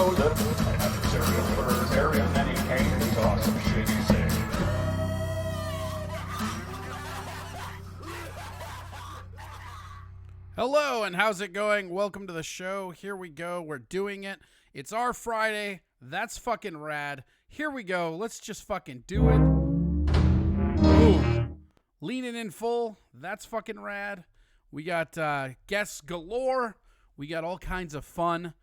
little and adversarial birds, area many canes, awesome shit you say. Hello, and how's it going? Welcome to the show. Here we go. We're doing it. It's our Friday. That's fucking rad. Here we go. Let's just fucking do it. Ooh. Leaning in full. That's fucking rad. We got guests galore. We got all kinds of fun.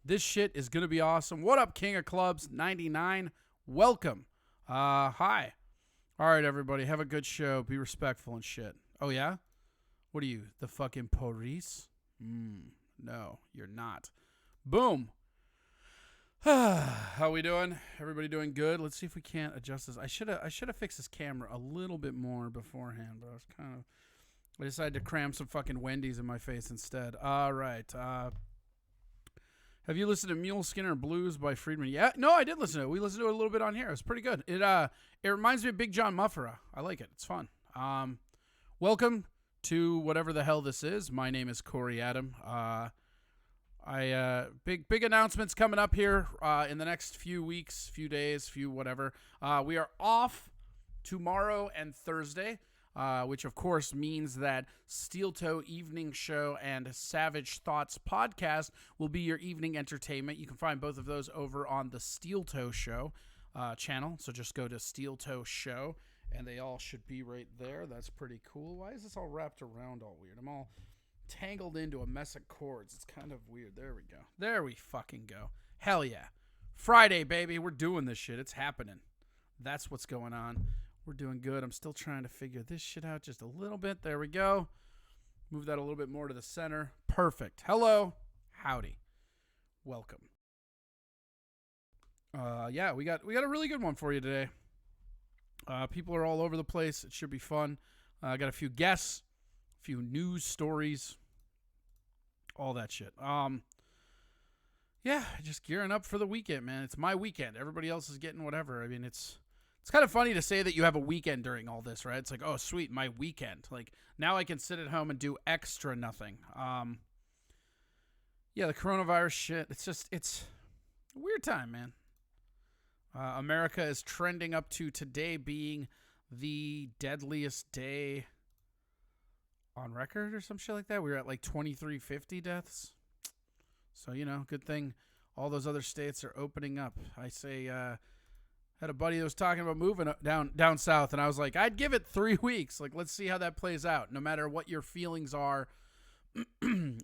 This shit is going to be awesome. What up, King of Clubs 99? Welcome. Hi. All right, everybody. Have a good show. Be respectful and shit. Oh, yeah? What are you, the fucking police? No, you're not. Boom. How we doing? Everybody doing good? Let's see if we can't adjust this. I should have fixed this camera a little bit more beforehand, but I decided to cram some fucking Wendy's in my face instead. All right. Have you listened to Mule Skinner Blues by Friedman? Yeah, no, I did listen to it. We listened to it a little bit on here. It was pretty good. It reminds me of Big John Muffera. I like it. It's fun. Welcome to whatever the hell this is. My name is Corey Adam. Big announcements coming up here in the next few weeks, few days, few whatever. We are off tomorrow and Thursday, which of course means that Steel Toe Evening Show and Savage Thoughts Podcast will be your evening entertainment. You can find both of those over on the Steel Toe Show channel. So just go to Steel Toe Show. And they all should be right there. That's pretty cool. Why is this all wrapped around all weird? I'm all tangled into a mess of cords. It's kind of weird. There we go. There we fucking go. Hell yeah. Friday, baby. We're doing this shit. It's happening. That's what's going on. We're doing good. I'm still trying to figure this shit out just a little bit. There we go. Move that a little bit more to the center. Perfect. Hello. Howdy. Welcome. Yeah, we got a really good one for you today. People are all over the place. It should be fun. I got a few guests, a few news stories, all that shit. Yeah, just gearing up for the weekend, man. It's my weekend. Everybody else is getting whatever. I mean, it's kind of funny to say that you have a weekend during all this, right? It's like, oh, sweet, my weekend. Like, now I can sit at home and do extra nothing. Yeah, the coronavirus shit. It's a weird time, man. America is trending up to today being the deadliest day on record or some shit like that. We were at like 2,350 deaths. So, good thing all those other states are opening up. I say, had a buddy that was talking about moving down south, and I was like, I'd give it 3 weeks. Like, let's see how that plays out. No matter what your feelings are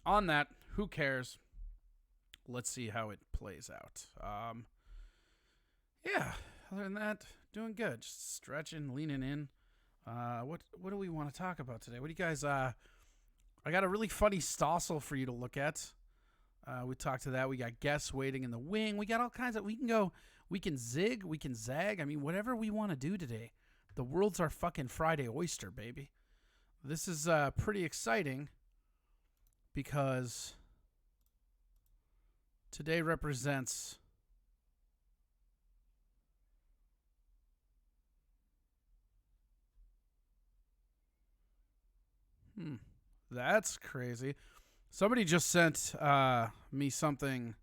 on that, who cares? Let's see how it plays out. Yeah, other than that, doing good. Just stretching, leaning in. What do we want to talk about today? What do you guys, I got a really funny Stossel for you to look at. We talked to that. We got guests waiting in the wing. We got all kinds of, we can zig, we can zag. I mean, whatever we want to do today. The world's our fucking Friday oyster, baby. This is pretty exciting because today represents that's crazy. Somebody just sent me something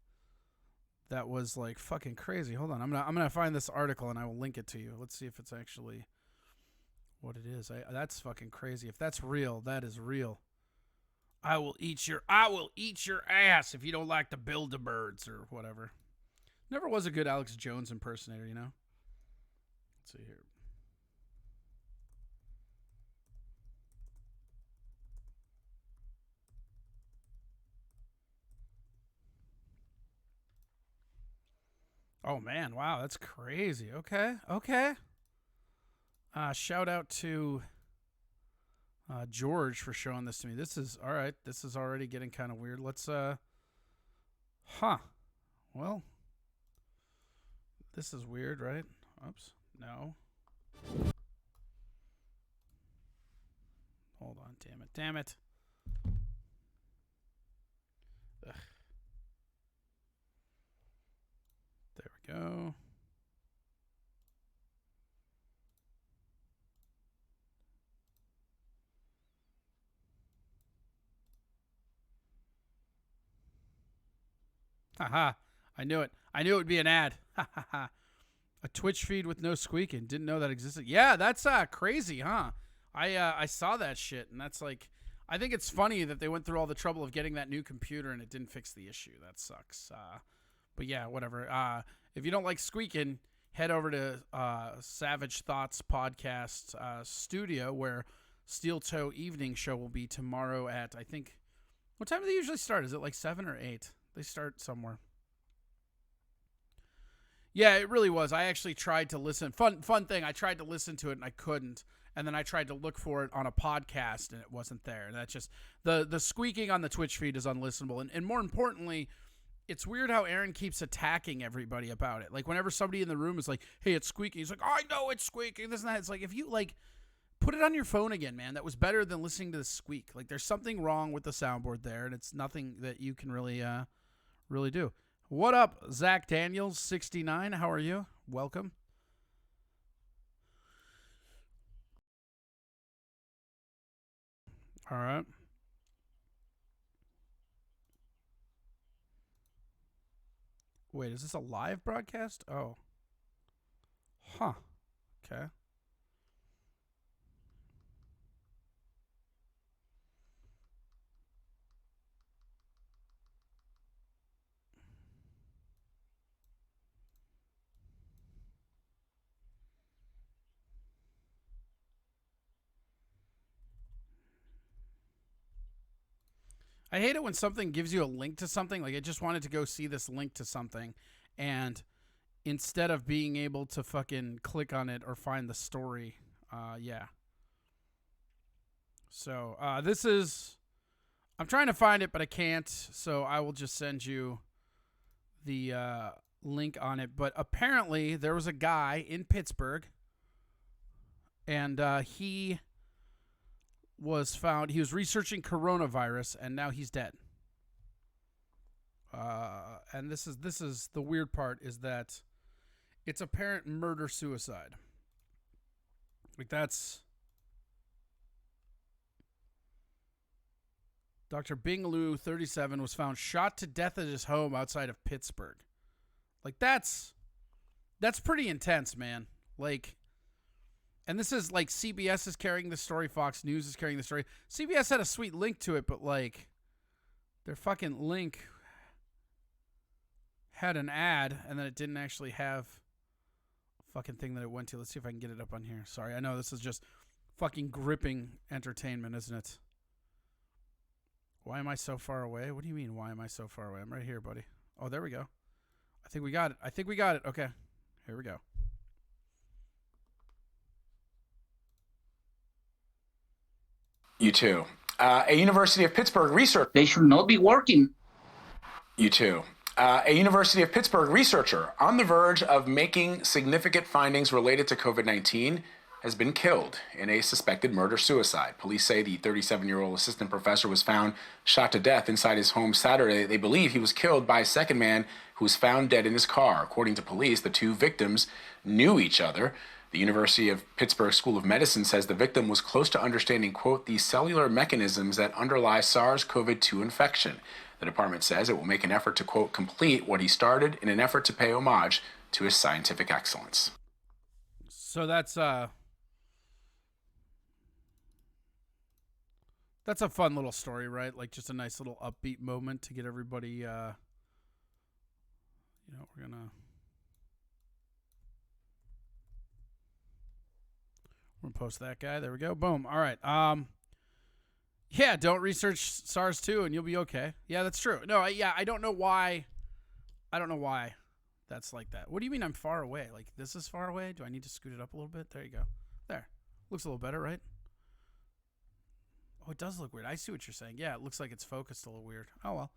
that was like fucking crazy. Hold on, I'm gonna find this article and I will link it to you. Let's see if it's actually what it is. That's fucking crazy. If that's real, that is real. I will eat your ass if you don't like the Build-A-Birds or whatever. Never was a good Alex Jones impersonator, Let's see here. Oh, man. Wow, that's crazy. Okay. Shout out to George for showing this to me. This is, all right, this is already getting kind of weird. Let's, well, this is weird, right? Oops. No. Hold on. Damn it. Ugh. There we go. Haha. I knew it. I knew it would be an ad. A Twitch feed with no squeaking. Didn't know that existed. Yeah, that's crazy, huh? I saw that shit, and that's like, I think it's funny that they went through all the trouble of getting that new computer and it didn't fix the issue. That sucks. But yeah, whatever. If you don't like squeaking, head over to Savage Thoughts Podcast Studio, where Steel Toe Evening Show will be tomorrow at, I think, what time do they usually start? Is it like 7 or 8? They start somewhere. Yeah, it really was. I actually tried to listen. Fun thing. I tried to listen to it and I couldn't. And then I tried to look for it on a podcast and it wasn't there. And that's just the squeaking on the Twitch feed is unlistenable. And more importantly, it's weird how Aaron keeps attacking everybody about it. Like whenever somebody in the room is like, "Hey, it's squeaking," he's like, "I know it's squeaking." This and that. It's like, if you like, put it on your phone again, man. That was better than listening to the squeak. Like there's something wrong with the soundboard there, and it's nothing that you can really do. What up, Zach Daniels, 69? How are you? Welcome. All right. Wait, is this a live broadcast? Oh. Huh. Okay. I hate it when something gives you a link to something. Like I just wanted to go see this link to something, and instead of being able to fucking click on it or find the story, yeah. So this is, I'm trying to find it, but I can't. So I will just send you the link on it. But apparently there was a guy in Pittsburgh, and he was found. He was researching coronavirus, and now he's dead. And this is the weird part, is that it's apparent murder suicide. Like that's Dr. Bing-Lu, 37, was found shot to death at his home outside of Pittsburgh. Like that's pretty intense, man. Like, and this is like CBS is carrying the story, Fox News is carrying the story. CBS had a sweet link to it, but like their fucking link had an ad and then it didn't actually have a fucking thing that it went to. Let's see if I can get it up on here. Sorry, I know this is just fucking gripping entertainment, isn't it? Why am I so far away? What do you mean, why am I so far away? I'm right here, buddy. Oh, there we go. I think we got it. Okay, here we go. You too. A University of Pittsburgh researcher. They should not be working. You too. A University of Pittsburgh researcher on the verge of making significant findings related to COVID-19 has been killed in a suspected murder-suicide. Police say the 37-year-old assistant professor was found shot to death inside his home Saturday. They believe he was killed by a second man who was found dead in his car. According to police, the two victims knew each other. The University of Pittsburgh School of Medicine says the victim was close to understanding, quote, the cellular mechanisms that underlie SARS-CoV-2 infection. The department says it will make an effort to, quote, complete what he started in an effort to pay homage to his scientific excellence. So that's a fun little story, right? Like just a nice little upbeat moment to get everybody, we're gonna post that guy. There we go. Boom. All right. Yeah, don't research SARS-2 and you'll be okay. Yeah, that's true. No, I don't know why. I don't know why that's like that. What do you mean I'm far away? Like this is far away? Do I need to scoot it up a little bit? There you go. There. Looks a little better, right? Oh, it does look weird. I see what you're saying. Yeah, it looks like it's focused a little weird. Oh, well.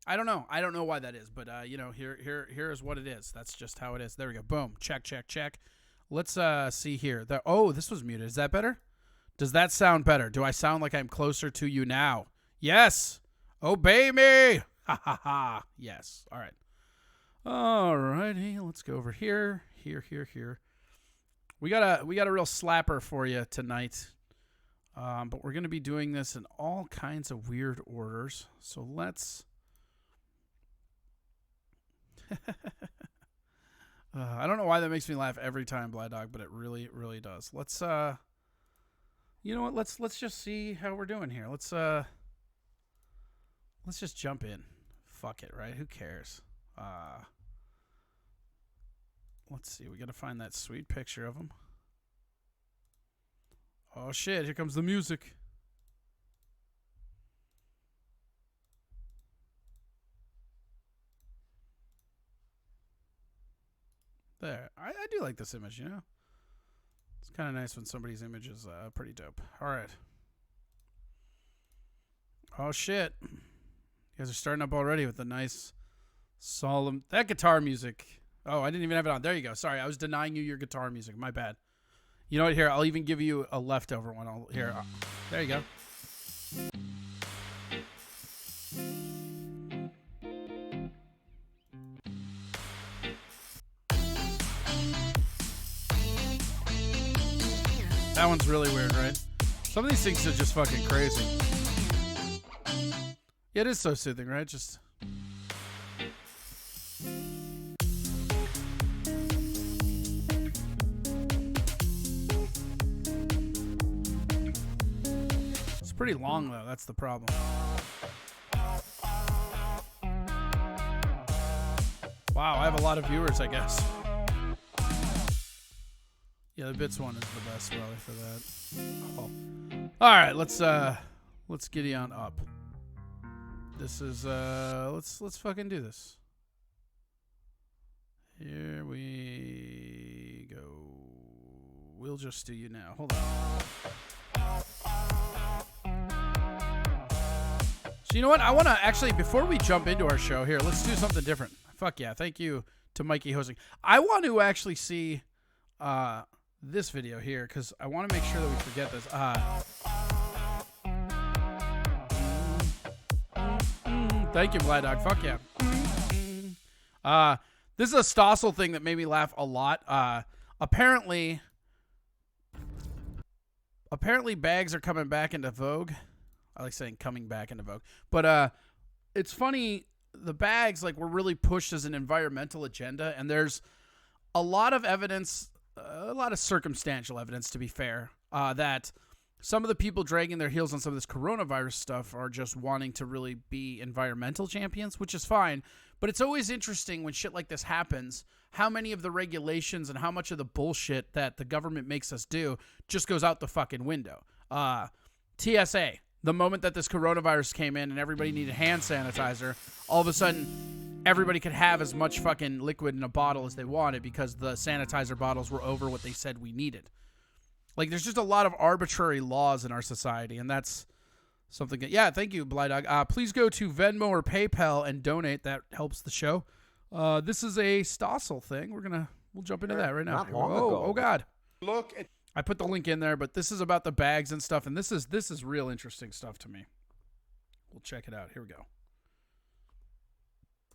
I don't know. I don't know why that is, but, here is what it is. That's just how it is. There we go. Boom. Check, check, check. Let's see here. This was muted. Is that better? Does that sound better? Do I sound like I'm closer to you now? Yes. Obey me. Ha, ha, ha. Yes. All right. All righty. Let's go over here. Here. We got a real slapper for you tonight. But we're going to be doing this in all kinds of weird orders. So let's... I don't know why that makes me laugh every time, Bly Dog, but it really, really does. Let's you know what? Let's just see how we're doing here. Let's just jump in. Fuck it, right? Who cares? Let's see. We got to find that sweet picture of him. Oh shit, here comes the music. There. I do like this image, you know? It's kind of nice when somebody's image is pretty dope. All right. Oh, shit. You guys are starting up already with the nice, solemn... That guitar music. Oh, I didn't even have it on. There you go. Sorry, I was denying you your guitar music. My bad. You know what? Here, I'll even give you a leftover one. Here. There you go. That one's really weird, right? Some of these things are just fucking crazy. Yeah, it is so soothing, right? Just... It's pretty long, though. That's the problem. Wow, I have a lot of viewers, I guess. Yeah, the Bits one is the best probably for that. Oh. All right, let's giddy on up. This is let's fucking do this. Here we go. We'll just do you now. Hold on. So you know what? I want to actually, before we jump into our show here, let's do something different. Fuck yeah! Thank you to Mikey hosting. I want to actually see this video here because I want to make sure that we forget this. Thank you, Bly Dog. Fuck yeah. This is a Stossel thing that made me laugh a lot. Apparently bags are coming back into vogue. I like saying coming back into vogue. But it's funny, the bags like were really pushed as an environmental agenda, and there's a lot of evidence, a lot of circumstantial evidence, to be fair, that some of the people dragging their heels on some of this coronavirus stuff are just wanting to really be environmental champions, which is fine. But it's always interesting when shit like this happens, how many of the regulations and how much of the bullshit that the government makes us do just goes out the fucking window. TSA, the moment that this coronavirus came in and everybody needed hand sanitizer, all of a sudden everybody could have as much fucking liquid in a bottle as they wanted because the sanitizer bottles were over what they said we needed. Like, there's just a lot of arbitrary laws in our society, and that's something that, yeah, thank you, Bly Dog. Please go to Venmo or PayPal and donate. That helps the show. This is a Stossel thing. We'll jump into that right now. Not long ago. Oh, God. Look at I put the link in there, but this is about the bags and stuff, and this is real interesting stuff to me. We'll check it out. Here we go.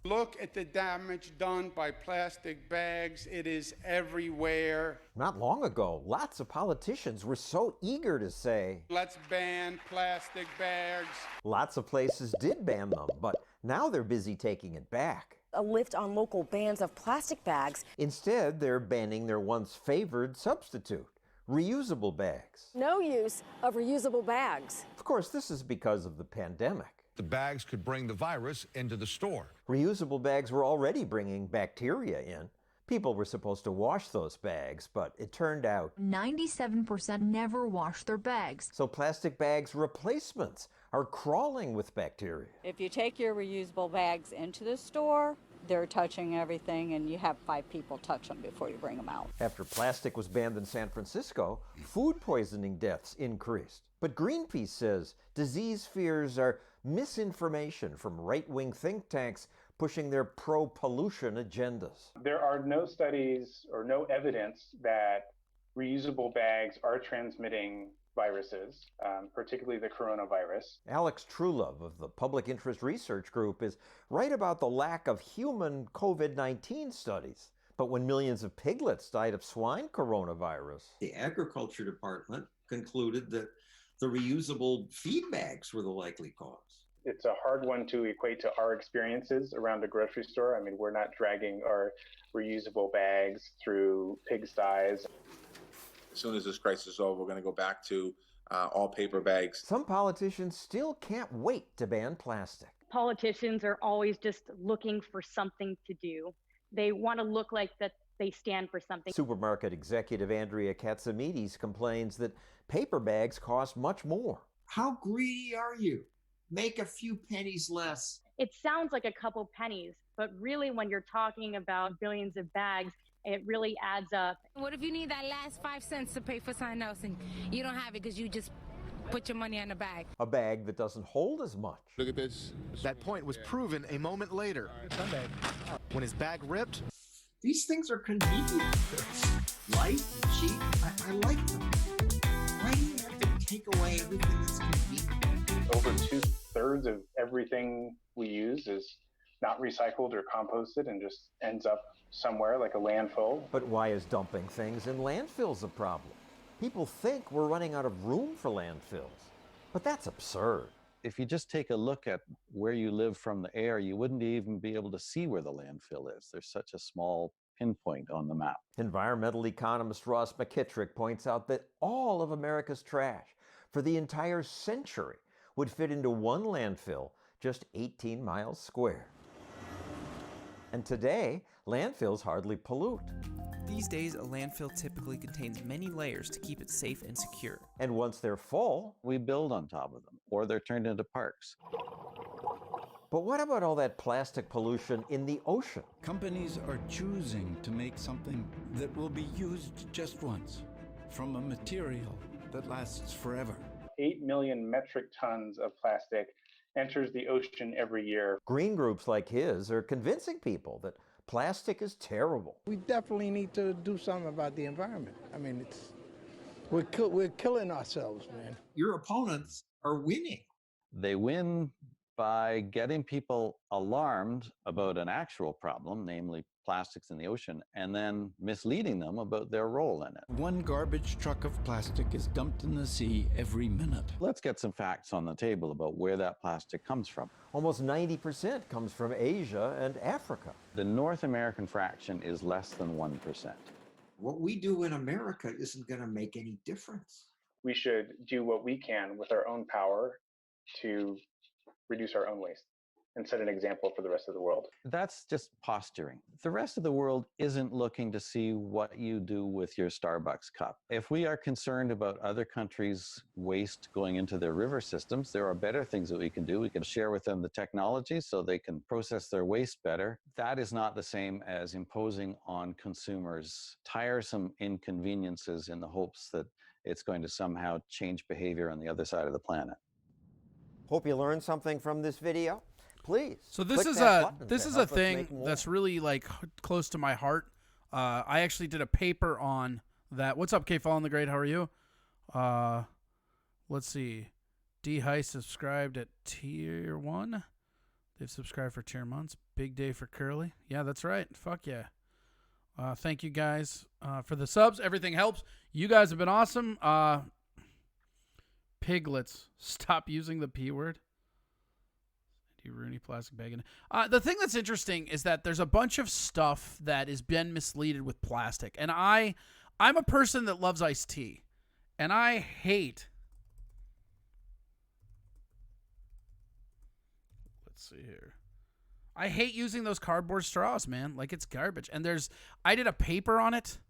Look at the damage done by plastic bags. It is everywhere. Not long ago, lots of politicians were so eager to say, Let's ban plastic bags. lots of places did ban them, but now they're busy taking it back. A lift on local bans of plastic bags. Instead, they're banning their once favored substitute, reusable bags. No use of reusable bags. Of course, this is because of the pandemic. The bags could bring the virus into the store. Reusable bags were already bringing bacteria in. People were supposed to wash those bags, but it turned out 97% never wash their bags. so plastic bags replacements are crawling with bacteria. If you take your reusable bags into the store, they're touching everything, and you have 5 people touch them before you bring them out. After plastic was banned in San Francisco, food poisoning deaths increased. But Greenpeace says disease fears are misinformation from right-wing think tanks pushing their pro-pollution agendas. There are no studies or no evidence that reusable bags are transmitting viruses, particularly the coronavirus. Alex Trulove of the Public Interest Research Group is right about the lack of human COVID-19 studies. But when millions of piglets died of swine coronavirus, the Agriculture Department concluded that the reusable feed bags were the likely cause. it's a hard one to equate to our experiences around a grocery store. I mean, we're not dragging our reusable bags through pigsties. As soon as this crisis is over, we're going to go back to all paper bags. Some politicians still can't wait to ban plastic. Politicians are always just looking for something to do. They want to look like that they stand for something. Supermarket executive Andrea Katsimides complains that paper bags cost much more. How greedy are you? Make a few pennies less. It sounds like a couple pennies, but really when you're talking about billions of bags, it really adds up. What if you need that last 5 cents to pay for something else and you don't have it because you just put your money in a bag? A bag that doesn't hold as much. Look at this. That point was proven a moment later. When his bag ripped. These things are convenient. Light and cheap. I like them. Why do you have to take away everything that's convenient? Over 2/3 of everything we use is not recycled or composted and just ends up somewhere like a landfill. But why is dumping things in landfills a problem? People think we're running out of room for landfills, but that's absurd. If you just take a look at where you live from the air, you wouldn't even be able to see where the landfill is. There's such a small pinpoint on the map. Environmental economist Ross McKittrick points out that all of America's trash for the entire century would fit into one landfill just 18 miles square. And today, landfills hardly pollute. These days, a landfill typically contains many layers to keep it safe and secure. And once they're full, we build on top of them, or they're turned into parks. But what about all that plastic pollution in the ocean? Companies are choosing to make something that will be used just once, from a material that lasts forever. 8 million metric tons of plastic enters the ocean every year. Green groups like his are convincing people that plastic is terrible. We definitely need to do something about the environment. I mean, we're killing ourselves, man. Your opponents are winning. They win by getting people alarmed about an actual problem, namely plastics in the ocean, and then misleading them about their role in it. One garbage truck of plastic is dumped in the sea every minute. Let's get some facts on the table about where that plastic comes from. Almost 90% comes from Asia and Africa. The North American fraction is less than 1%. What we do in America isn't going to make any difference. We should do what we can with our own power to reduce our own waste and set an example for the rest of the world. That's just posturing. The rest of the world isn't looking to see what you do with your Starbucks cup. If we are concerned about other countries' waste going into their river systems, there are better things that we can do. We can share with them the technology so they can process their waste better. That is not the same as imposing on consumers tiresome inconveniences in the hopes that it's going to somehow change behavior on the other side of the planet. Hope you learned something from this video. Please. So this is a thing that's really like close to my heart. I actually did a paper on that. What's up, K Fallen the Great? How are you? Let's see. D High subscribed at tier 1. They've subscribed for tier months. Big day for Curly. Yeah, that's right. Fuck yeah. Thank you guys for the subs. Everything helps. You guys have been awesome. Piglets. Stop using the P word. Rooney plastic bag. The thing that's interesting is that there's a bunch of stuff that has been misleaded with plastic. And I'm a person that loves iced tea. And I hate... Let's see here. I hate using those cardboard straws, man. Like, it's garbage. And I did a paper on it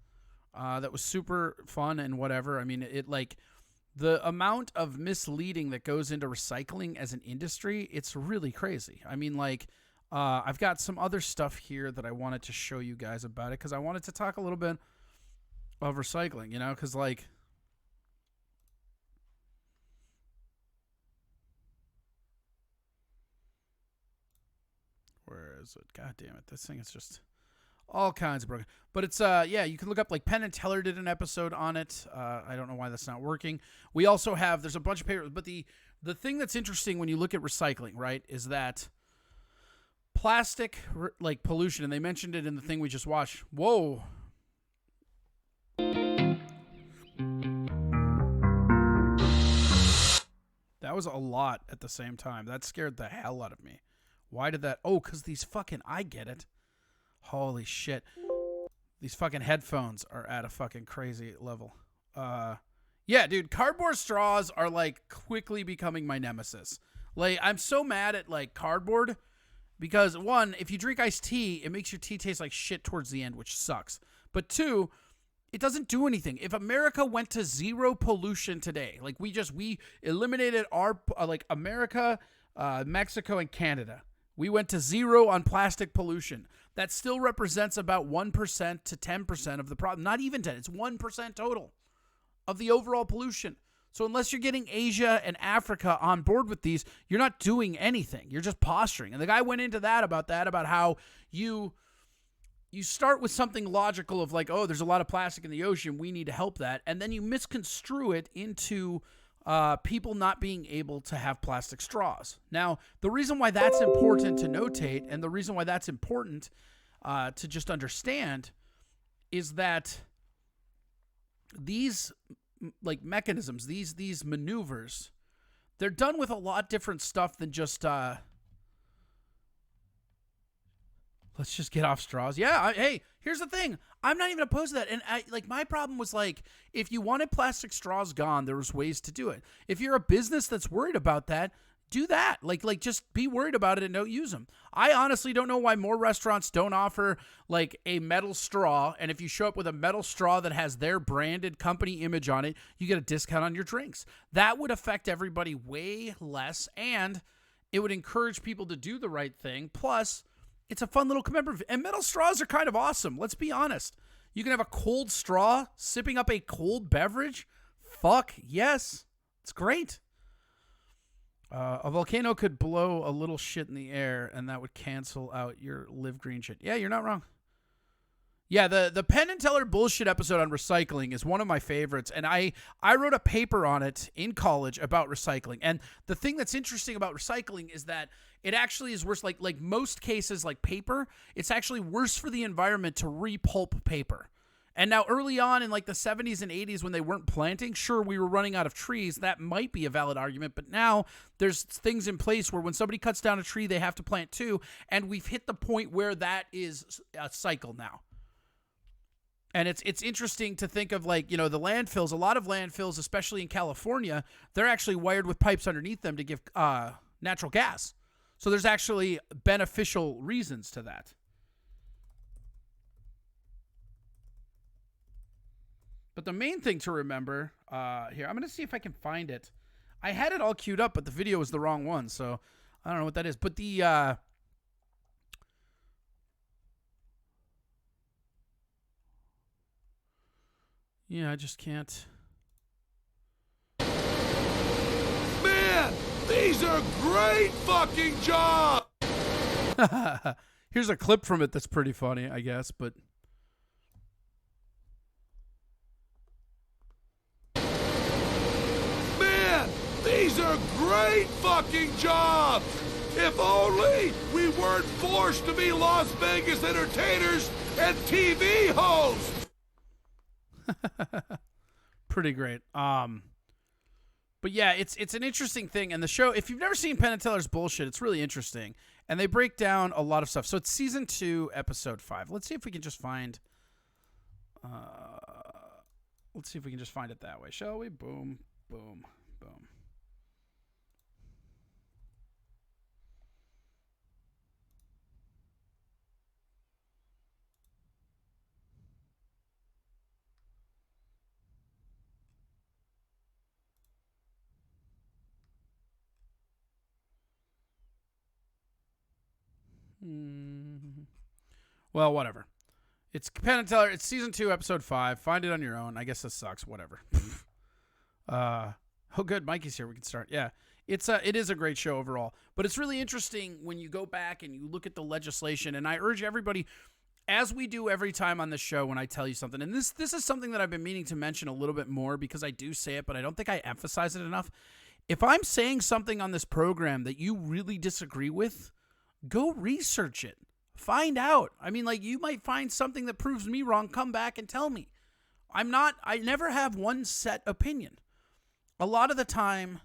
that was super fun and whatever. I mean, it like... The amount of misleading that goes into recycling as an industry, it's really crazy. I mean, like, I've got some other stuff here that I wanted to show you guys about it because I wanted to talk a little bit of recycling, you know, because, like, where is it? God damn it. This thing is just... all kinds of broken. But it's, yeah, you can look up, like, Penn and Teller did an episode on it. I don't know why that's not working. We also have, there's a bunch of papers. But the thing that's interesting when you look at recycling, right, is that plastic, like, pollution, and they mentioned it in the thing we just watched. Whoa. That That was a lot at the same time. That scared the hell out of me. Why did that? Oh, because these fucking, I get it. Holy shit. These fucking headphones are at a fucking crazy level. Yeah, dude, cardboard straws are like quickly becoming my nemesis. Like, I'm so mad at like cardboard because one, if you drink iced tea, it makes your tea taste like shit towards the end, which sucks. But two, it doesn't do anything. If America went to zero pollution today, like we eliminated our, like America, Mexico, and Canada. We went to zero on plastic pollution. That still represents about 1% to 10% of the problem. Not even 10, it's 1% total of the overall pollution. So unless you're getting Asia and Africa on board with these, you're not doing anything. You're just posturing. And the guy went into that, about how you start with something logical of like, oh, there's a lot of plastic in the ocean, we need to help that. And then you misconstrue it into people not being able to have plastic straws. Now, the reason why that's important to notate and the reason why that's important to just understand is that these like mechanisms, these maneuvers, they're done with a lot different stuff than just let's just get off straws. Yeah, hey, here's the thing. I'm not even opposed to that. And my problem was like, if you wanted plastic straws gone, there was ways to do it. If you're a business that's worried about that, do that. Like just be worried about it and don't use them. I honestly don't know why more restaurants don't offer like a metal straw. And if you show up with a metal straw that has their branded company image on it, you get a discount on your drinks. That would affect everybody way less. And it would encourage people to do the right thing. Plus, it's a fun little commemorative. And metal straws are kind of awesome. Let's be honest. You can have a cold straw sipping up a cold beverage. Fuck yes. It's great. A volcano could blow a little shit in the air, and that would cancel out your live green shit. Yeah, you're not wrong. Yeah, the Penn and Teller bullshit episode on recycling is one of my favorites, and I wrote a paper on it in college about recycling. And the thing that's interesting about recycling is that it actually is worse. Like most cases, like paper, it's actually worse for the environment to repulp paper. And now early on in like the 70s and 80s when they weren't planting, sure, we were running out of trees. That might be a valid argument. But now there's things in place where when somebody cuts down a tree, they have to plant two. And we've hit the point where that is a cycle now. And it's interesting to think of like, you know, the landfills. A lot of landfills, especially in California, they're actually wired with pipes underneath them to give natural gas. So there's actually beneficial reasons to that. But the main thing to remember here, I'm going to see if I can find it. I had it all queued up, but the video was the wrong one, so I don't know what that is. But the yeah, I just can't. Man, these are great fucking jobs! Here's a clip from it that's pretty funny, I guess, but... These are great fucking jobs! If only we weren't forced to be Las Vegas entertainers and TV hosts! Pretty great. But yeah, it's an interesting thing. And the show, if you've never seen Penn and Teller's bullshit, it's really interesting. And they break down a lot of stuff. So it's season 2, episode 5. Let's see if we can just find... let's see if we can just find it that way, shall we? Boom, boom, boom. Well, whatever. It's Penn and Teller. It's season 2, episode 5. Find it on your own. I guess this sucks. Whatever. Oh, good. Mikey's here. We can start. Yeah, it is a great show overall. But it's really interesting when you go back and you look at the legislation. And I urge everybody, as we do every time on this show, when I tell you something, and this is something that I've been meaning to mention a little bit more because I do say it, but I don't think I emphasize it enough. If I'm saying something on this program that you really disagree with, go research it. Find out. I mean, like, you might find something that proves me wrong. Come back and tell me. I never have one set opinion. A lot of the time,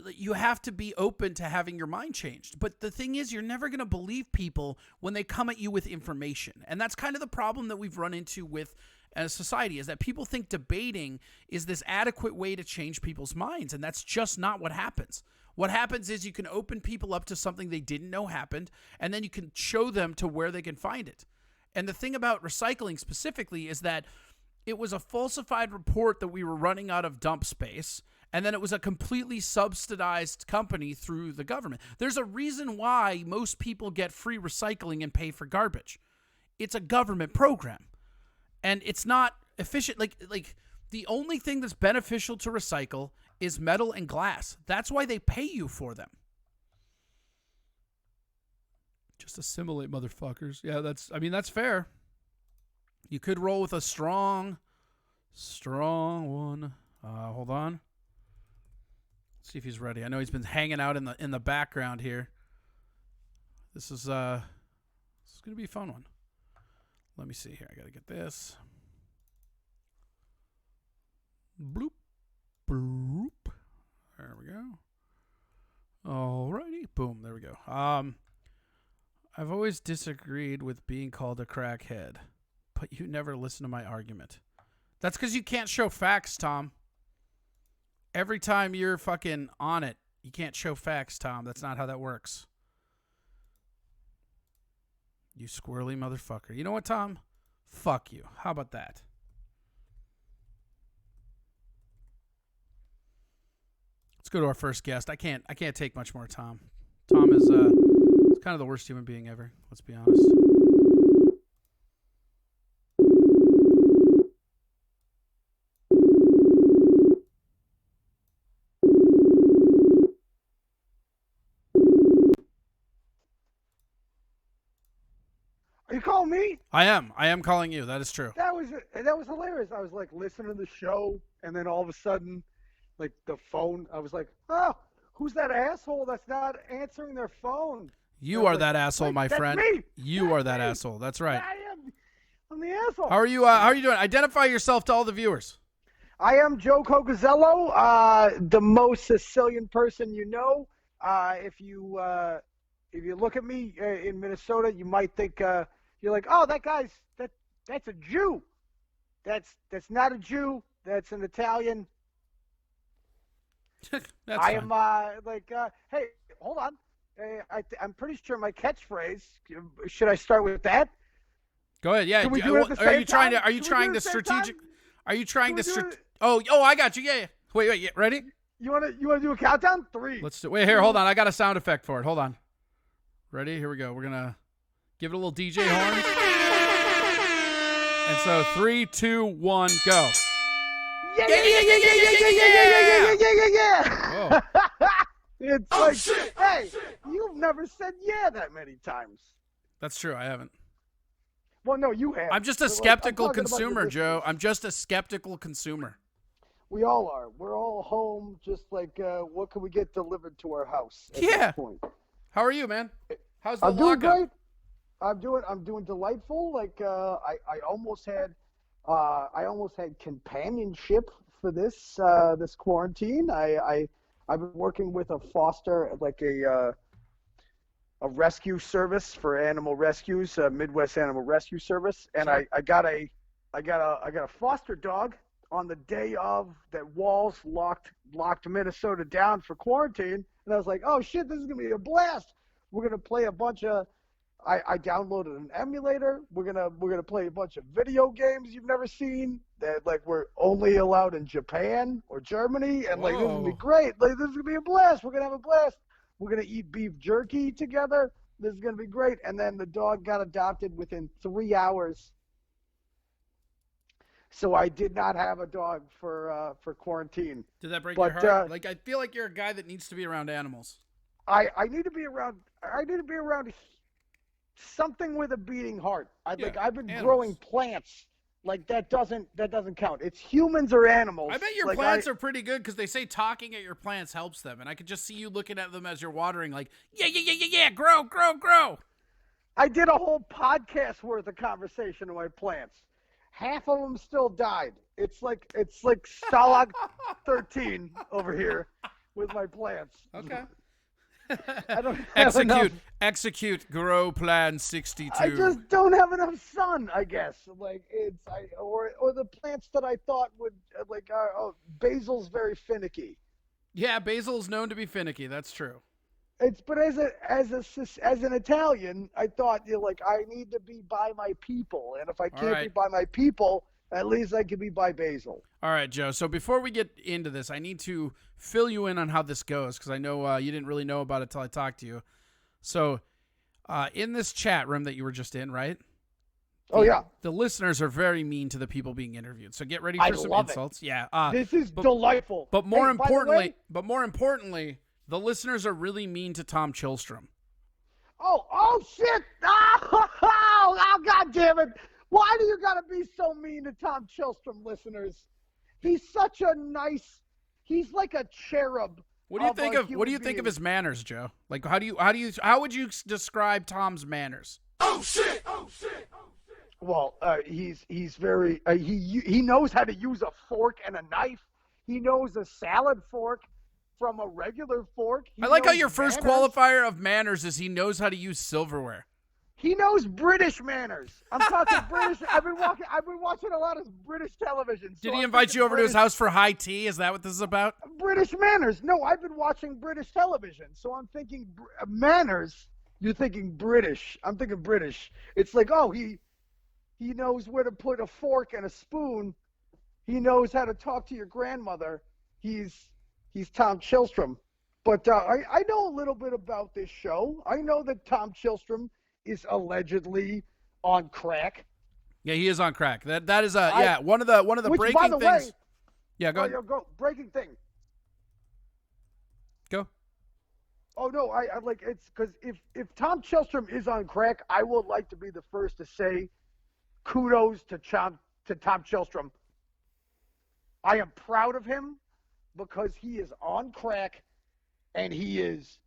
you have to be open to having your mind changed. But the thing is, you're never going to believe people when they come at you with information. And that's kind of the problem that we've run into with as society, is that people think debating is this adequate way to change people's minds. And that's just not what happens. What happens is you can open people up to something they didn't know happened, and then you can show them to where they can find it. And the thing about recycling specifically is that it was a falsified report that we were running out of dump space, and then it was a completely subsidized company through the government. There's a reason why most people get free recycling and pay for garbage. It's a government program, and it's not efficient. Like the only thing that's beneficial to recycle is metal and glass. That's why they pay you for them. Just assimilate, motherfuckers. Yeah, that's fair. You could roll with a strong one. Hold on. Let's see if he's ready. I know he's been hanging out in the background here. This is gonna be a fun one. Let me see here. I gotta get this. Bloop. Bloop. There we go. Alrighty. Boom. There we go. I've always disagreed with being called a crackhead, but you never listen to my argument. That's because you can't show facts, Tom. Every time you're fucking on it, you can't show facts, Tom. That's not how that works. You squirrely motherfucker. You know what, Tom? Fuck you. How about that? Let's go to our first guest. I can't take much more, Tom. Tom is kind of the worst human being ever. Let's be honest. Are you calling me? I am calling you. That is true. That was hilarious. I was like listening to the show, and then all of a sudden, like the phone, I was like, oh, who's that asshole that's not answering their phone? You are that asshole, my that's friend. Me. You are that asshole. That's right. I'm the asshole. How are you? How are you doing? Identify yourself to all the viewers. I am Joe Cogazello, the most Sicilian person you know. If you look at me in Minnesota, you might think you're like, oh, that's a Jew. That's not a Jew. That's an Italian. I am hey, hold on. I'm pretty sure my catchphrase. Should I start with that? Go ahead. Yeah. Are you trying to strategic? Are you trying to? Oh, I got you. Yeah. Wait. Yeah. Ready? You wanna do a countdown? 3. Let's do. Wait here. Hold on. I got a sound effect for it. Hold on. Ready? Here we go. We're gonna give it a little DJ horn. And so 3, 2, 1, go. Yeah. Whoa. It's like, shit. Hey, you've never said yeah that many times. That's true. I haven't. Well, no, you have. I'm just a skeptical consumer, Joe. I'm just a skeptical consumer. We all are. We're all home, just like, what can we get delivered to our house at this point? How are you, man? How's the I'm doing lockup? great. I'm doing delightful. Like, I almost had companionship for this quarantine. I've been working with a foster, like a rescue service for animal rescues, Midwest Animal Rescue Service, and I got a foster dog on the day of that Walls locked Minnesota down for quarantine, and I was like, oh shit, this is gonna be a blast. We're gonna play a bunch of. I downloaded an emulator. We're gonna play a bunch of video games you've never seen that like we're only allowed in Japan or Germany, and like this is gonna be great. Like this is gonna be a blast. We're gonna have a blast. We're gonna eat beef jerky together. This is gonna be great. And then the dog got adopted within 3 hours. So I did not have a dog for quarantine. Did that break your heart? Like I feel like you're a guy that needs to be around animals. I need to be around. I need to be around something with a beating heart. I've been growing plants. Like that doesn't count. It's humans or animals. I bet your plants are pretty good because they say talking at your plants helps them, and I could just see you looking at them as you're watering, like yeah, grow. I did a whole podcast worth of conversation on my plants. Half of them still died. It's like Stalag 13 over here. with my plants. Okay. I don't have enough. Execute grow plan 62. I just don't have enough sun, I guess. Like or the plants that I thought would basil's very finicky. Yeah, basil's known to be finicky. That's true. But as an Italian, I thought I need to be by my people, and if I can't be by my people, at least I can be by basil. All right, Joe. So before we get into this, I need to fill you in on how this goes because I know you didn't really know about it till I talked to you. So in this chat room that you were just in, right? The listeners are very mean to the people being interviewed. So get ready for some insults. Yeah. This is delightful. But more importantly, the listeners are really mean to Tom Chilstrom. Oh shit! Oh, God damn it! Why do you gotta be so mean to Tom Chilstrom, listeners? He's such a nice. He's like a cherub. What do you think of his manners, Joe? Like how would you describe Tom's manners? Oh shit! Oh shit! Well, he's very he knows how to use a fork and a knife. He knows a salad fork from a regular fork. I like how your first qualifier of manners is he knows how to use silverware. He knows British manners. I'm talking British. I've been watching a lot of British television. Did he invite you over to his house for high tea? Is that what this is about? British manners. No, I've been watching British television, so I'm thinking manners. You're thinking British. I'm thinking British. It's like, oh, he knows where to put a fork and a spoon. He knows how to talk to your grandmother. He's Tom Chilstrom. But I know a little bit about this show. I know that Tom Chilstrom is allegedly on crack. Yeah, he is on crack. That is one of the which, breaking by the things. Way, yeah, go ahead. Go breaking thing. Go. Oh no, I like it's because if Tom Chilstrom is on crack, I would like to be the first to say kudos to Tom Chilstrom. I am proud of him because he is on crack and he's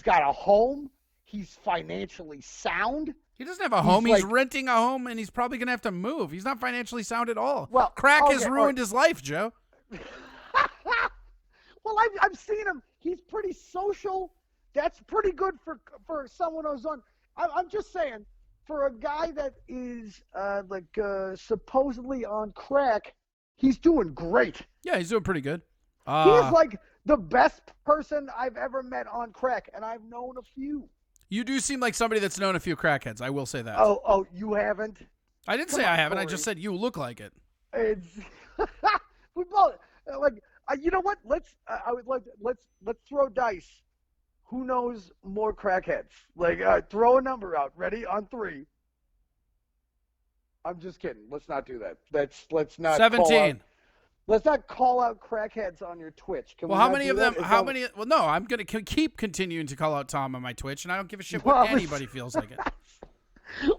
got a home. He's financially sound. He doesn't have a home. He's renting a home, and he's probably going to have to move. He's not financially sound at all. Well, crack has ruined his life, Joe. Well, I've seen him. He's pretty social. That's pretty good for someone who's on. I'm just saying, for a guy that is supposedly on crack, he's doing great. Yeah, he's doing pretty good. He's like the best person I've ever met on crack, and I've known a few. You do seem like somebody that's known a few crackheads. I will say that. Oh, you haven't? I didn't say I haven't. Corey. I just said you look like it. It's we both you know what? Let's throw dice. Who knows more crackheads? Throw a number out. Ready? On 3. I'm just kidding. Let's not do that. Let's not. 17. Let's not call out crackheads on your Twitch. Can how many of them? How many? Well, no, I'm going to keep continuing to call out Tom on my Twitch, and I don't give a shit what anybody feels like it.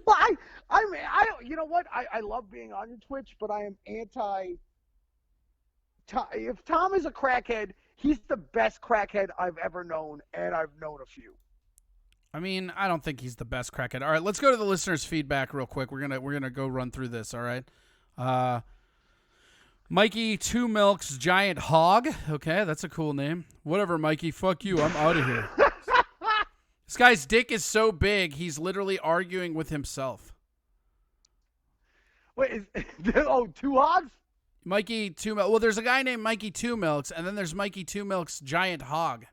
Well, I you know what? I love being on your Twitch, but I am anti. If Tom is a crackhead, he's the best crackhead I've ever known, and I've known a few. I mean, I don't think he's the best crackhead. All right, let's go to the listeners' feedback real quick. We're gonna go run through this. All right. Mikey Two Milk's Giant Hog. Okay, that's a cool name. Whatever, Mikey. Fuck you. I'm out of here. This guy's dick is so big, he's literally arguing with himself. Wait, Two Hogs? Mikey Two Milk. Well, there's a guy named Mikey Two Milks, and then there's Mikey Two Milk's Giant Hog.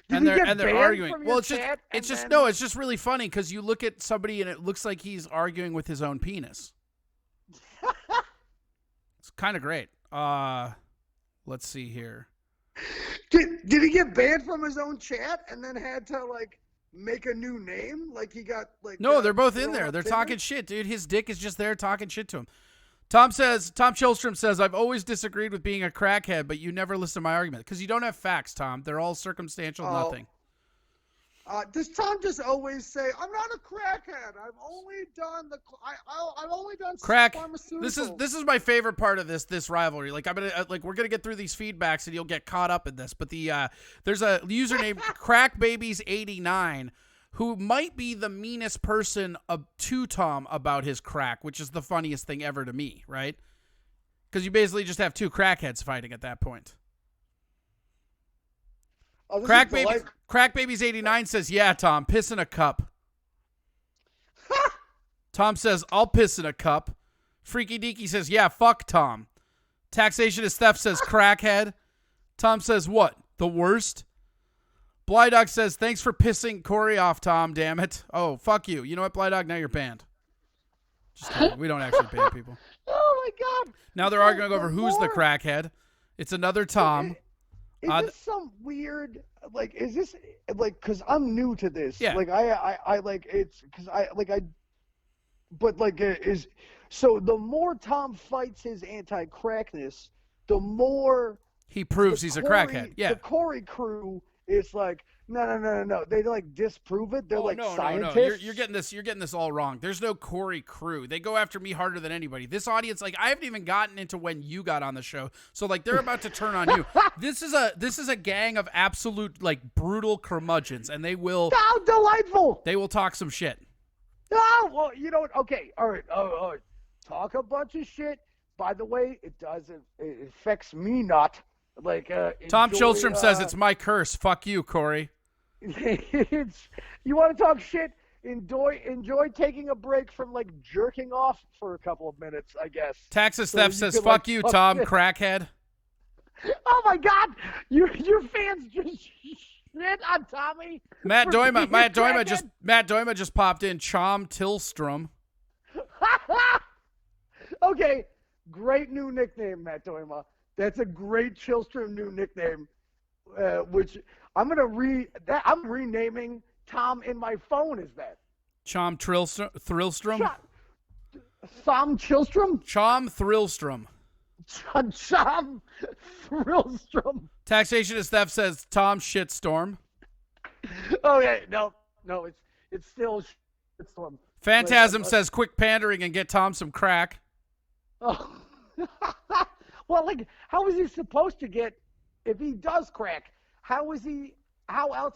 And they're arguing. Well, it's just really funny because you look at somebody and it looks like he's arguing with his own penis. It's kind of great. Let's see here. Did he get banned from his own chat and then had to make a new name? He got No, they're both in there. They're talking shit, dude. His dick is just there talking shit to him. Tom Chilstrom says, I've always disagreed with being a crackhead, but you never listen to my argument. Because you don't have facts, Tom. They're all circumstantial nothing. Does Tom just always say, I'm not a crackhead. I've only done crack. Pharmaceuticals. This is my favorite part of this rivalry. We're gonna get through these feedbacks and you'll get caught up in this. But there's a user named CrackBabies89 who might be the meanest person to Tom about his crack, which is the funniest thing ever to me, right? Because you basically just have two crackheads fighting at that point. Oh, this Crack is baby, delightful. Crack Babies 89 says, "Yeah, Tom, piss in a cup." Tom says, "I'll piss in a cup." Freaky Deaky says, "Yeah, fuck Tom." Taxation is Theft says, "Crackhead." Tom says, "What? The worst?" Blydog says, "Thanks for pissing Corey off, Tom. Damn it." Oh, fuck you. You know what, Blydog? Now you're banned. Just kidding. We don't actually ban people. Oh my God! Now they're arguing over who's the crackhead. It's another Tom. Is this some weird, like, is this, like, because I'm new to this. Yeah. Like, I like, it's, because but, like, so the more Tom fights his anti-crackness, the more he proves he's a crackhead. Yeah. The Corey crew is like, no. They, like, disprove it. They're like scientists. No. You're getting this all wrong. There's no Corey crew. They go after me harder than anybody. This audience, like, I haven't even gotten into when you got on the show. So, like, they're about to turn on you. This is a gang of absolute, like, brutal curmudgeons, and they will. How delightful! They will talk some shit. Oh, well, you know what? Okay, all right. Talk a bunch of shit. By the way, it affects me not. Like, Tom Chilstrom says it's my curse. Fuck you, Corey. You want to talk shit? Enjoy taking a break from, like, jerking off for a couple of minutes, I guess. Taxes So Theft you says, can, "Fuck like, you, talk Tom, shit. crackhead." Oh my God, your fans just shit on Tommy. Matt for Doima being Matt Doima just popped in. Chom Tilstrom. Okay, great new nickname, Matt Doima. That's a great Chillstrom new nickname, which I'm renaming Tom in my phone as that. Chom Thrillstrom. Tom Chillstrom. Chom Thrillstrom. Chom Thrillstrom. Taxation is Theft says Tom Shitstorm. Okay, no, it's still Shitstorm. Phantasm says quick pandering and get Tom some crack. Oh. Well, like, how is he supposed to get, if he does crack, how else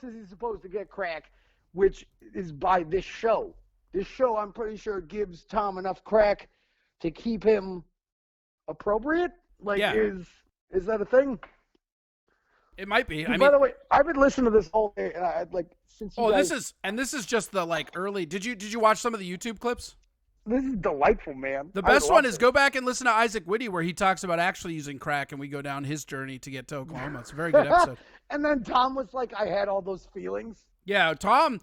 is he supposed to get crack, which is by this show? This show, I'm pretty sure, gives Tom enough crack to keep him appropriate? Like, Yeah. Is that a thing? It might be. By the way, I've been listening to this whole day, and I'd like, since you guys, this is just the, like, early. Did you watch some of the YouTube clips? This is delightful, man. The best one is go back and listen to Isaac Whitty, where he talks about actually using crack, and we go down his journey to get to Oklahoma. It's a very good episode. And then Tom was like, I had all those feelings. Yeah, Tom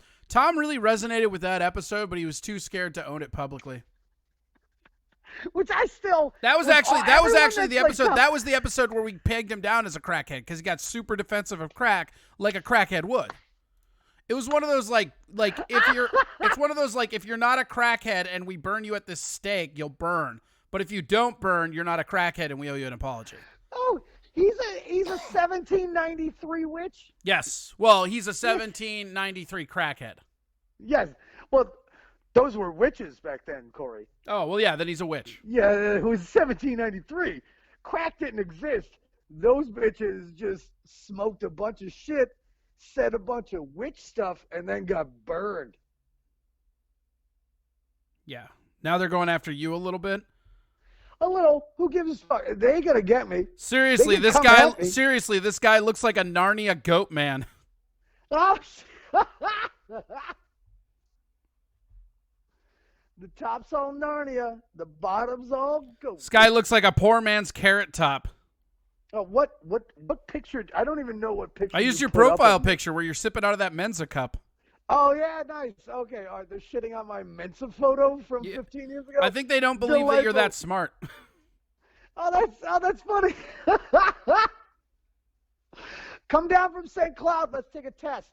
really resonated with that episode, but he was too scared to own it publicly. Which I still. That was actually the episode. Like, that was the episode where we pegged him down as a crackhead because he got super defensive of crack, like a crackhead would. It was one of those like if you're not a crackhead and we burn you at this stake, you'll burn. But if you don't burn, you're not a crackhead and we owe you an apology. Oh, he's a 1793 witch? Yes. Well, he's a 1793 crackhead. Yes. Well, those were witches back then, Corey. Oh, well, yeah, then he's a witch. Yeah, it was 1793. Crack didn't exist. Those bitches just smoked a bunch of shit, said a bunch of witch stuff, and then got burned. Yeah. Now they're going after you a little bit. A little. Who gives a fuck? They ain't gonna get me. Seriously, this guy looks like a Narnia goat man. Oh, the top's all Narnia, the bottom's all goat. This guy looks like a poor man's Carrot Top. Oh, what picture? I don't even know what picture. I used your put up profile of- picture where you're sipping out of that Mensa cup. Oh yeah, nice. Okay, all right, they're shitting on my Mensa photo from 15 years ago. I think they don't believe that you're that smart. Oh, that's funny. Come down from St. Cloud. Let's take a test.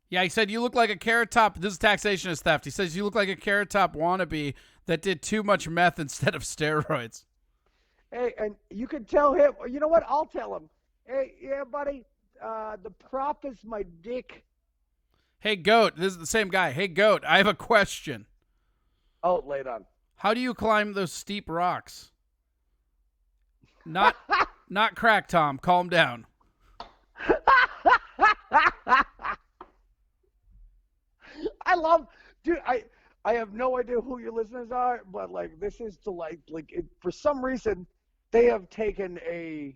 Yeah, he said you look like a Carrot Top. This is taxation is theft. He says you look like a Carrot Top wannabe that did too much meth instead of steroids. Hey, and you can tell him. You know what? I'll tell him. Hey, yeah, buddy. The prop is my dick. Hey, Goat. This is the same guy. Hey, Goat. I have a question. Oh, lay it on. How do you climb those steep rocks? Not crack, Tom. Calm down. Dude, I have no idea who your listeners are, but like this is to like it, for some reason they have taken a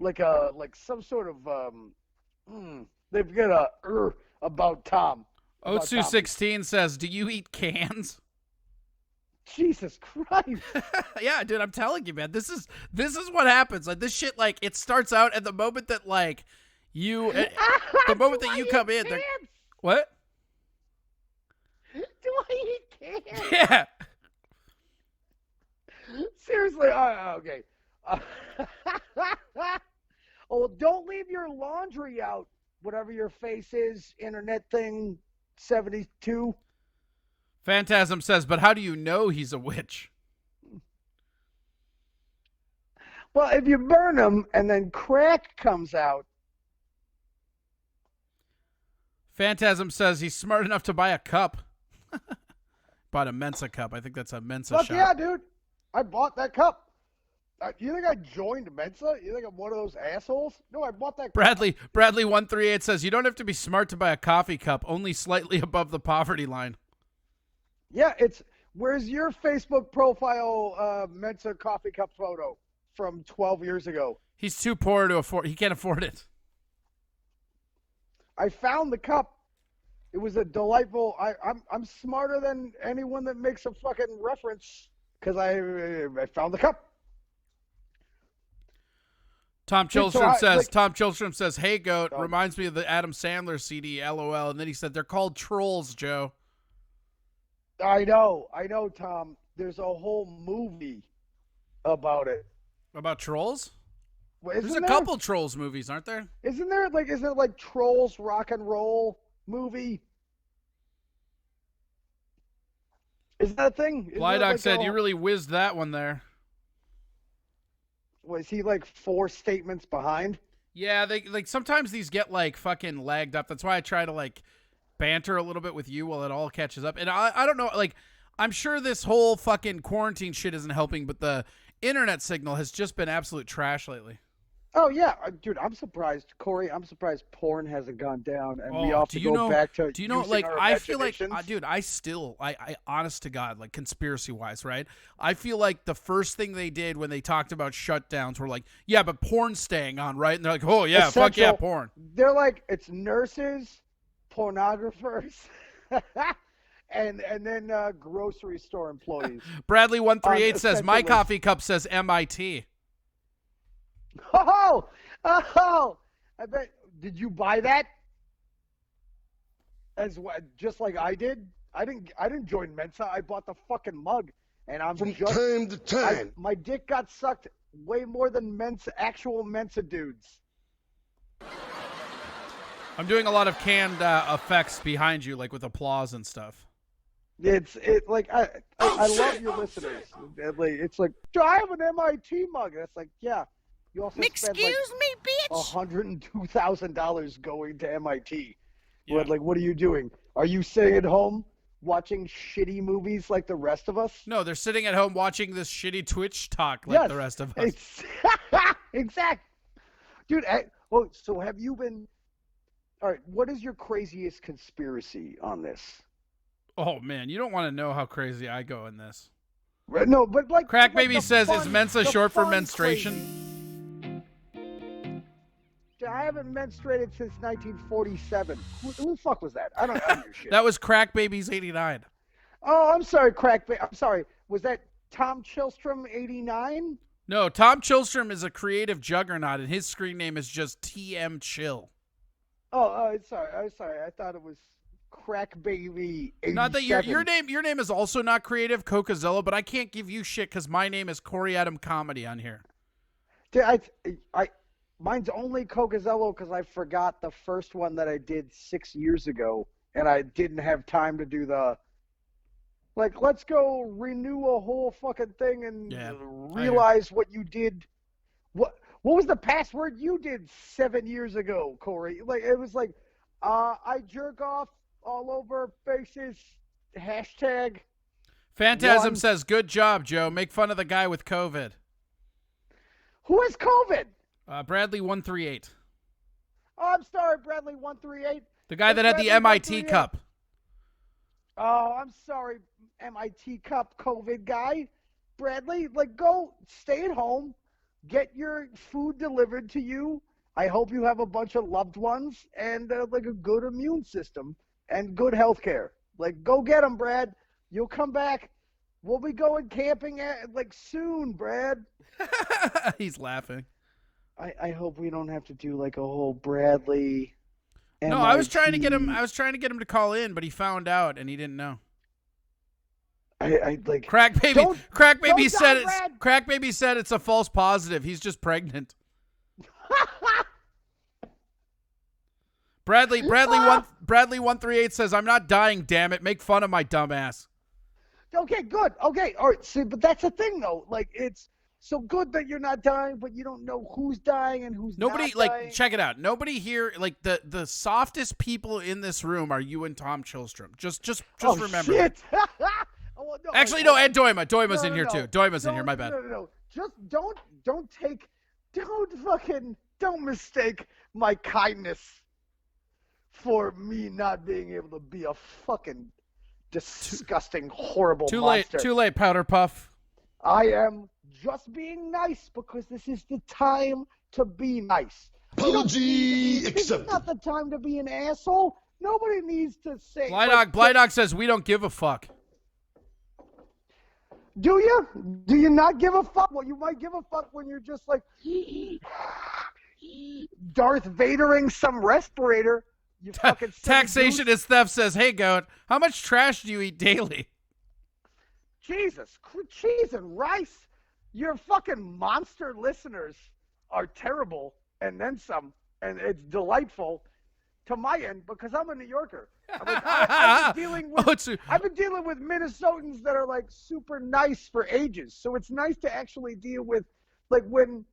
like some sort of they've got a about Tom. About Tom. Otsu16 says, "Do you eat cans?" Jesus Christ. Yeah, dude, I'm telling you, man. This is what happens. Like this shit, like it starts out at the moment that like you, the moment that you come in. What? Do I eat cans? Yeah. Seriously, okay. Oh, don't leave your laundry out. Whatever your face is, internet thing, 72. Phantasm says, "But how do you know he's a witch?" Well, if you burn them and then crack comes out. Phantasm says he's smart enough to buy a cup. Bought a Mensa cup. I think that's a Mensa Fuck shop. yeah, dude. I bought that cup. You think I joined Mensa? You think I'm one of those assholes? No, I bought that cup. Bradley 138 says, "You don't have to be smart to buy a coffee cup, only slightly above the poverty line." Yeah, where's your Facebook profile Mensa coffee cup photo from 12 years ago? He's too poor to afford. He can't afford it. I found the cup. It was a delightful. I'm smarter than anyone that makes a fucking reference because I found the cup. Tom Chilstrom says, "Hey goat, reminds me of the Adam Sandler CD, LOL." And then he said, "They're called trolls, Joe." I know, Tom. There's a whole movie about it. About trolls? Well, There's a couple trolls movies, aren't there? Isn't it like Trolls Rock and Roll movie? Is that a thing? Blydock said, "You really whizzed that one there." Was he like 4 statements behind? Yeah, they like sometimes these get like fucking lagged up. That's why I try to like banter a little bit with you while it all catches up. And I don't know, like I'm sure this whole fucking quarantine shit isn't helping, but the internet signal has just been absolute trash lately. Oh yeah, dude, I'm surprised, Corey. I'm surprised porn hasn't gone down, and we have to go back to. Do you know? Like, I feel like, dude, I honest to God, like conspiracy wise, right? I feel like the first thing they did when they talked about shutdowns were like, yeah, but porn's staying on, right? And they're like, oh yeah, fuck yeah, porn. They're like, it's nurses, pornographers, and then grocery store employees. Bradley 138 says my coffee cup says MIT. Oh! I bet. Did you buy that? Just like I did. I didn't join Mensa. I bought the fucking mug, and I'm from time to time. My dick got sucked way more than actual Mensa dudes. I'm doing a lot of canned effects behind you, like with applause and stuff. I love your listeners. It's like, do I have an MIT mug? And it's like, yeah. You also Excuse me, bitch. $102,000 going to MIT. Yeah. Like, what are you doing? Are you sitting at home watching shitty movies like the rest of us? No, they're sitting at home watching this shitty Twitch talk like the rest of us. Exactly. Dude, so have you been... All right, what is your craziest conspiracy on this? Oh, man, you don't want to know how crazy I go in this. No, but like... Crack Baby says, is Mensa short for menstruation? Crazy. I haven't menstruated since 1947. Who the fuck was that? I don't know your shit. That was Crack Baby's 89. Oh, I'm sorry, Crack Baby. I'm sorry. Was that Tom Chilstrom 89? No, Tom Chilstrom is a creative juggernaut, and his screen name is just TM Chill. Oh, sorry. I thought it was Crack Baby 87. Not that your name is also not creative, Coca-Zilla, but I can't give you shit because my name is Corey Adam Comedy on here. Dude, mine's only Coca-Zella because I forgot the first one that I did 6 years ago, and I didn't have time to do let's go renew a whole fucking thing and realize what you did. What was the password you did 7 years ago, Corey? Like, it was like, I jerk off all over faces, hashtag. Phantasm says, good job, Joe. Make fun of the guy with COVID. Who has COVID? Bradley 138. Oh, I'm sorry, Bradley 138. The guy that had the MIT cup. Oh, I'm sorry, MIT cup COVID guy. Bradley, go stay at home, get your food delivered to you. I hope you have a bunch of loved ones and like a good immune system and good health care. Like, go get them, Brad. You'll come back. We'll be going camping like soon, Brad. He's laughing. I hope we don't have to do like a whole Bradley. No, I was trying to get him. I was trying to get him to call in, but he found out and he didn't know. I like Crack baby. Crack baby don't said die, it's. Brad. Crack baby said it's a false positive. He's just pregnant. Bradley 138 says, "I'm not dying, damn it. Make fun of my dumb ass." Okay, good. Okay, all right. See, but that's the thing, though. Like, it's so good that you're not dying, but you don't know who's dying and who's Nobody not like dying. check it out. Nobody here like the softest people in this room are you and Tom Chillstrom. Just Oh, remember. shit. Oh, well, no, Actually, wait, no, and Doima. Doima's no, in here no. too. Doima's in here. My bad. No. Just don't mistake my kindness for me not being able to be a fucking disgusting, horrible Too monster. late. Too late. Powder puff. I am just being nice because this is the time to be nice. Apology This is not the time to be an asshole. Nobody needs to say. Blydog says we don't give a fuck. Do you? Do you not give a fuck? Well, you might give a fuck when you're just like Darth Vadering some respirator. You fucking Taxation is theft says, "Hey goat, how much trash do you eat daily?" Jesus, cheese and rice. Your fucking monster listeners are terrible, and then some, and it's delightful to my end because I'm a New Yorker. I've been dealing with Minnesotans that are like super nice for ages, so it's nice to actually deal with like when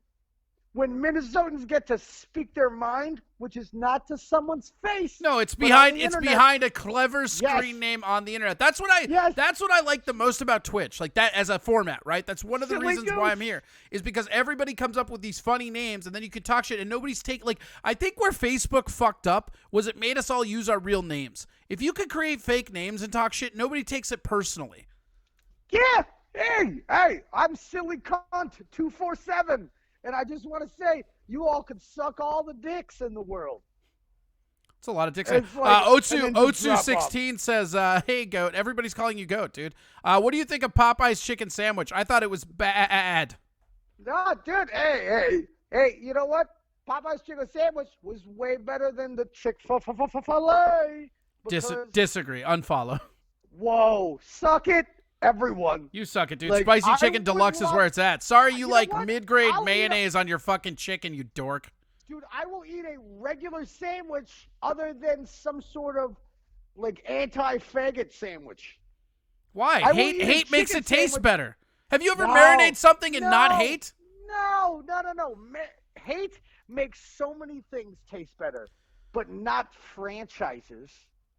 Minnesotans get to speak their mind, which is not to someone's face. No, it's but behind. on the It's internet. behind a clever screen Yes. name on the internet. That's what I. That's what I like the most about Twitch. Like that as a format, right? That's one of the Silly reasons why goose. I'm here. Is because everybody comes up with these funny names, and then you can talk shit, and nobody's like. I think where Facebook fucked up was it made us all use our real names. If you could create fake names and talk shit, nobody takes it personally. Yeah. Hey, I'm silly cunt 247, and I just want to say you all can suck all the dicks in the world. It's a lot of dicks. It's like- and then just drop off. Otsu16 says, "Hey goat, everybody's calling you goat, dude. What do you think of Popeye's chicken sandwich? I thought it was bad." Nah, dude. Hey. You know what? Popeye's chicken sandwich was way better than the Chick-fil-A. Disagree. Unfollow. Whoa, suck it, everyone. You suck it, dude. Like, Spicy I chicken would deluxe is love- where it's at. Sorry you know like what? mid-grade I'll eat mayonnaise on your fucking chicken, you dork. Dude, I will eat a regular sandwich other than some sort of like anti-faggot sandwich. Why? I will eat a Hate makes chicken it taste sandwich. better. Have you ever No, marinate something and not no, hate? No. Hate makes so many things taste better, but not franchises.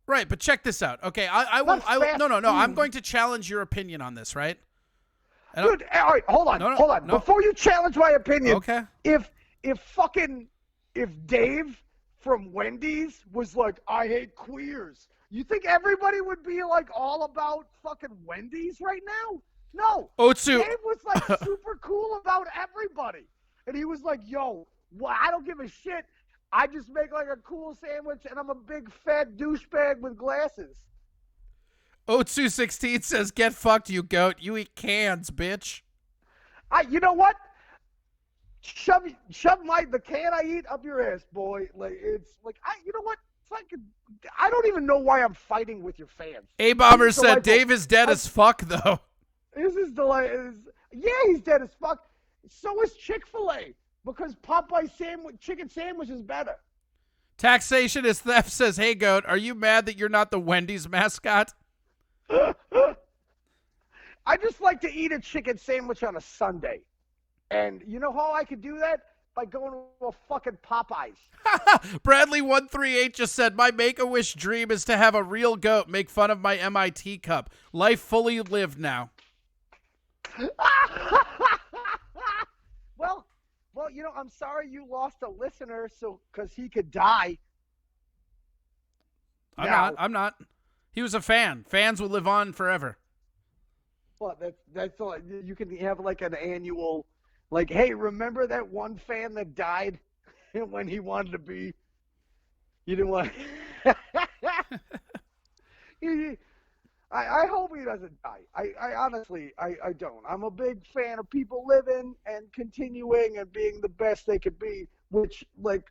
Right, but check this out. Okay, I will. Not No. fast I'm food. going to challenge your opinion on this, right? And Dude, all right, hold on. No. Before you challenge my opinion, Okay. If Dave from Wendy's was like, I hate queers, you think everybody would be like all about fucking Wendy's right now? No. Otsu. Dave was like super cool about everybody. And he was like, yo, well, I don't give a shit. I just make like a cool sandwich and I'm a big fat douchebag with glasses. Otsu16 says, "Get fucked, you goat. You eat cans, bitch." You know what? Shove the can I eat up your ass, boy. Like it's like you know what? Fucking, I don't even know why I'm fighting with your fans. A Bomber This is said, delightful. "Dave is dead as fuck, though." This is yeah, he's dead as fuck. So is Chick-fil-A because Popeye chicken sandwich is better. Taxation is theft says, "Hey goat, are you mad that you're not the Wendy's mascot?" I just like to eat a chicken sandwich on a Sunday. And you know how I could do that? By going to a fucking Popeyes. Bradley138 just said, "My Make-A-Wish dream is to have a real goat make fun of my MIT cup. Life fully lived now." Well, you know, I'm sorry you lost a listener, because he could die. I'm not. He was a fan. Fans will live on forever. Well, that's all. You can have like an annual Like, hey, remember that one fan that died when he wanted to be? You didn't want. I hope he doesn't die. I honestly, I don't. I'm a big fan of people living and continuing and being the best they could be, which, like,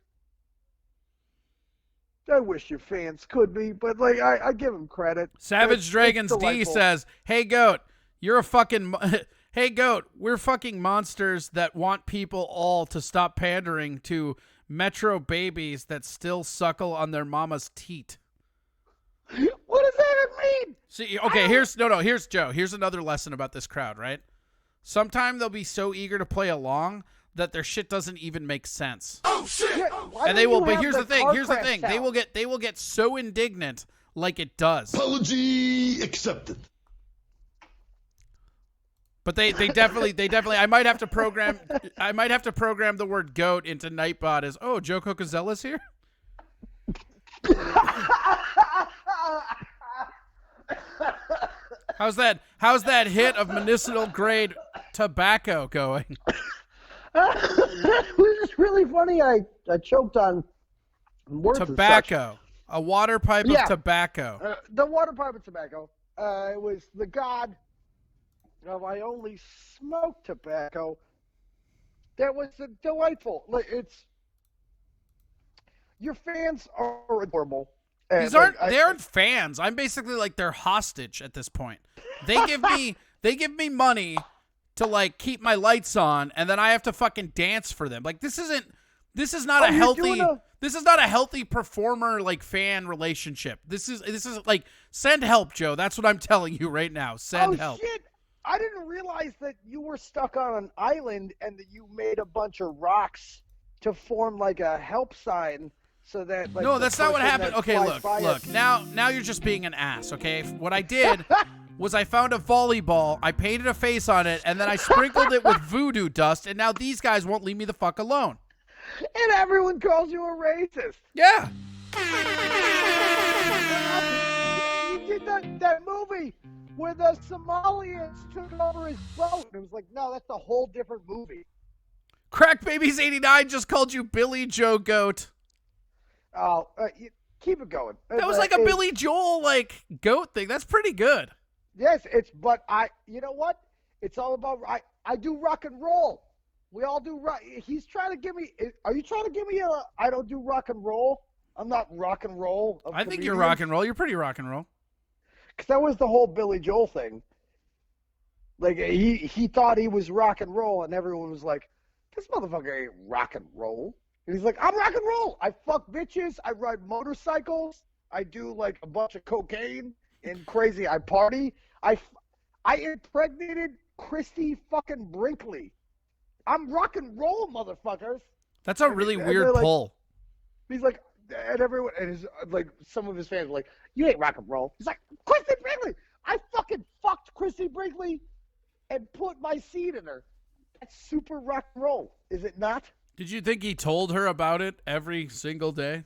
I wish your fans could be, but, like, I give them credit. Savage Dragons D delightful. says, hey, Goat, you're a fucking... Hey, Goat, we're fucking monsters that want people all to stop pandering to metro babies that still suckle on their mama's teat. What does that mean? See, okay, here's Joe. Here's another lesson about this crowd, right? Sometime they'll be so eager to play along that their shit doesn't even make sense. Oh shit! Yeah, And they will, but here's the thing. They will get so indignant like it does. Apology accepted. But they definitely I might have to program the word goat into Nightbot as, oh, Joe Cocazella's here? How's that hit of medicinal grade tobacco going? It was really funny. I choked on words. Tobacco. A water pipe of tobacco. The water pipe of tobacco. It was the god of I only smoke tobacco. That was delightful. It's your fans are adorable. These they aren't fans. I'm basically like their hostage at this point. They give me money to like keep my lights on, and then I have to fucking dance for them. Like this is not a healthy performer like fan relationship. This is like send help, Joe. That's what I'm telling you right now. Send help. Shit. I didn't realize that you were stuck on an island and that you made a bunch of rocks to form like a help sign so that like no, that's not what happened. Okay, look. Now you're just being an ass, okay? What I did was I found a volleyball, I painted a face on it, and then I sprinkled it with voodoo dust, and now these guys won't leave me the fuck alone. And everyone calls you a racist. Yeah. You did that movie where the Somalians took over his boat. It was like, no, that's a whole different movie. Crack Babies 89 just called you Billy Joe Goat. Oh, keep it going. That was like a Billy Joel like goat thing. That's pretty good. Yes, but you know what? It's all about I do rock and roll. We all do rock. He's trying to give me. Are you trying to give me I don't do rock and roll? I'm not rock and roll. I think you're rock and roll. You're pretty rock and roll. Because that was the whole Billy Joel thing. Like, he thought he was rock and roll, and everyone was like, this motherfucker ain't rock and roll. And he's like, I'm rock and roll. I fuck bitches. I ride motorcycles. I do, like, a bunch of cocaine and crazy. I party. I impregnated Christy fucking Brinkley. I'm rock and roll, motherfuckers. That's a really weird pull. He's like, and everyone, and his, like, some of his fans were like, you ain't rock and roll. He's like, Christy Brinkley! I fucking fucked Christy Brinkley and put my seed in her. That's super rock and roll, is it not? Did you think he told her about it every single day?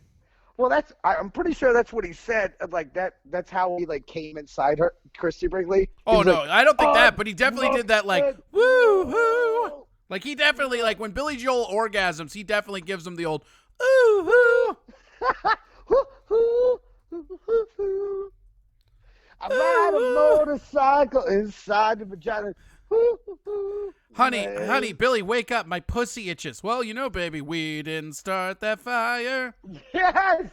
Well, I'm pretty sure that's what he said. Like that's how he like came inside her, Christy Brinkley. Oh no, like, I don't think that, but he definitely did that like woo hoo. Like he definitely like when Billy Joel orgasms, he definitely gives him the old ooh hoo. I ride a motorcycle inside the vagina. Honey, Billy, wake up. My pussy itches. Well, you know, baby, we didn't start that fire. Yes.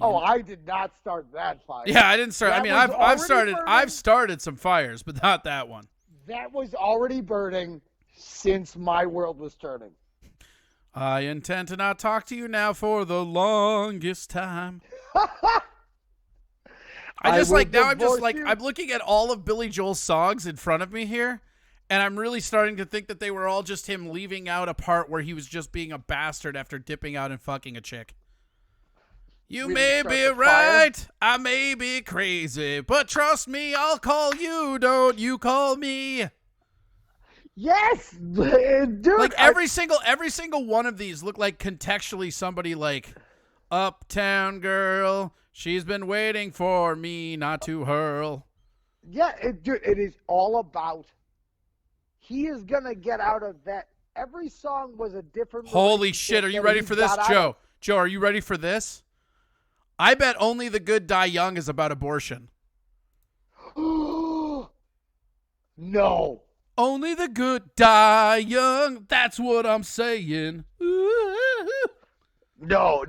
Oh, I did not start that fire. Yeah, I didn't start. I mean, I've started some fires, but not that one. That was already burning since my world was turning. I intend to not talk to you now for the longest time. I'm looking at all of Billy Joel's songs in front of me here, and I'm really starting to think that they were all just him leaving out a part where he was just being a bastard after dipping out and fucking a chick. You may be right, I may be crazy, but trust me, I'll call you, don't you call me. Yes, dude. Like every single one of these look like contextually somebody like Uptown Girl. She's been waiting for me not to hurl. Yeah, dude, it is all about he is going to get out of that every song was a different. Holy shit! Are you ready for this, Joe? Joe, are you ready for this? I bet Only the Good Die Young is about abortion. No. Only the good die young. That's what I'm saying. No,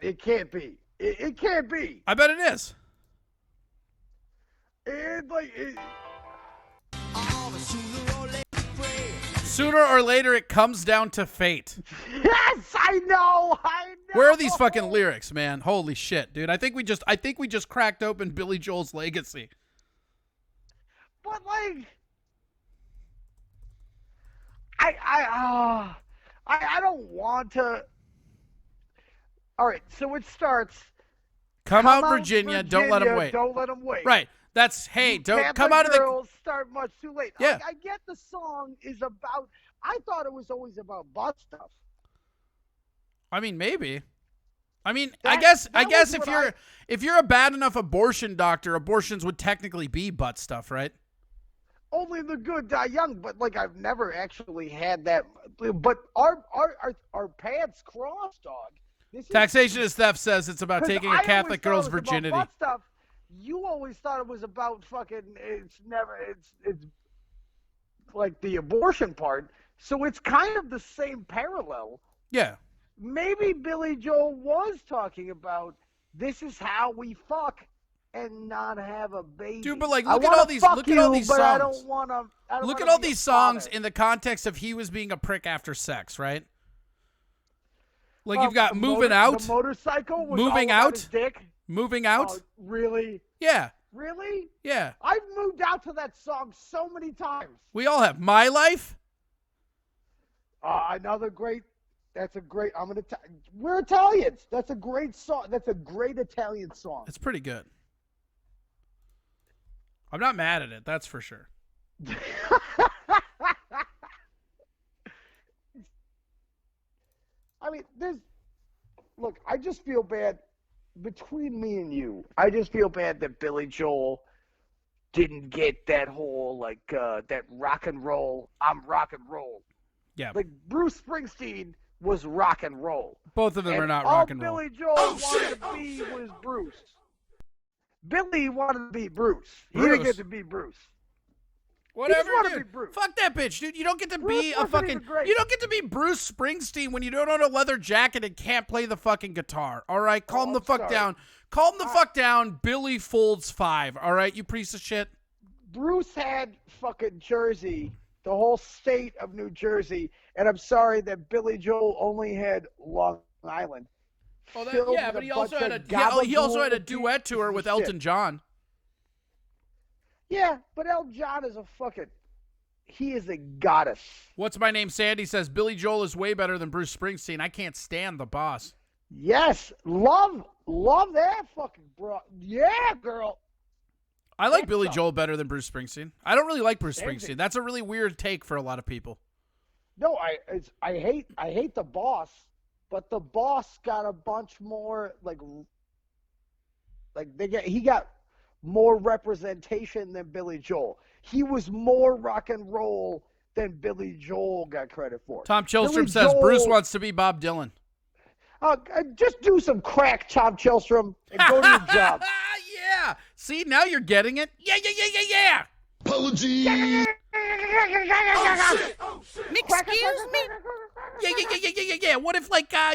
it can't be. It can't be. I bet it is. Sooner or later, it comes down to fate. Yes, I know. Where are these fucking lyrics, man? Holy shit, dude! I think we just cracked open Billy Joel's legacy. But like, I don't want to. All right, so it starts. Come out, Virginia. Don't let them wait. Don't let them wait. Right. That's, hey, don't Catholic come out of the... girls start much too late. Yeah. I get the song is about... I thought it was always about butt stuff. I mean, maybe. I mean, I guess if you're a bad enough abortion doctor, abortions would technically be butt stuff, right? Only the good die young, but like I've never actually had that. But our paths cross, dog. Taxation is theft says it's about taking a Catholic girl's virginity. About butt stuff. You always thought it was about fucking. It's like the abortion part. So it's kind of the same parallel. Yeah. Maybe Billy Joel was talking about this is how we fuck and not have a baby. Dude, but like look at all these songs. I don't want to. Look at all these songs in the context of he was being a prick after sex, right? Like you've got Moving Out. The motorcycle was Moving all about Out. his dick. Moving Out. Oh, really? Yeah. Really? Yeah. I've moved out to that song so many times. We all have. My Life. Another great. That's a great. We're Italians. That's a great song. That's a great Italian song. It's pretty good. I'm not mad at it. That's for sure. I mean, look, I just feel bad between me and you. I just feel bad that Billy Joel didn't get that whole, like, that rock and roll, I'm rock and roll. Yeah. Like, Bruce Springsteen was rock and roll. Both of them are not rock and roll. All Billy Joel wanted to be was Bruce. Billy wanted to be Bruce. He didn't get to be Bruce. Whatever, dude. Fuck that bitch, dude. You don't get to be a fucking... You don't get to be Bruce Springsteen when you don't own a leather jacket and can't play the fucking guitar. All right? Calm the fuck down. Calm the fuck down, Billy Folds 5. All right, you piece of shit? Bruce had fucking Jersey, the whole state of New Jersey, and I'm sorry that Billy Joel only had Long Island. Oh, yeah, but he also had a duet tour with Elton John. Yeah, but Elton John is he is a goddess. What's my name? Sandy says Billy Joel is way better than Bruce Springsteen. I can't stand the boss. Yes, love that fucking bro. Yeah, girl. I like Billy Joel better than Bruce Springsteen. I don't really like Bruce Springsteen. That's a really weird take for a lot of people. No, I hate the boss, but the boss got a bunch more he got more representation than Billy Joel. He was more rock and roll than Billy Joel got credit for. Tom Chilstrom says Bruce wants to be Bob Dylan. Just do some crack, Tom Chilstrom, and go to your job. Yeah. See, now you're getting it. Yeah. Apology. Excuse me? Yeah. What if,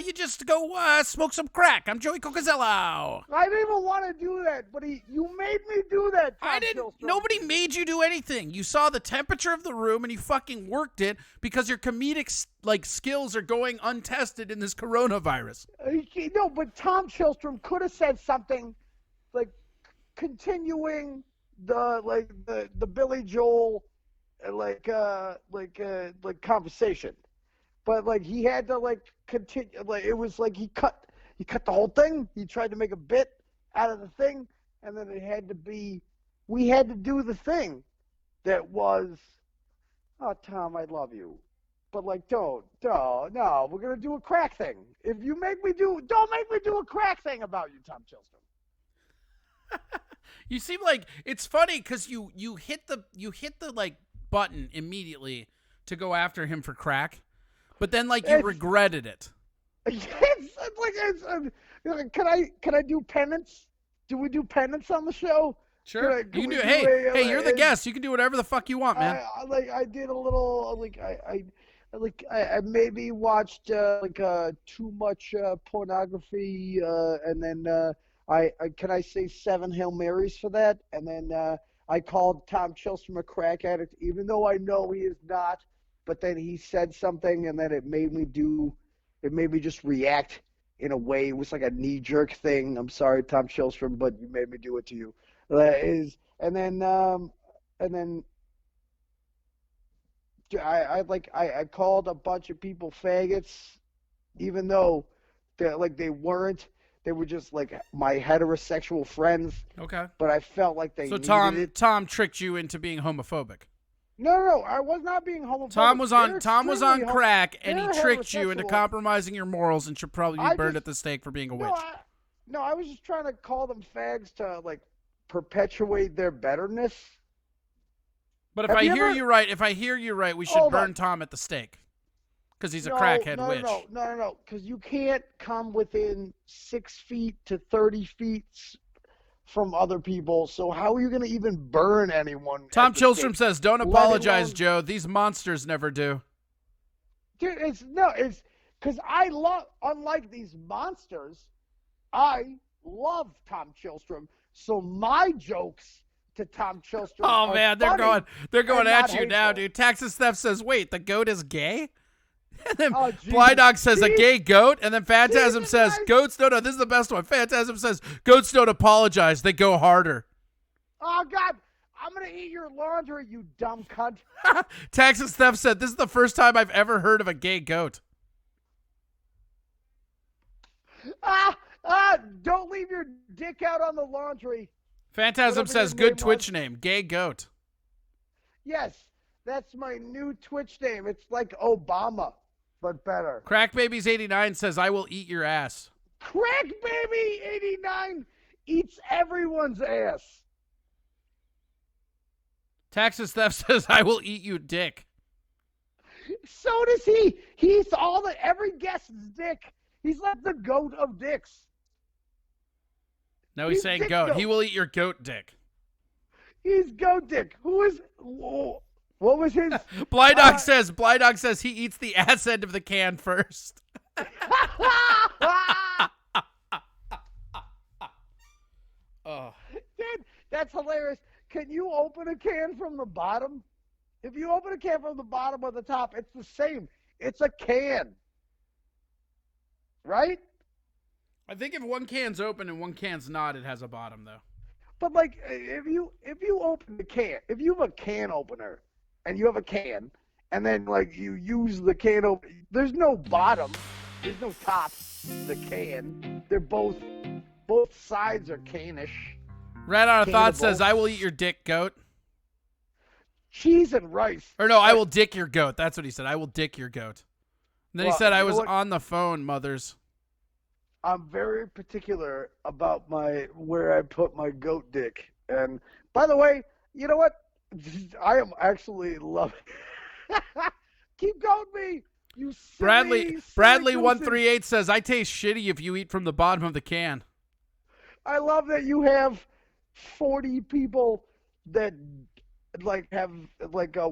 you just go smoke some crack? I'm Joey Cocazello. I didn't even want to do that, but you made me do that, Tom Chilstrom. Nobody made you do anything. You saw the temperature of the room and you fucking worked it because your comedic, skills are going untested in this coronavirus. No, but Tom Chilstrom could have said something continuing the Billy Joel conversation, but he had to continue. It was he cut the whole thing. He tried to make a bit out of the thing, and then we had to do the thing that was, oh Tom, I love you, but no, we're gonna do a crack thing. If you don't make me do a crack thing about you, Tom Chilstrom. You seem like it's funny because you hit the button immediately to go after him for crack, But then, like, you regretted it. Can I do penance? Do we do penance on the show? Sure. You can do it. Hey, you're the guest. You can do whatever the fuck you want, man. I did a little I maybe watched too much pornography and then can I say 7 Hail Marys for that? And then I called Tom Chilstrom a crack addict, even though I know he is not. But then he said something, and then it made me just react in a way. It was like a knee-jerk thing. I'm sorry, Tom Chilstrom, but you made me do it to you. And then I called a bunch of people faggots, even though they weren't. They were just like my heterosexual friends. Okay. But I felt like they needed it. Tom tricked you into being homophobic. No, I was not being homophobic. Tom was on crack, and he tricked you into compromising your morals and should probably be burned at the stake for being a witch. I was just trying to call them fags to perpetuate their betterness. But if I hear you right, we should burn Tom at the stake because he's a crackhead witch. No, because you can't come within 6 feet to 30 feet from other people. So how are you going to even burn anyone? Tom Chilstrom says, "Don't apologize, Joe. These monsters never do." Dude, it's because unlike these monsters, I love Tom Chilstrom. So my jokes to Tom Chilstrom. Oh man, they're going at you now, hateful. dude. Taxes Theft says, "Wait, the goat is gay?" And then Blind Dog says, "A gay goat," and then Phantasm says, "Goats no, this is the best one." Phantasm says, "Goats don't apologize; they go harder." Oh God, I'm gonna eat your laundry, you dumb cunt. Taxes Theft said, "This is the first time I've ever heard of a gay goat." Don't leave your dick out on the laundry. Phantasm says, "Good Twitch name, gay goat." Yes, that's my new Twitch name. It's like Obama, but better. Crack Babies 89 says, "I will eat your ass." Crack Baby 89 eats everyone's ass. Taxes Theft says, "I will eat you dick." So does he. He's every guest's dick. He's like the goat of dicks. No, he's saying goat. He will eat your goat dick. He's goat dick. What was his? Blind Dog says he eats the ass end of the can first. Oh. Dude, that's hilarious. Can you open a can from the bottom? If you open a can from the bottom or the top, it's the same. It's a can. Right? I think if one can's open and one can's not, it has a bottom though. But if you open the can, if you have a can opener and you have a can, and then you use the can opener, there's no bottom, there's no top. The can, they're both sides are canish. Rat on a Thought says, "I will eat your dick, goat." Cheese and rice. Or no, I will dick your goat. That's what he said. I will dick your goat. And then he said, "I was on the phone, mothers." I'm very particular about where I put my goat dick. And by the way, you know what? I am actually loving. Keep going, me. You silly, Bradley 138 says, "I taste shitty if you eat from the bottom of the can." I love that you have 40 people that have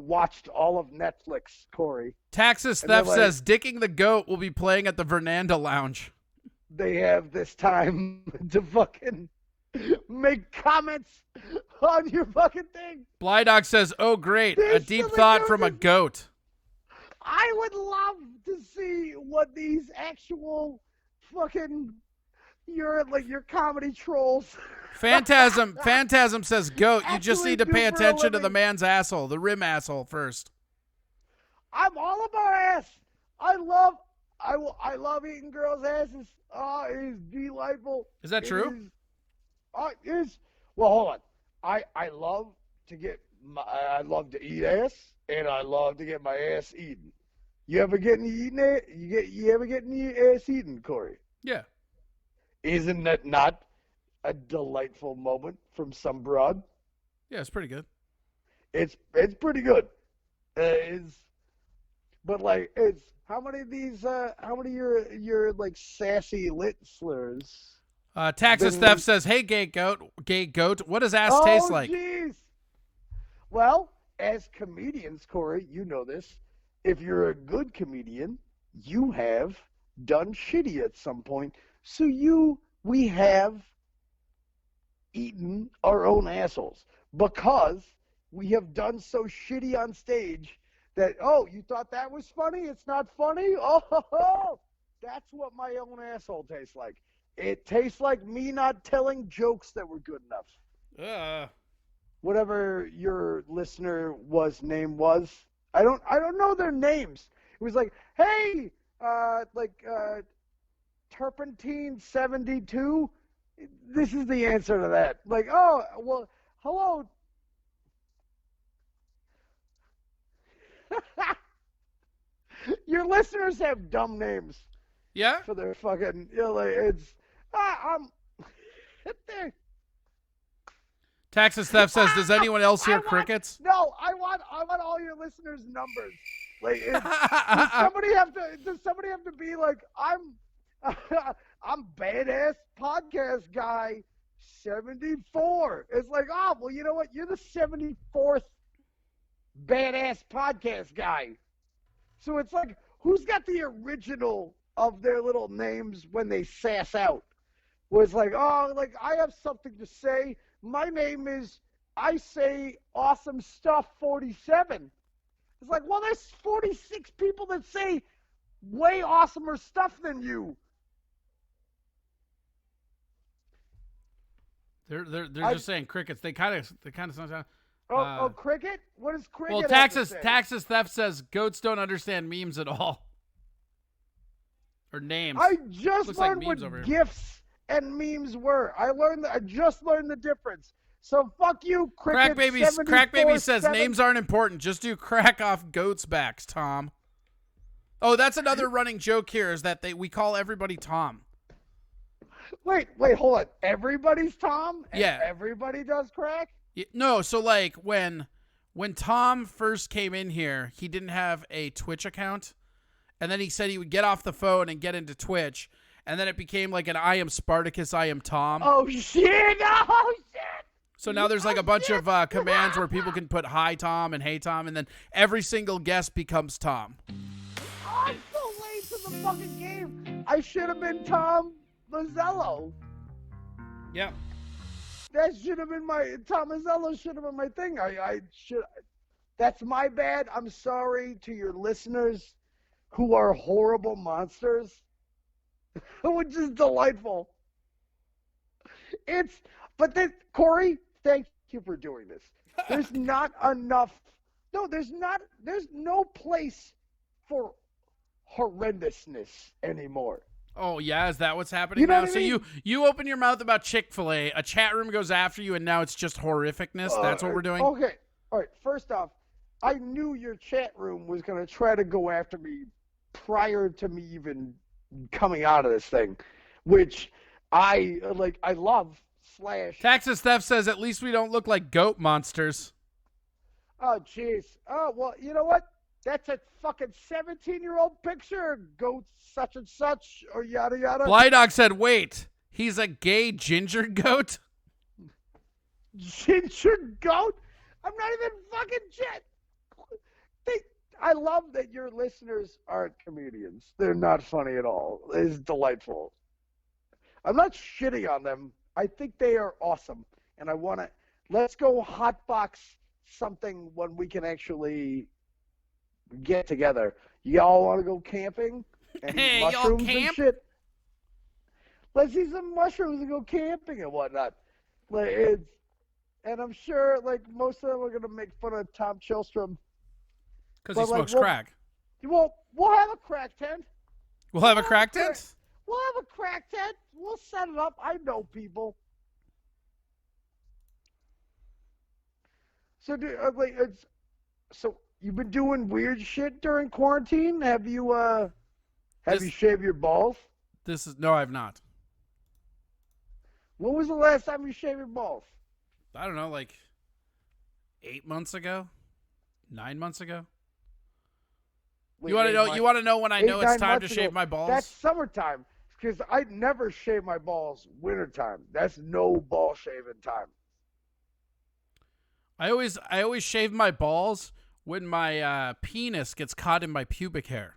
watched all of Netflix, Corey. Taxes Theft says, "Dicking the goat will be playing at the Vernanda Lounge." They have this time to fucking make comments on your fucking thing. Blind Dog says, "Oh great, a deep thought from a goat." I would love to see what these actual fucking your comedy trolls. Phantasm says, "Goat, you just need to pay attention to the man's asshole, the rim asshole first." I'm all about ass. I love eating girls' asses. Oh, it is delightful. Is that true? Well, hold on. I love to eat ass, and I love to get my ass eaten. You ever getting your ass eaten, Corey? Yeah. Isn't that not a delightful moment from some broad? Yeah, it's pretty good. It's pretty good. But like, it's how many of these? How many of your like sassy lit slurs? Taxes been- Theft says, "Hey, gay goat, what does ass Oh, taste like?" jeez. Well, as comedians, Corey, you know this. If you're a good comedian, you have done shitty at some point. So we have eaten our own assholes because we have done so shitty on stage that, oh, you thought that was funny? It's not funny? Oh, that's what my own asshole tastes like. It tastes like me not telling jokes that were good enough. Whatever your listener name was, I don't know their names. It was like, hey, Turpentine 72. This is the answer to that. Like, oh, well, hello. Your listeners have dumb names. Yeah. For their fucking, like it's. I'm. Taxes Theft says, "Does anyone else hear crickets?" No, I want all your listeners' numbers. Like, does somebody have to be like, I'm badass podcast guy 74. It's like, oh, well, you know what? You're the 74th badass podcast guy. So it's like, who's got the original of their little names when they sass out? Was like, oh, like I have something to say. My name is I Say Awesome Stuff 47. It's like, well, there's 46 people that say way awesomer stuff than you. They're just saying crickets. They kind of sometimes. Cricket? What is cricket? Well, taxes Theft says goats don't understand memes at all, or names. I just Looks learned like what GIFs and memes were. I just learned the difference. So fuck you, cricket. Crack baby says names aren't important. Just do crack off goats' backs, Tom. Oh, that's another running joke here is that we call everybody Tom. Wait, hold on. Everybody's Tom? And yeah. Everybody does crack? No, so like when Tom first came in here, he didn't have a Twitch account. And then he said he would get off the phone and get into Twitch. And then it became like an I am Spartacus, I am Tom. Oh, shit. Oh, shit. So now there's like a bunch of commands where people can put hi, Tom, and hey, Tom. And then every single guest becomes Tom. Oh, I'm so late to the fucking game. I should have been Tom Mazzello. Yeah. That should have been Tom Mazzello should have been my thing. I should. That's my bad. I'm sorry to your listeners who are horrible monsters, which is delightful. But then, Corey, thank you for doing this. There's not enough. No, there's no place for horrendousness anymore. Oh, yeah? Is that what's happening You know now? what I So mean? you open your mouth about Chick-fil-A, a chat room goes after you, and now it's just horrificness? That's what we're doing? Okay. All right. First off, I knew your chat room was going to try to go after me prior to me even coming out of this thing, which I love / Taxes Theft says, at least we don't look like goat monsters. Oh, jeez. Oh, well, you know what? That's a fucking 17-year-old picture. Goat such and such or yada yada. Blydog said, wait, he's a gay ginger goat? Ginger goat? I'm not even fucking shit. I love that your listeners aren't comedians. They're not funny at all. It's delightful. I'm not shitting on them. I think they are awesome. And let's go hotbox something when we can actually get together. Y'all want to go camping? And eat mushrooms and shit? Let's eat some mushrooms and go camping and whatnot. And I'm sure most of them are going to make fun of Tom Chilstrom. Because he smokes crack. We'll have a crack tent. We'll have a crack tent? We'll have a crack tent. We'll set it up. I know people. So, so you've been doing weird shit during quarantine? Have you you shaved your balls? No, I have not. When was the last time you shaved your balls? I don't know, like 8 months ago? 9 months ago? You want to know? You want to know when I know it's time to shave my balls? That's summertime, because I never shave my balls wintertime. That's no ball shaving time. I always shave my balls when my penis gets caught in my pubic hair.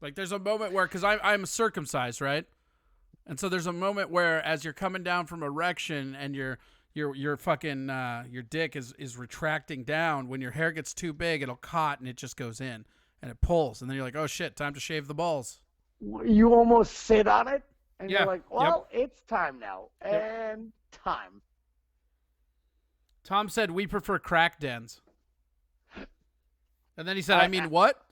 Like there's a moment where, because I'm circumcised, right? And so there's a moment where, as you're coming down from erection and your fucking your dick is retracting down, when your hair gets too big, it'll caught and it just goes in and it pulls, and then you're like, oh shit, time to shave the balls. You almost sit on it, and Yeah. you're like, well, it's time now, and time. Tom said we prefer crack dens. And then he said, I mean, what?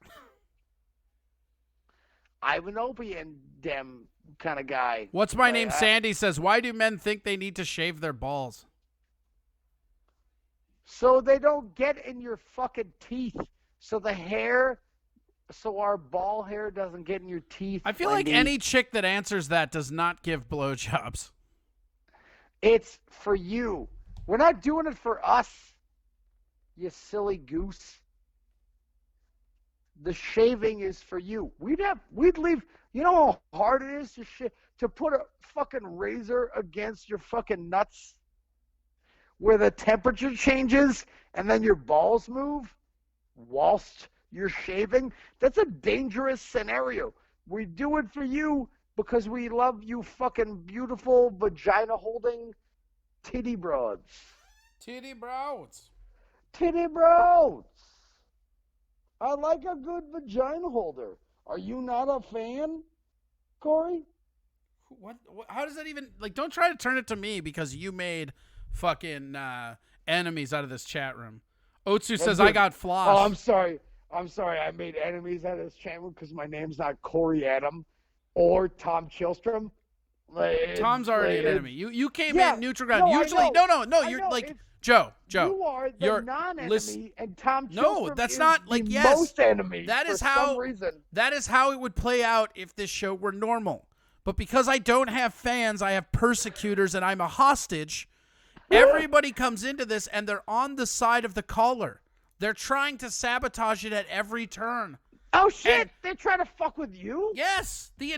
I'm an opium dem kind of guy. What's my name? Sandy says, why do men think they need to shave their balls? So they don't get in your fucking teeth. So our ball hair doesn't get in your teeth. I feel like any chick that answers that does not give blowjobs. It's for you. We're not doing it for us, you silly goose. The shaving is for you. We'd leave. You know how hard it is to put a fucking razor against your fucking nuts, where the temperature changes and then your balls move whilst you're shaving? That's a dangerous scenario. We do it for you because we love you fucking beautiful vagina holding titty broads. Titty broads. Titty broads. I like a good vagina holder. Are you not a fan, Corey? What? How does that even, like, don't try to turn it to me because you made fucking enemies out of this chat room. Otsu says, I got floss. Oh, I'm sorry. I made enemies out of this channel because my name's not Corey Adam or Tom Chilstrom. Tom's already an enemy. You came in neutral ground. No, Usually, no. You're like Joe. You are the non-enemy, and Tom Chilstrom No, that's is not like the yes. most enemy. That is for how. some reason. That is how it would play out if this show were normal. But because I don't have fans, I have persecutors, and I'm a hostage. Everybody comes into this, and they're on the side of the caller. They're trying to sabotage it at every turn. Oh shit! They're trying to fuck with you? Yes, this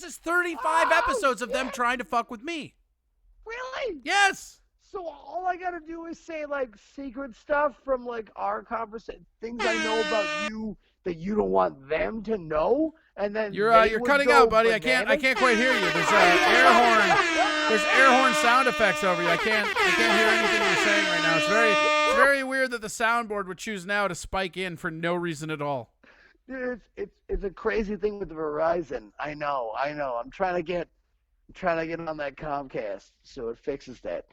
is 35 episodes of them trying to fuck with me. Really? Yes. So all I gotta do is say like secret stuff from like our conversation, things I know about you that you don't want them to know, and then You're would cutting go out, buddy. bananas? I can't quite hear you. There's air horn. There's air horn sound effects over you. I can't hear anything you're saying right now. It's very weird that the soundboard would choose now to spike in for no reason at all. Dude, it's a crazy thing with Verizon. I know. I'm trying to get on that Comcast so it fixes that.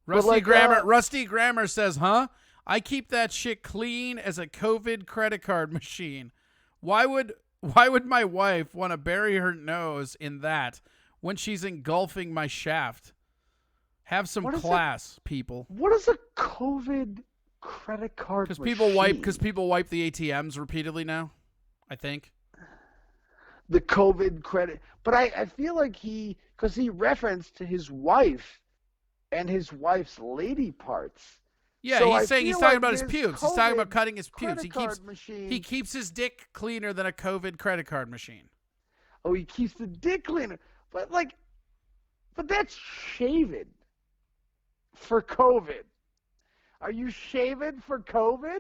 Rusty Grammar says, huh? I keep that shit clean as a COVID credit card machine. Why would my wife want to bury her nose in that when she's engulfing my shaft? Have some class, people. What is a COVID credit card machine? Because people wipe the ATMs repeatedly now, I think. The COVID credit. But I feel like because he referenced to his wife and his wife's lady parts. Yeah, so he's talking about his pubes. He's talking about COVID cutting his pubes. Machine. He keeps his dick cleaner than a COVID credit card machine. Oh, he keeps the dick cleaner. But that's shaving for COVID. Are you shaving for COVID?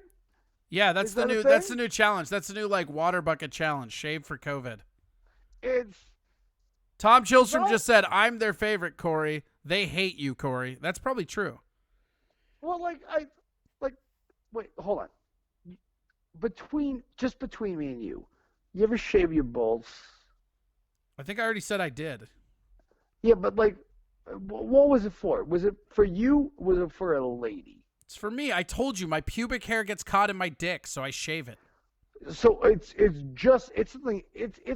Yeah, that's the new challenge. That's the new water bucket challenge. Shave for COVID. Tom Chilstrom just said, "I'm their favorite, Corey. They hate you, Corey." That's probably true. Well, wait, hold on. Between me and you ever shave your balls? I think I already said I did. Yeah, but what was it for? Was it for you? Was it for a lady? It's for me. I told you my pubic hair gets caught in my dick, so I shave it. So it's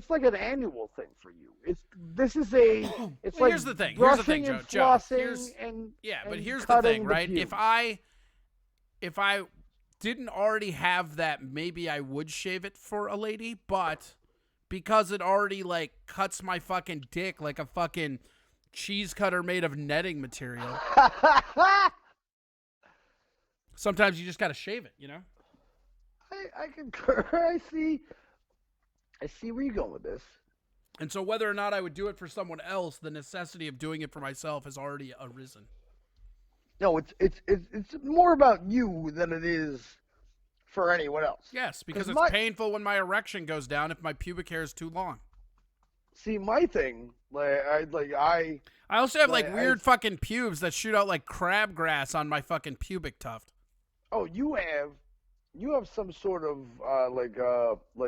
like an annual thing for you. Here's the thing. Here's the thing, Joe. But here's the thing, right? If I didn't already have that, maybe I would shave it for a lady, but because it already cuts my fucking dick like a fucking cheese cutter made of netting material. Sometimes you just gotta shave it, you know? I concur. I see where you're going with this. And so whether or not I would do it for someone else, the necessity of doing it for myself has already arisen. No, it's more about you than it is for anyone else. Yes, because it's painful when my erection goes down if my pubic hair is too long. See, my thing, I also have like weird fucking pubes that shoot out like crabgrass on my fucking pubic tuft. Oh, you have some sort of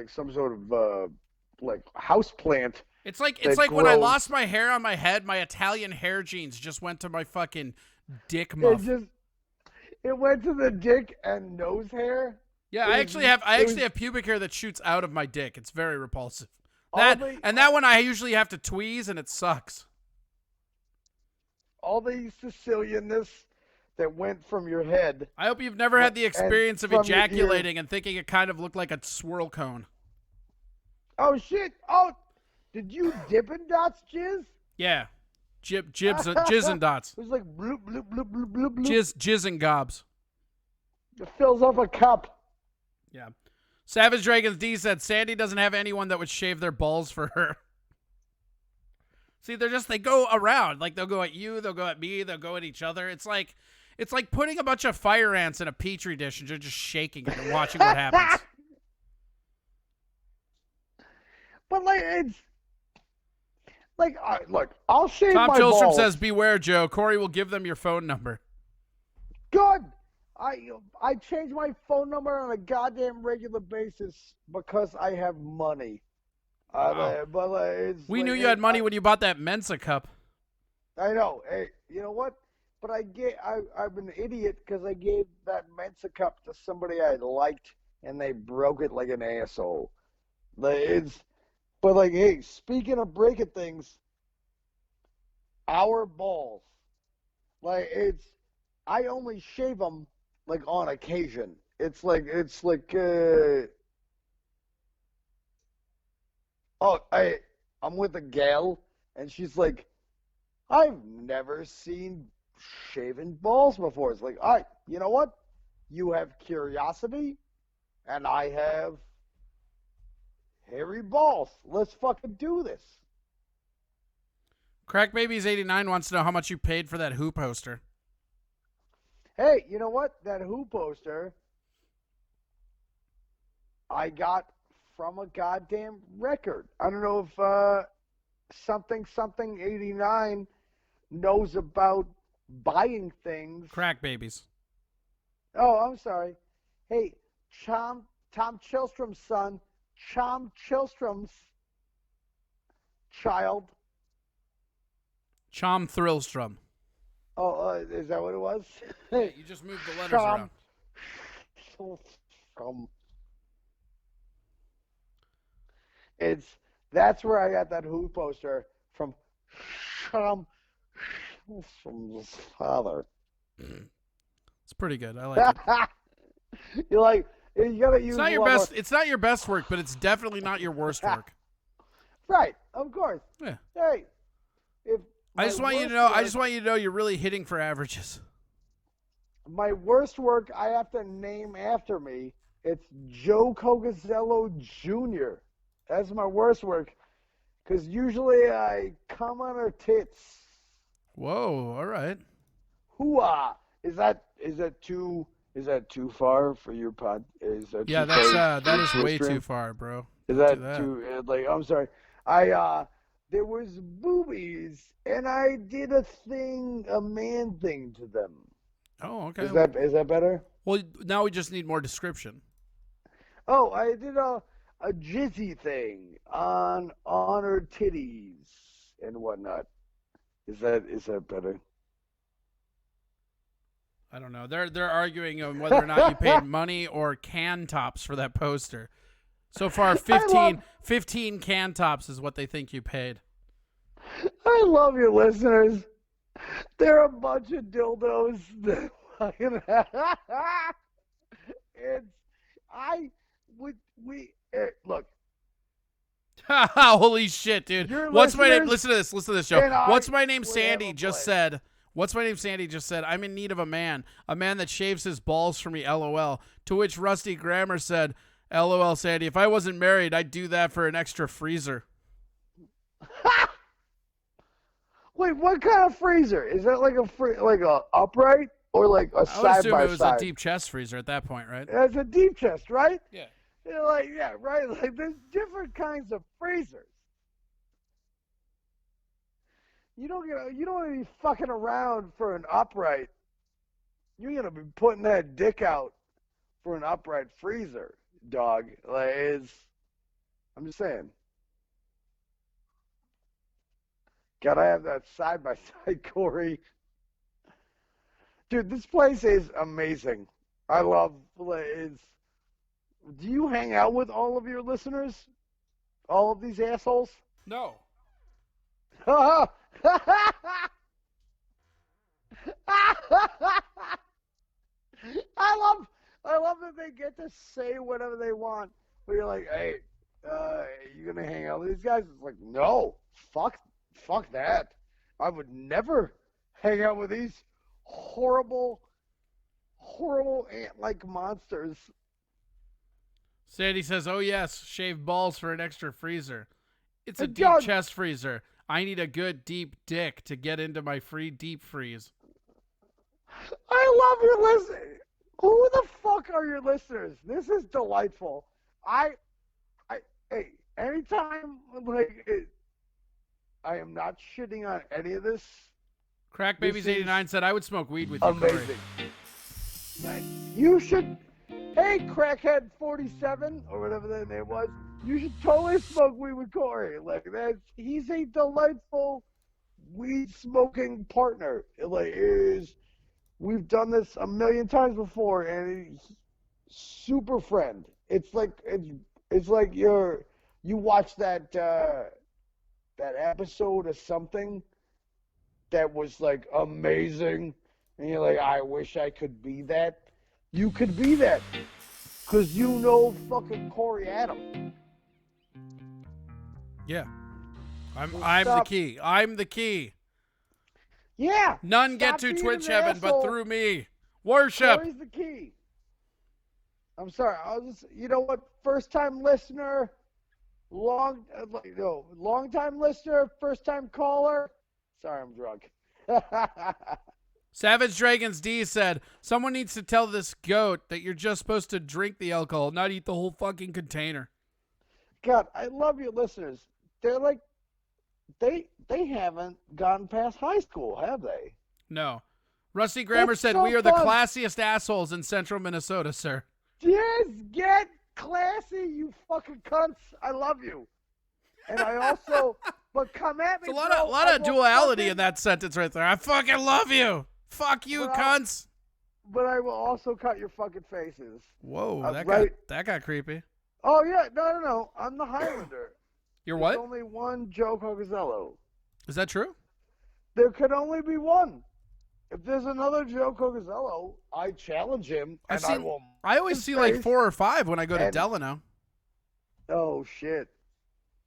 some sort of house plant. It's like when I lost my hair on my head, my Italian hair genes just went to my fucking dick muff. It went to the dick and nose hair. Yeah, I actually have pubic hair that shoots out of my dick. It's very repulsive. That one I usually have to tweeze and it sucks. All the Sicilianness that went from your head. I hope you've never had the experience of ejaculating and thinking it kind of looked like a swirl cone. Oh shit! Oh, did you Dippin' Dots jizz? Yeah, jizz and dots. It was like bloop bloop bloop bloop bloop bloop. Jizz and gobs. It fills up a cup. Yeah. Savage Dragons D said Sandy doesn't have anyone that would shave their balls for her. See, they go around. Like they'll go at you, they'll go at me, they'll go at each other. It's like putting a bunch of fire ants in a petri dish and you're just shaking it and watching what happens. But it's look, I'll shave Tom my Tilstrom balls. says, "Beware, Joe. Corey will give them your phone number." Good. I change my phone number on a goddamn regular basis because I have money. Wow. We knew you had money when you bought that Mensa cup. I know. Hey, you know what? But I'm an idiot because I gave that Mensa cup to somebody I liked and they broke it like an asshole. Hey, speaking of breaking things, our balls, I only shave them on occasion. I'm with a gal and she's like, I've never seen shaven balls before. It's like, all right, you know what? You have curiosity and I have hairy balls. Let's fucking do this. Crack Babies 89 wants to know how much you paid for that Who poster. Hey, you know what? That Who poster I got from a goddamn record. I don't know if something 89 knows about buying things. Crack Babies. Oh, I'm sorry. Hey, Tom Chilstrom's son, Tom Chilstrom's child. Chom Thrillstrom. Oh, is that what it was? Hey, you just moved the letters around. That's where I got that Who poster from from his father. It's pretty good. I like it. You gotta use. It's not your best. It's not your best work, but it's definitely not your worst work. Right, of course. Yeah. Hey, I just want you to know you're really hitting for averages. My worst work I have to name after me. It's Joe Cogazello Jr. That's my worst work, because usually I come on her tits. Whoa! All right. Hoo-ah! Is that too far for your pod? That is way too far, bro. Is that too I'm sorry. There was boobies, and I did a man thing to them. Oh, okay. Is that better? Well, now we just need more description. Oh, I did a jizzy thing on her titties and whatnot. Is that better? I don't know. They're arguing on whether or not you paid money or can tops for that poster. So far, 15 can tops is what they think you paid. I love your listeners. They're a bunch of dildos. Look. Holy shit, dude. What's my name? Listen to this, Joe. What's my name? We Sandy just said, What's my name? Sandy just said, I'm in need of a man that shaves his balls for me, LOL. To which Rusty Grammer said, LOL, Sandy, if I wasn't married, I'd do that for an extra freezer. Wait, what kind of freezer? Is that like a upright or like a I would assume side-by-side? it was a deep chest freezer at that point, right? It's a deep chest, right? Yeah. Yeah, right. Like there's different kinds of freezers. You don't want to be fucking around for an upright. You're gonna be putting that dick out for an upright freezer, dog. I'm just saying. Gotta have that side by side, Corey. Dude, this place is amazing. I love it. Do you hang out with all of your listeners? All of these assholes? No. I love that they get to say whatever they want. But you're like, hey, you gonna hang out with these guys? It's like, no, fuck that. I would never hang out with these horrible ant-like monsters. Sandy says, oh yes, shave balls for an extra freezer. It's a Hey, deep Doug. chest freezer. I need a good deep dick to get into my free deep freeze. I love your listeners. Who the fuck are your listeners? This is delightful. Hey, anytime I am not shitting on any of this. Crack Babies This is 89 said, I would smoke weed with you, Corey. Amazing. You should. Hey, Crackhead 47 or whatever that name was. You should totally smoke weed with Corey. He's a delightful weed smoking partner. We've done this a million times before, and he's super friend. It's like you watch that episode of something that was like amazing, and you're like, I wish I could be that. You could be that, cause you know fucking Corey Adam. Yeah. I'm the key. I'm the key. Yeah. None get Stop to being Twitch an heaven asshole. but through me. Worship. Corey's the key. I'm sorry. You know what? First time listener, long time listener, first time caller. Sorry, I'm drunk. Savage Dragons D said, someone needs to tell this goat that you're just supposed to drink the alcohol, not eat the whole fucking container. God, I love your listeners. They're like, they haven't gone past high school, have they? No. Rusty Grammer That's said, so we are the fun. classiest assholes in central Minnesota, sir. Just get classy, you fucking cunts. I love you. And I also, but come at me. It's a lot of duality in that sentence right there. I fucking love you. Fuck you, cunts. But I will also cut your fucking faces. Whoa, that got creepy. Oh, yeah. No. I'm the Highlander. You're what? There's only one Joe Cogazello. Is that true? There could only be one. If there's another Joe Cogazello, I challenge him, and I will. I always see like 4 or 5 when I go to Delano. Oh, shit.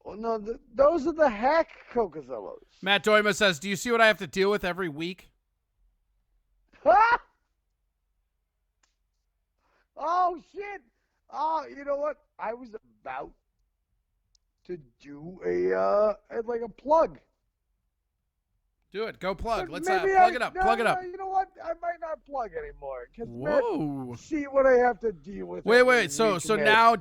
Well, no, those are the hack Cogazellos. Matt Doima says, do you see what I have to deal with every week? Ha! Oh, shit. Oh, you know what? I was about to do a plug. Do it. Go plug. But Let's maybe plug it up. No, Plug it up. You know what? I might not plug anymore. 'Cause Whoa. see what I have to deal with. Wait. So now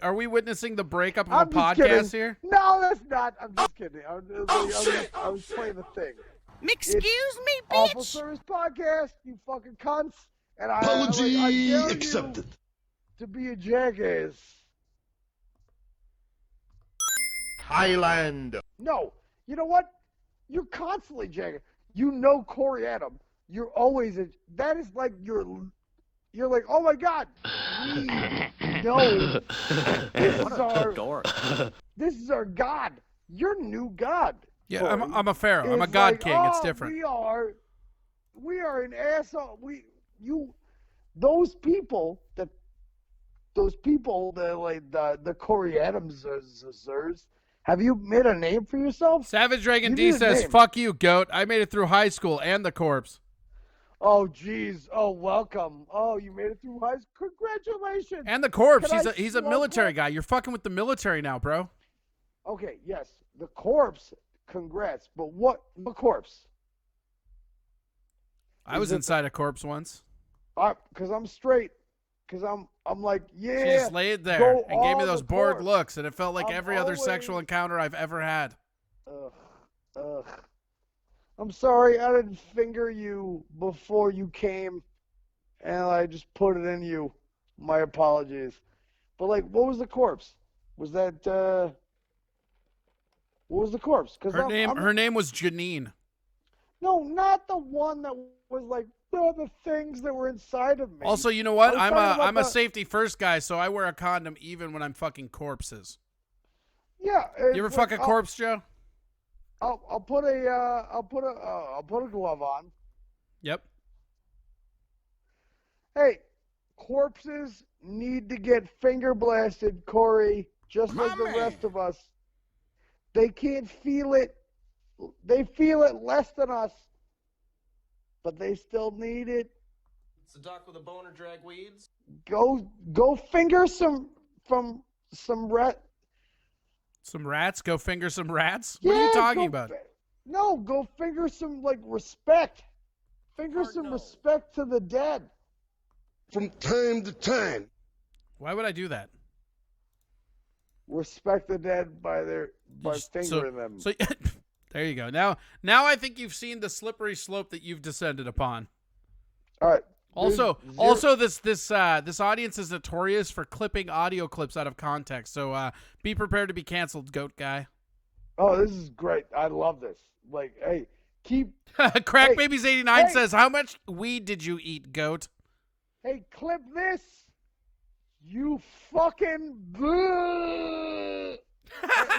are we witnessing the breakup of a just podcast kidding. here? No, that's not. I'm just kidding. I was playing the thing. Excuse me, Awful bitch. Service Podcast, you fucking cunts. And I Apology dare accepted. you to be a jackass. Highland. No, you know what? You're constantly jackass. You know Corey Adam. You're always that is like you're like, oh my God, we know this is our God. Your new God. Yeah, Corey, I'm a pharaoh. I'm a god like, king. It's different. We are an asshole. Those people, the Corey Adams, Have you made a name for yourself? Savage Dragon You D need a says, name. "Fuck you, goat. I made it through high school and the corpse." Oh, geez. Oh, welcome. Oh, you made it through high school. Congratulations. And the corpse. Can He's I a military slug guy. You're fucking with the military now, bro. that? Okay, yes. The corpse. Congrats. But what corpse? I was inside a corpse once. Because I'm straight. Because I'm like, yeah. She just laid there go and gave me all those the bored corpse. looks, and it felt like I'm every other always- sexual encounter I've ever had. Ugh. I'm sorry I didn't finger you before you came, and I just put it in you. My apologies. But, like, what was the corpse? Was that, what was the corpse? Cause Her name was Janine. No, not the one that was, like, the things that were inside of me. Also, you know I what? was talking about I'm a the- ssafety first guy, so I wear a condom even when I'm fucking corpses. Yeah. You ever fuck a corpse, Joe? I'll put a glove on. Yep. Hey, corpses need to get finger blasted, Corey, just like the rest of us. They can't feel it. They feel it less than us, but they still need it. It's a duck with a boner drag weeds. Go finger some rat. Some rats? Go finger some rats? What are you Yeah, talking go about? No, go finger some, like, respect. Finger some respect to the dead. From time to time. Why would I do that? Respect the dead by fingering them. So there you go. Now I think you've seen the slippery slope that you've descended upon. All right. Also, this audience is notorious for clipping audio clips out of context. So be prepared to be canceled, goat guy. Oh, this is great. I love this. Like, hey, keep. Crack Hey, Babies 89 hey. says, "How much weed did you eat, goat?" Hey, clip this. You fucking.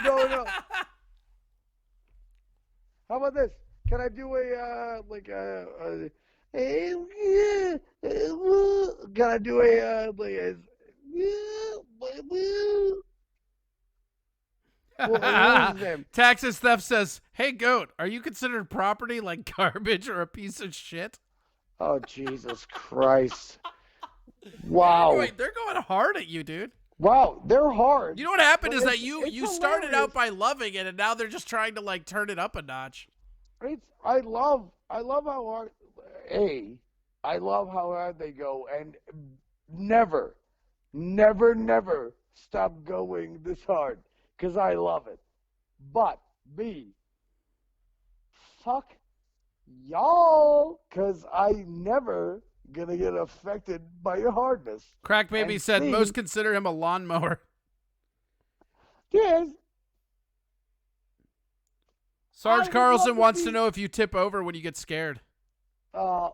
No. How about this? Can I do can I do what was his name? Taxes Theft says, "Hey, goat, are you considered property like garbage or a piece of shit?" Oh, Jesus Christ. Wow. They're going hard at you, dude. Wow, they're hard. You know what happened But is that it's you started out by loving it, and now they're just trying to like turn it up a notch. I love how hard. I love how hard they go, and never stop going this hard because I love it. But B, fuck y'all, because I never gonna get affected by your hardness. Crack Baby And said C, most consider him a lawnmower. Yes. Sarge would Carlson love to wants be- to know if you tip over when you get scared. I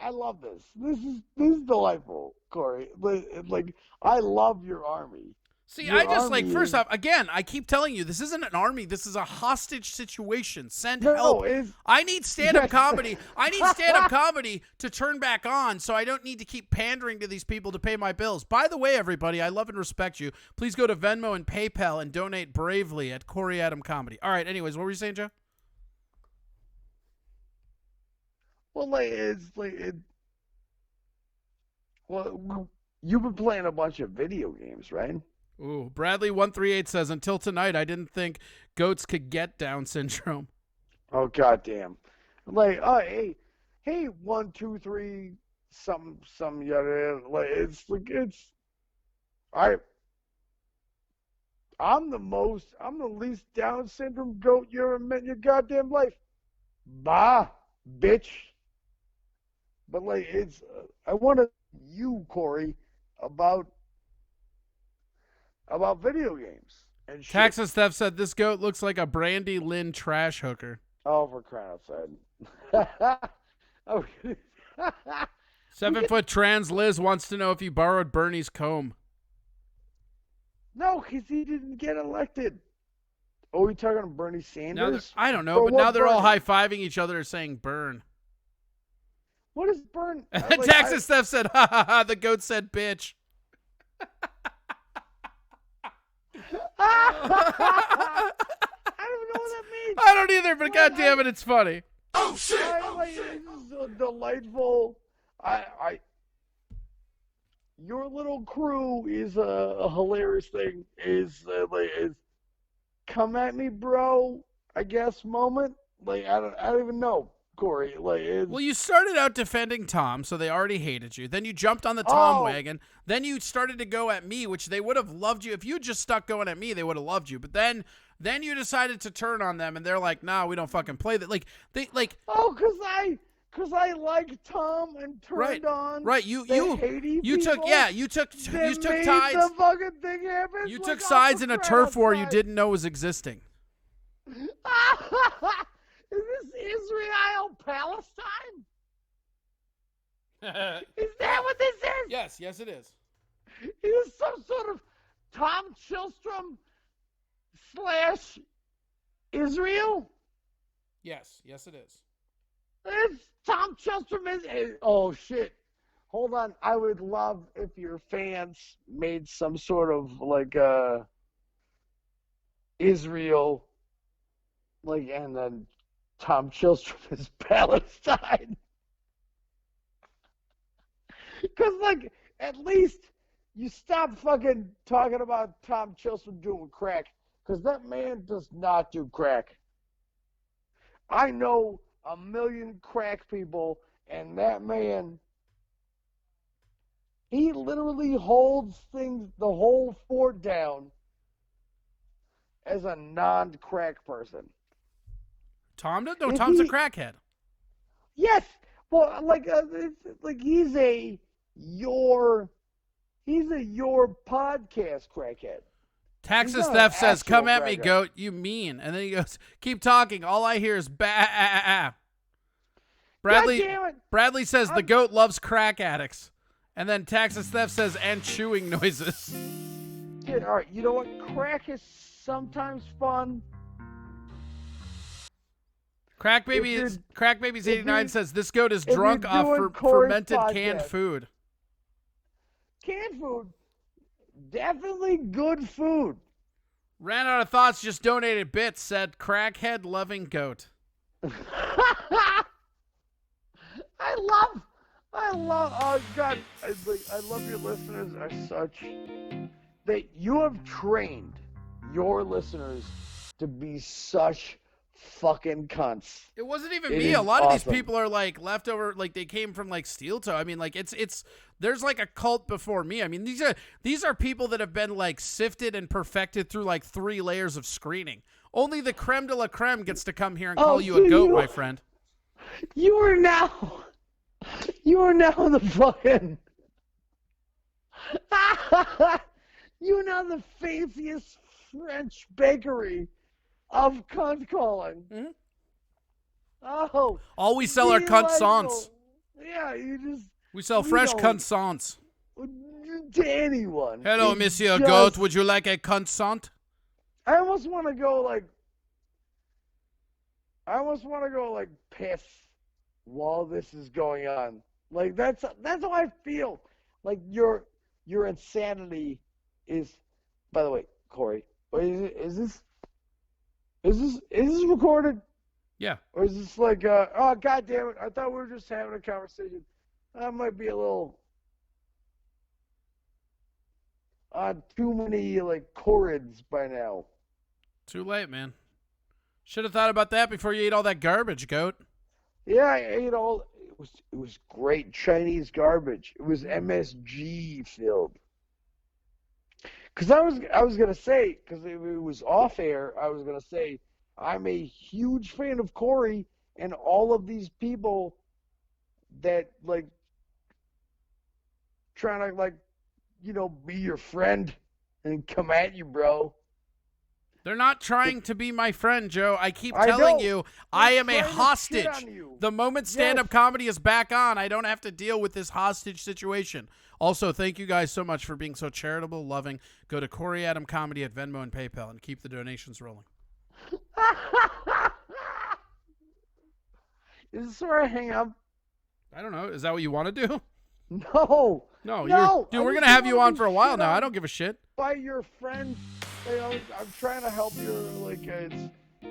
love this. This is delightful, Corey. Like, I love your army. See, Your I just like army first is- off, again, I keep telling you, this isn't an army. This is a hostage situation. Send No, help. it's- I need stand-up Yes. comedy. I need stand-up comedy to turn back on, so I don't need to keep pandering to these people to pay my bills. By the way, everybody, I love and respect you. Please go to Venmo and PayPal and donate bravely at Corey Adam Comedy. All right. Anyways, what were you saying, Joe? Well, well, you've been playing a bunch of video games, right? Ooh, Bradley138 says, until tonight, I didn't think goats could get Down syndrome. Oh, goddamn. Like, oh, hey, 1, 2, 3, some yada. Like, it's I'm the least Down syndrome goat you ever met in your goddamn life. Bah, bitch. But like, I want to you, Corey, about video games and shit. Texas Theft said, this goat looks like a Brandy Lynn trash hooker. Oh, for crying outside. Oh. 7 foot trans Liz wants to know if you borrowed Bernie's comb. No, because he didn't get elected. Oh, you talking to Bernie Now Sanders? I don't know, For but now what they're all Bernie? high-fiving each other saying burn. What is burn? Texas Theft said, ha ha ha, the goat said bitch. I don't even know what that means. I don't either, but goddamn it, it's funny. Oh shit! This is so delightful. Your little crew is a hilarious thing. Is come at me, bro. I guess moment. Like I don't even know, Corey. Well, you started out defending Tom, so they already hated you. Then you jumped on the Tom wagon. Then you started to go at me, which they would have loved you if you just stuck going at me. They would have loved you. But then you decided to turn on them, and they're like, "Nah, we don't fucking play that." Because I like Tom and turned on. Right, you took sides. The fucking thing happen. You took sides in a turf war you didn't know was existing. Is this Israel Palestine? Is that what this is? Yes, it is. Is this some sort of Tom Chilstrom / Israel? Yes, it is. It's Tom Chilstrom is. Oh shit! Hold on. I would love if your fans made some sort of Israel, and then Tom Chilstrom is Palestine. Because at least you stop fucking talking about Tom Chilstrom doing crack. Because that man does not do crack. I know a million crack people, and that man, he literally holds the whole fort down as a non-crack person. Tom does? No, Tom's a crackhead. Yes, well, he's a your podcast crackhead. Texas Theft says, "Come at me, goat, you mean." And then he goes, "Keep talking. All I hear is bah." Bradley says the goat loves crack addicts. And then Texas Theft says, "And chewing noises." Yeah, all right, you know what? Crack is sometimes fun. Crack Babies 89 says, "This goat is drunk off fermented canned food." Canned food? Definitely good food. Ran out of thoughts, just donated bits, said crackhead loving goat. I love, oh God, I love your listeners are such, that you have trained your listeners to be such fucking cunts. It wasn't even me. A lot of these people are leftover, they came from Steel Toe. I mean, there's a cult before me. I mean, these are people that have been sifted and perfected through 3 layers of screening. Only the creme de la creme gets to come here and call you a goat, my friend. You are now the fucking, you are now the fanciest French bakery of cunt calling. Mm-hmm. Oh. All we sell are cunt songs. Yeah, we sell fresh cunt songs. To anyone. Hello, Monsieur Goat. Would you like a cunt song? I almost want to go piss while this is going on. That's how I feel. Your insanity is. By the way, Corey, is this recorded? Yeah. Or is this oh God damn it! I thought we were just having a conversation. That might be a little too many chords by now. Too late, man. Should have thought about that before you ate all that garbage, goat. Yeah, I ate all. It was great Chinese garbage. It was MSG filled. Because I was gonna say, because it was off air, I was gonna say I'm a huge fan of Corey and all of these people that trying to be your friend and come at you, bro. They're not trying to be my friend, Joe. I keep telling you, I am a hostage. The moment stand-up comedy is back on, I don't have to deal with this hostage situation. Also, thank you guys so much for being so charitable, loving. Go to Corey Adam Comedy at Venmo and PayPal and keep the donations rolling. Is this where I hang up? I don't know. Is that what you want to do? No. Dude, we're going to have you on for a while now. I don't give a shit. By your friends I'm trying to help you. Like,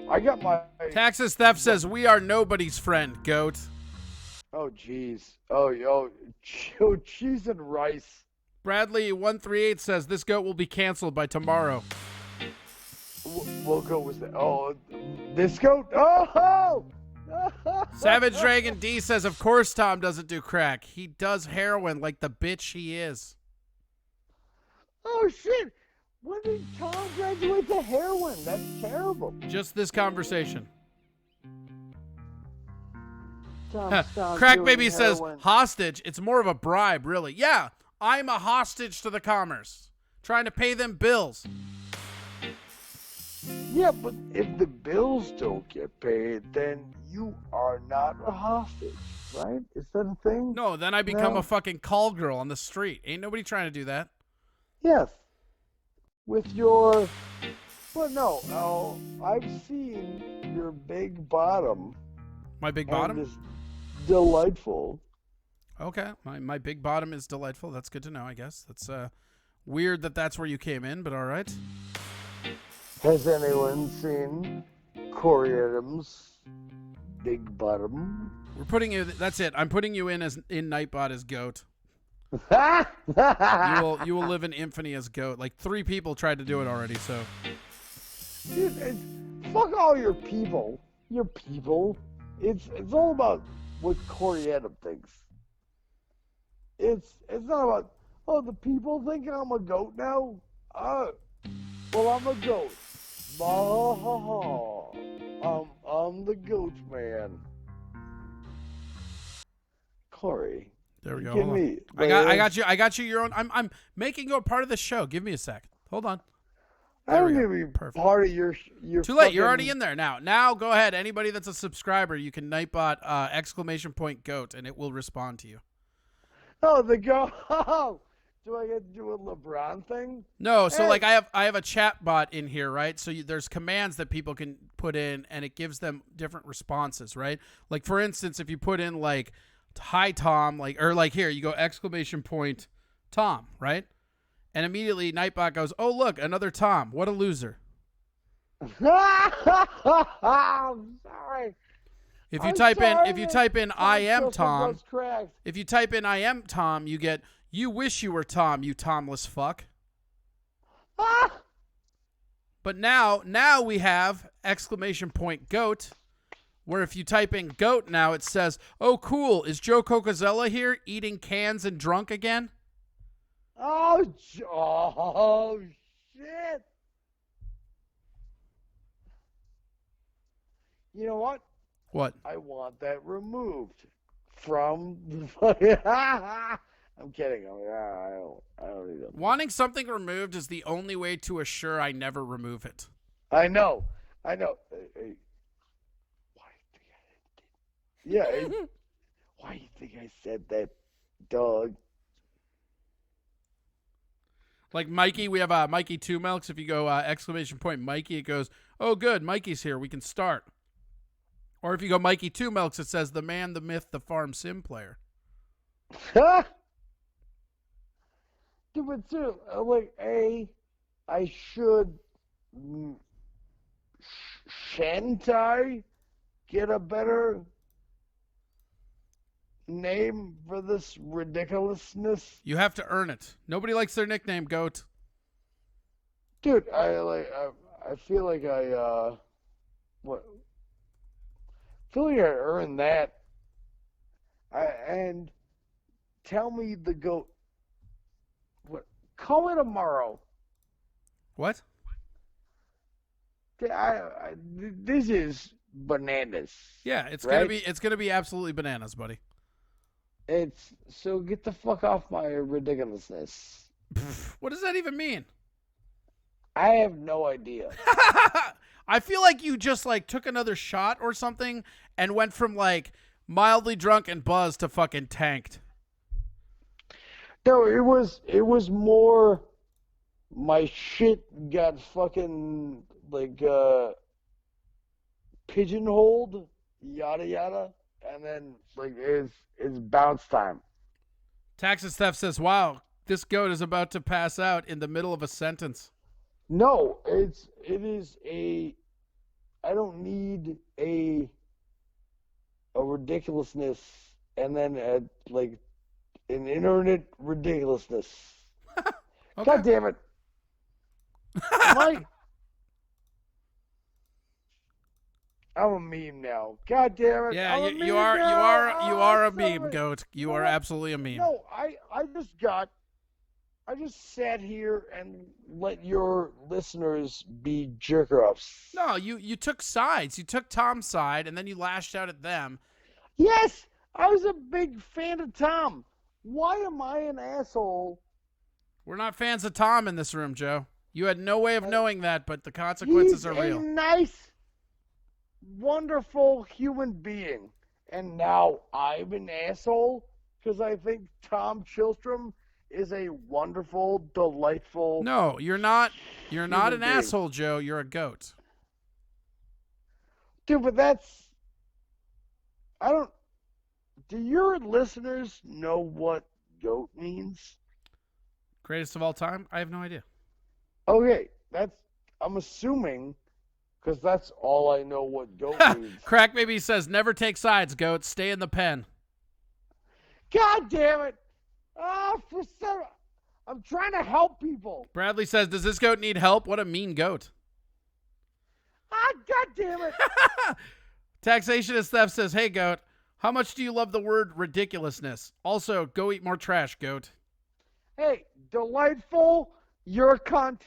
I got my Taxes Theft says, we are nobody's friend, goat. Oh, jeez. Oh, cheese and rice. Bradley138 says, this goat will be canceled by tomorrow. What goat was that? Oh, this goat? Oh! Savage Dragon D says, of course Tom doesn't do crack. He does heroin like the bitch he is. Oh, shit. When did Tom graduate to heroin? That's terrible. Just this conversation. Tom's Crack doing Baby says, heroin. hostage. It's more of a bribe, really. Yeah, I'm a hostage to the commerce. Trying to pay them bills. Yeah, but if the bills don't get paid, then you are not a hostage, right? Is that a thing? No, then I become No? a fucking call girl on the street. Ain't nobody trying to do that. Yes. With your... Well, no. I've seen your big bottom. My big and bottom? It's delightful. Okay, my big bottom is delightful. That's good to know, I guess. That's weird that that's where you came in, but all right. Has anyone seen Corey Adams' big bottom? We're putting you. That's it. I'm putting you in Nightbot as goat. you will live in infamy as goat. Like 3 people tried to do it already. So, Dude, fuck all your people. Your people. It's all about what Corey Adams thinks. It's not about the people think I'm a goat now. Well, I'm a goat. I'm the goat man. Corey. there we go. Give Hold on. me. I got you your own. I'm making you a part of the show. Give me a sec. Hold on. I don't need to be part of your Too late. You're already in there now. Now go ahead. Anybody that's a subscriber, you can Nightbot ! Goat, and it will respond to you. Oh, the goat. Do I get to do a LeBron thing? No, so Hey. like I have a chat bot in here, right? So there's commands that people can put in, and it gives them different responses, right? Like for instance, if you put in like "Hi Tom," or here you go !Tom, right? And immediately Nightbot goes, "Oh look, another Tom. What a loser." I'm sorry. If you I'm type sorry in that I am Tom Tom, goes cracks. if you type in I am Tom, you get "You wish you were Tom, you Tomless fuck." But now we have !Goat, where if you type in goat now, it says, "Oh cool, is Joe Cocozella here eating cans and drunk again?" Oh, shit. You know what? What? I want that removed from the. I'm kidding. I don't need it. Wanting something removed is the only way to assure I never remove it. I know. Hey, why do you think I did? Yeah. Why do you think I said that, dog? Like Mikey, we have Mikey 2 Milks. If you go !Mikey, it goes, "Oh good, Mikey's here. We can start." Or if you go Mikey 2 Milks, it says, "The man, the myth, the farm sim player." Dude, but seriously, I should Shantai get a better name for this ridiculousness? You have to earn it. Nobody likes their nickname, Goat. Dude, I feel like I earned that. And tell me the goat. What? Call it tomorrow. What? This is bananas. Yeah, it's right? gonna be absolutely bananas, buddy. It's so get the fuck off my ridiculousness. What does that even mean? I have no idea. I feel like you just took another shot or something and went from mildly drunk and buzzed to fucking tanked. No, it was more my shit got fucking pigeonholed, yada yada, and then it's bounce time. Taxes Theft says, "Wow, this goat is about to pass out in the middle of a sentence." No, it is a. I don't need a ridiculousness and then like an internet ridiculousness. God damn it! I'm a meme now. God damn it! Yeah, I'm a you meme are now. you are a son of meme, goat. You know are what? absolutely a meme. No, I just sat here and let your listeners be jerk-offs. No, you took sides. You took Tom's side, and then you lashed out at them. Yes, I was a big fan of Tom. Why am I an asshole? We're not fans of Tom in this room, Joe. You had no way of knowing that, but the consequences He's are a real. nice, wonderful human being. And now I'm an asshole because I think Tom Chilstrom is a wonderful, delightful. No, you're not. You're not an human being. asshole, Joe. You're a goat. Dude, but that's. I don't. Do your listeners know what goat means? Greatest of all time? I have no idea. Okay, I'm assuming, because that's all I know what goat means. Crack Baby says, never take sides, goat. Stay in the pen. God damn it! I'm trying to help people. Bradley says, does this goat need help? What a mean goat. God damn it! Taxationist Theft says, hey, goat, how much do you love the word ridiculousness? Also, go eat more trash, goat. Hey, delightful, you're a cunt,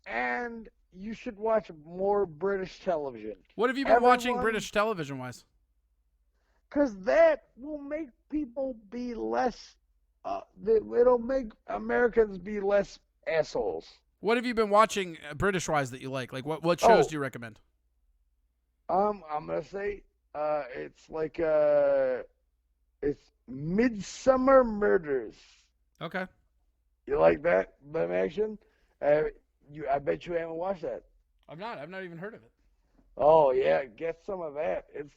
and you should watch more British television. What have you been watching British television-wise? Because that will make people be less, it'll make Americans be less assholes. What have you been watching British-wise that you like? Like, what shows do you recommend? I'm going to say, it's like, it's Midsummer Murders. Okay. You like that action? I bet you haven't watched that. I've not even heard of it. Oh yeah, get some of that. It's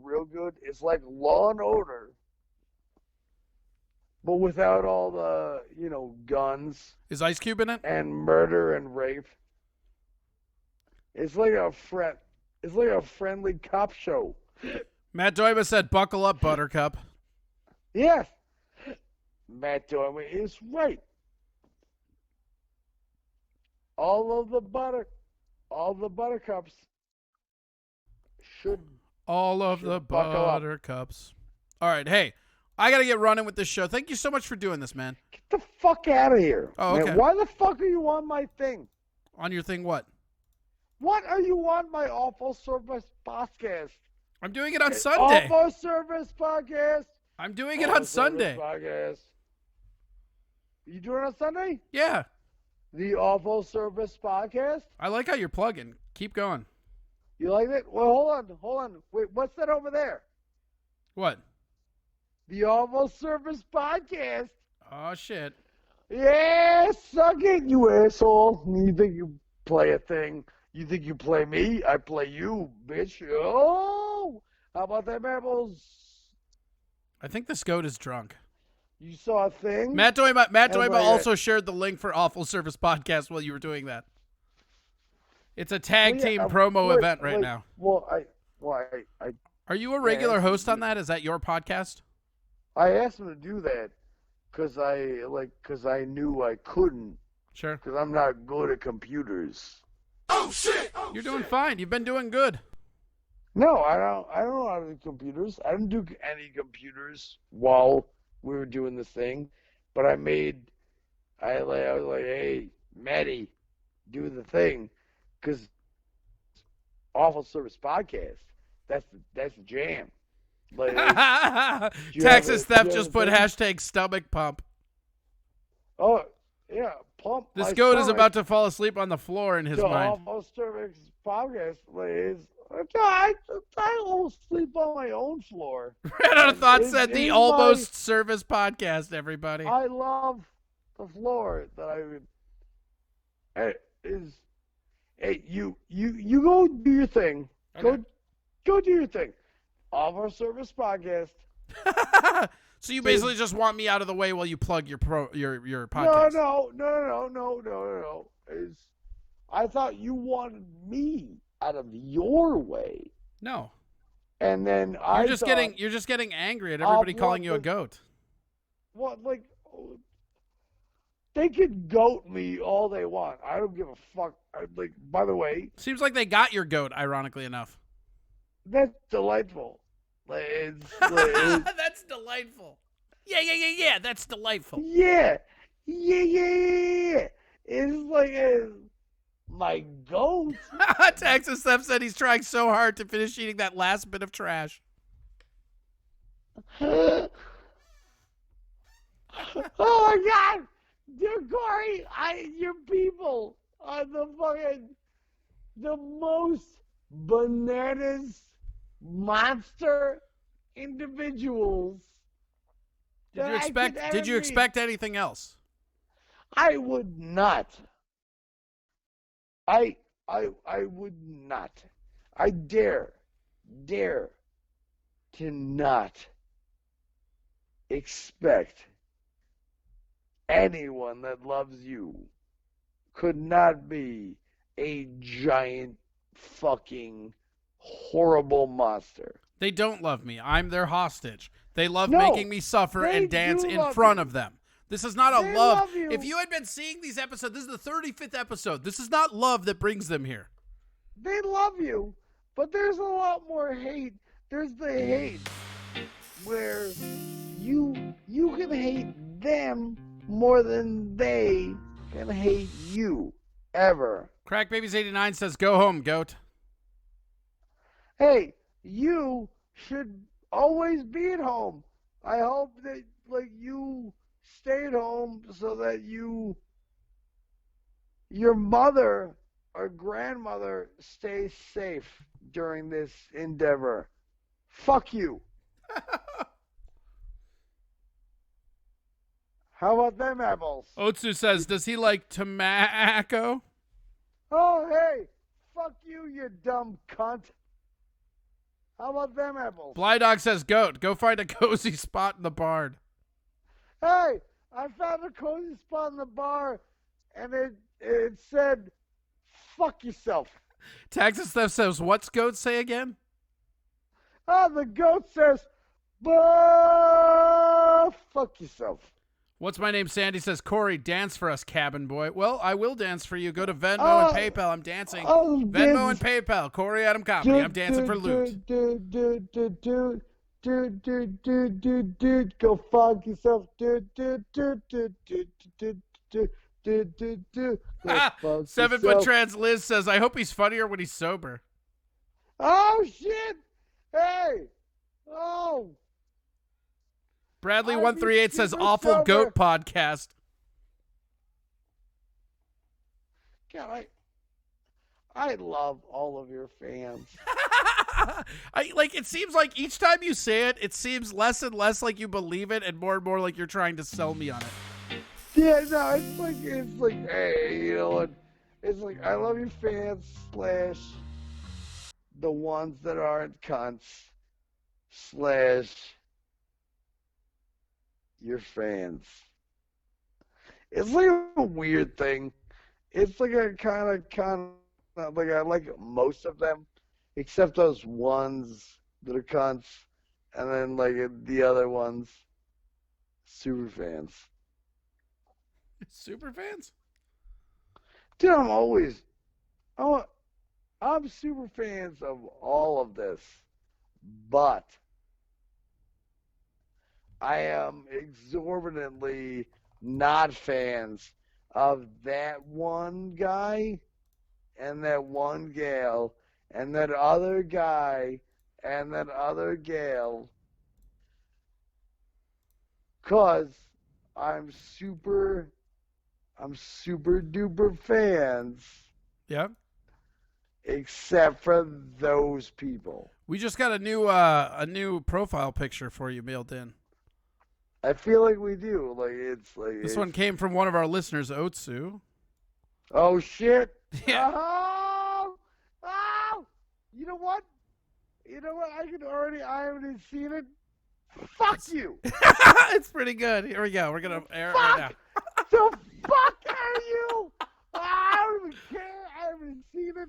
real good. It's like Law and Order, but without all the guns. Is Ice Cube in it? And murder and rape. It's like a friendly cop show. Matt Doiba said, buckle up, Buttercup. Yes, Matt Doiba is right. All the buttercups should. All of the buttercups. All right, hey, I got to get running with this show. Thank you so much for doing this, man. Get the fuck out of here. Oh, okay. Man, why the fuck are you on my thing? On your thing what? What are you on my Awful Service podcast? I'm doing it on Sunday. Awful Service podcast. I'm doing it on Sunday. Podcast. You doing it on Sunday? Yeah. The Awful Service podcast? I like how you're plugging. Keep going. You like it? Well, hold on. Wait, what's that over there? What? The Awful Service podcast. Oh, shit. Yeah, suck it, you asshole. You think you play a thing? You think you play me? I play you, bitch. Oh, how about them apples? I think this goat is drunk. You saw a thing? Matt Doiba also shared the link for Awful Service Podcast while you were doing that. It's a tag team promo event right now. Are you a regular host on that? Is that your podcast? I asked him to do that because I knew I couldn't. Sure. Because I'm not good at computers. Oh shit! You're doing fine. You've been doing good. No, I don't know how to do computers. I didn't do any computers while we were doing this thing, but I was like, hey, Maddie, do the thing, because Awful Service Podcast, that's the jam. Like, Texas Theft just put hashtag stomach pump. Oh, yeah, pump. This goat is about to fall asleep on the floor in his mind. Awful Service Podcast is. I almost sleep on my own floor. Ran Out of Thought said the Almost Service Podcast, everybody. I love the floor that hey, you go do your thing. Okay. Go do your thing. Awful Service Podcast. So you basically just want me out of the way while you plug your podcast. No. I thought you wanted me out of your way. No. And then You're just getting angry at everybody calling you a goat. What, like, they could goat me all they want. I don't give a fuck. By the way, Seems like they got your goat, ironically enough. that's delightful. That's delightful. Yeah. That's delightful. Yeah. It's like my goat. Texas Steph said he's trying so hard to finish eating that last bit of trash. Oh my God, dear Corey, your people are the most bananas monster individuals. Did you expect anything else? I would not. I would not. I dare to not expect anyone that loves you could not be a giant fucking horrible monster. They don't love me. I'm their hostage. They love No, making me suffer and dance in front of them. This is not a They love. love you. If you had been seeing these episodes, this is the 35th episode. This is not love that brings them here. They love you, but there's a lot more hate. There's the hate where you can hate them more than they can hate you ever. Crack Babies 89 says, "Go home, goat." Hey, you should always be at home. I hope that you stay at home so that your mother or grandmother stays safe during this endeavor. Fuck you. How about them apples? Otsu says, "Does he like tobacco?" Oh, hey, fuck you, you dumb cunt. How about them apples? Bly Dog says, "Goat, go find a cozy spot in the barn." Hey, I found a cozy spot in the bar, and it said, fuck yourself. Texas Steph says, "What's goat say again?" The goat says, fuck yourself. What's my name? Sandy says, "Corey, dance for us, cabin boy." Well, I will dance for you. Go to Venmo and PayPal. I'm dancing. Venmo and PayPal. Corey Adam Comedy. I'm dancing for loot. Go fuck yourself. Go 7 Foot Trans Liz says, "I hope he's funnier when he's sober." Oh, shit. Hey. Oh. Bradley 138 says, "Awful sober. Goat podcast." God, I love all of your fans. It seems like each time you say it, it seems less and less like you believe it and more like you're trying to sell me on it. Yeah, no, it's like, hey, you know what? It's like, I love your fans / the ones that aren't cunts / your fans. It's like a weird thing. It's like a kind of, like I like most of them, except those ones that are cunts, and then like the other ones, super fans. Super fans? Dude, I'm super fans of all of this, but I am exorbitantly not fans of that one guy and that one gal and that other guy and that other gal, 'cause I'm super duper fans. Yeah. Except for those people. We just got a new profile picture for you mailed in. I feel like we do. This one came from one of our listeners, Otsu. Oh shit! Yeah. Oh! You know what? I haven't seen it. Fuck you! It's pretty good. Here we go. We're gonna air it right now. The fuck are you? I don't even care. I haven't seen it.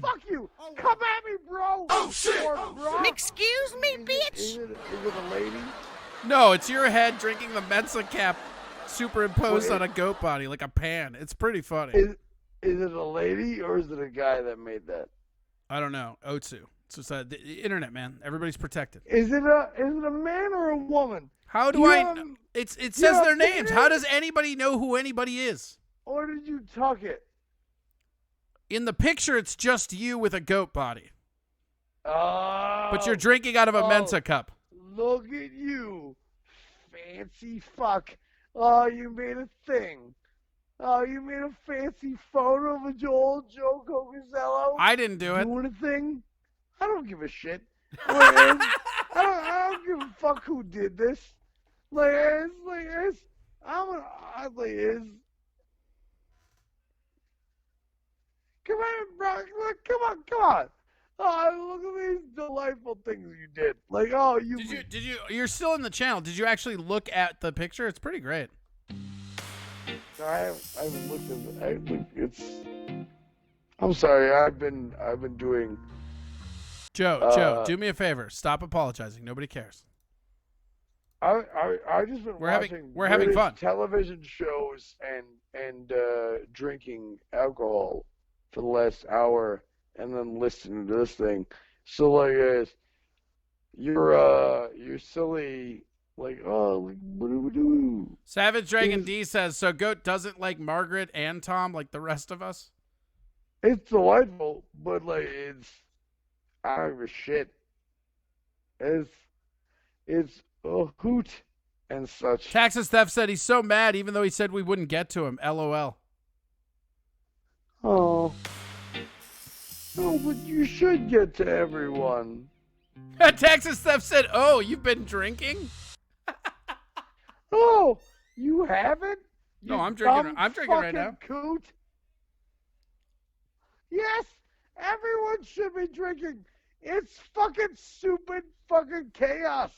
Fuck you. Come at me, bro. Oh, shit. Excuse me, bitch. Is it a lady? No, it's your head drinking the Mensa cap superimposed Wait. on a goat body like a pan. It's pretty funny. Is it a lady or is it a guy that made that? I don't know. Otsu. It's just the internet, man. Everybody's protected. Is it a man or a woman? How do You I? have- It you says have their names. to- How does anybody know who anybody is? Or did you tuck it? In the picture, it's just you with a goat body, Oh. but you're drinking out of a Mensa cup. Look at you, fancy fuck. Oh, you made a thing. Oh, you made a fancy photo of a Joel Joe Cocosello. I didn't do it. Doing a thing? I don't give a shit. I don't give a fuck who did this. Come on, bro. Look, come on. Oh, look at these delightful things you did. Like, oh, Did you? You're still in the channel. Did you actually look at the picture? It's pretty great. I haven't looked at it. It's. I'm sorry. I've been doing. Joe, do me a favor. Stop apologizing. Nobody cares. I just been We're watching having British fun. television shows and drinking alcohol for the last hour and then listening to this thing. So like you're silly like what do we do? Savage Dragon D says, so Goat doesn't like Margaret and Tom like the rest of us? It's delightful, but like I don't give a shit. It's a hoot and such. Taxes Theft said he's so mad even though he said we wouldn't get to him. LOL. Oh. No, but you should get to everyone. Texas Theft said, oh, you've been drinking? Oh, you haven't? No, You I'm drinking. dumb I'm drinking right now. fucking Coot. Yes, everyone should be drinking. It's fucking stupid fucking chaos.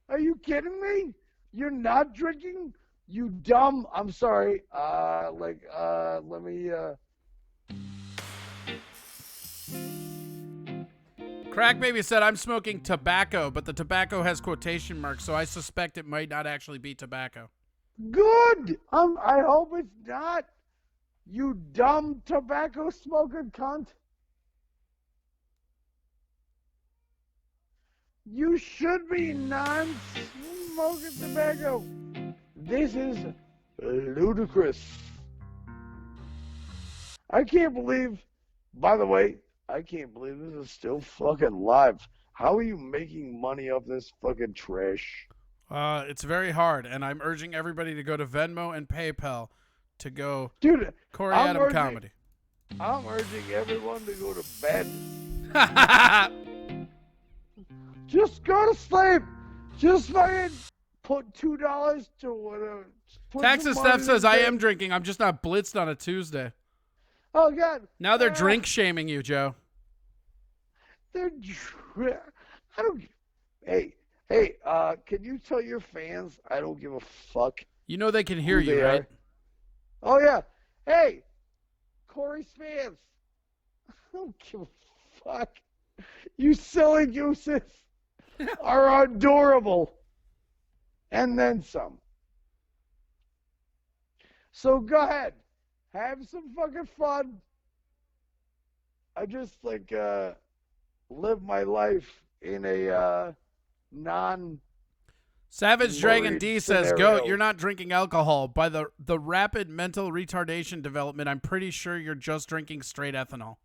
Are you kidding me? You're not drinking? You dumb. I'm sorry. Let me. Crack Baby said, I'm smoking tobacco, but the tobacco has quotation marks, so I suspect it might not actually be tobacco. Good. I hope it's not. You dumb tobacco smoking cunt. You should be non-smoking tobacco. This is ludicrous. I can't believe, by the way, I can't believe this is still fucking live. How are you making money off this fucking trash? It's very hard, and I'm urging everybody to go to Venmo and PayPal to go Dude, Corey I'm Adam urging- Comedy. I'm urging everyone to go to bed. Just go to sleep. Just fucking put $2 to whatever. put Texas some Theft money says, in I there. am drinking. I'm just not blitzed on a Tuesday. Oh, God. Now they're Ah, drink shaming you, Joe. I don't. Hey, can you tell your fans I don't give a fuck? You know they can hear who you, they right? are? Oh, yeah. Hey, Corey's fans. I don't give a fuck. You silly gooses are adorable. And then some. So go ahead. Have some fucking fun. I just live my life in a non Savage Dragon worried D says, scenario. Goat, you're not drinking alcohol. By the rapid mental retardation development, I'm pretty sure you're just drinking straight ethanol.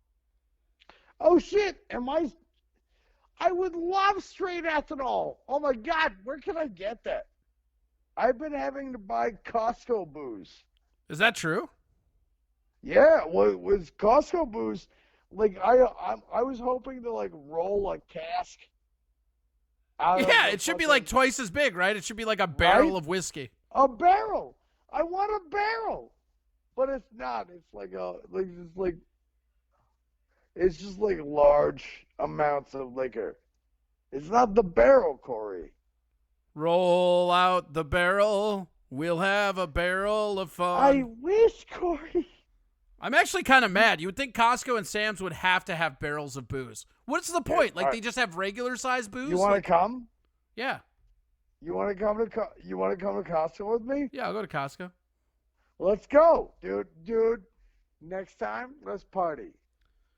Oh shit, I would love straight ethanol. Oh my god, where can I get that? I've been having to buy Costco booze. Is that true? Yeah, with Costco booze, like I was hoping to like roll a cask. Out of Yeah, the it should be fucking- like twice as big, right? It should be like a barrel Right? of whiskey. A barrel. I want a barrel, but it's not. It's it's just like large amounts of liquor. It's not the barrel, Corey. Roll out the barrel. We'll have a barrel of fun. I wish, Corey. I'm actually kind of mad. You would think Costco and Sam's would have to have barrels of booze. What's the point? Like, they just have regular size booze? You want to like, come? Yeah. You want to come to Costco with me? Yeah, I'll go to Costco. Let's go, dude. Next time, let's party.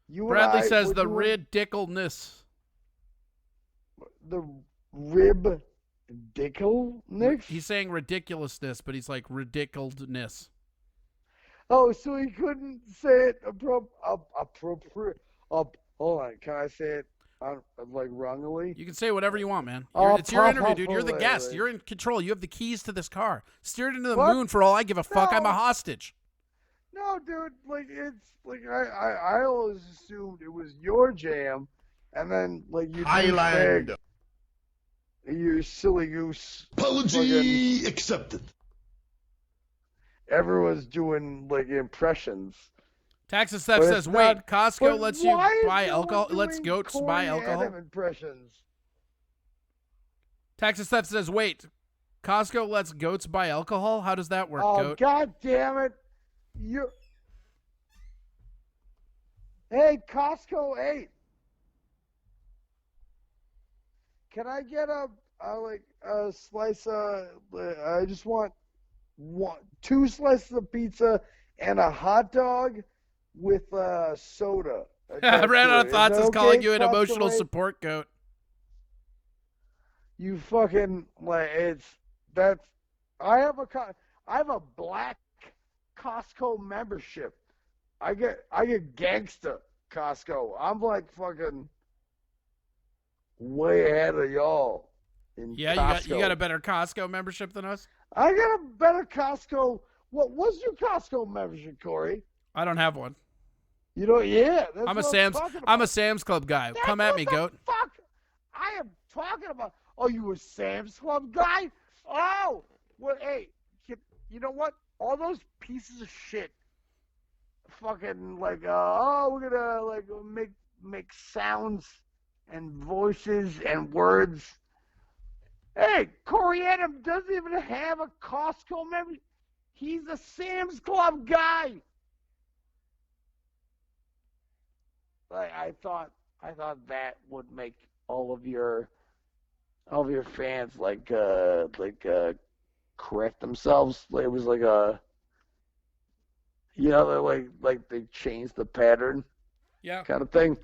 Bradley says the ridiculousness. The ridiculousness? He's saying ridiculousness, but he's like ridiculousness. Oh, so he couldn't say it appropriate. Hold on, can I say it like wrongly? You can say whatever you want, man. It's your interview, dude. You're the guest. You're in control. You have the keys to this car. Steer it into the moon for all I give a fuck. I'm a hostage. No, dude. Like it's like I always assumed it was your jam, and then like you Highland. You silly goose. Apology accepted. Everyone's doing like impressions. Taxes Theft says, wait, Costco lets you buy alcohol. Lets goats buy alcohol. Impressions. Taxes Theft says, wait, Costco lets goats buy alcohol? How does that work, goat? God damn it. Hey, Costco 8. Can I get a slice I just want 2 slices of pizza and a hot dog with soda. I ran out of thoughts as calling you an Costco emotional 8? support goat. You fucking I have a black Costco membership. I get gangsta Costco. I'm like fucking way ahead of y'all. Yeah, you got a better Costco membership than us? I got a better Costco. What's your Costco membership, Corey? I don't have one. You know, yeah. That's I'm a what Sam's. talking I'm a about. Sam's Club guy. That's Come at what me, the goat. Fuck, I am talking about. Oh, you a Sam's Club guy? Oh, well, hey, you know what? All those pieces of shit, fucking like, we're gonna like make sounds and voices and words. Hey, Corey Adam doesn't even have a Costco membership. He's a Sam's Club guy. Like I thought that would make all of your fans correct themselves. Like, it was like a, you know, like they changed the pattern, yeah, kind of thing.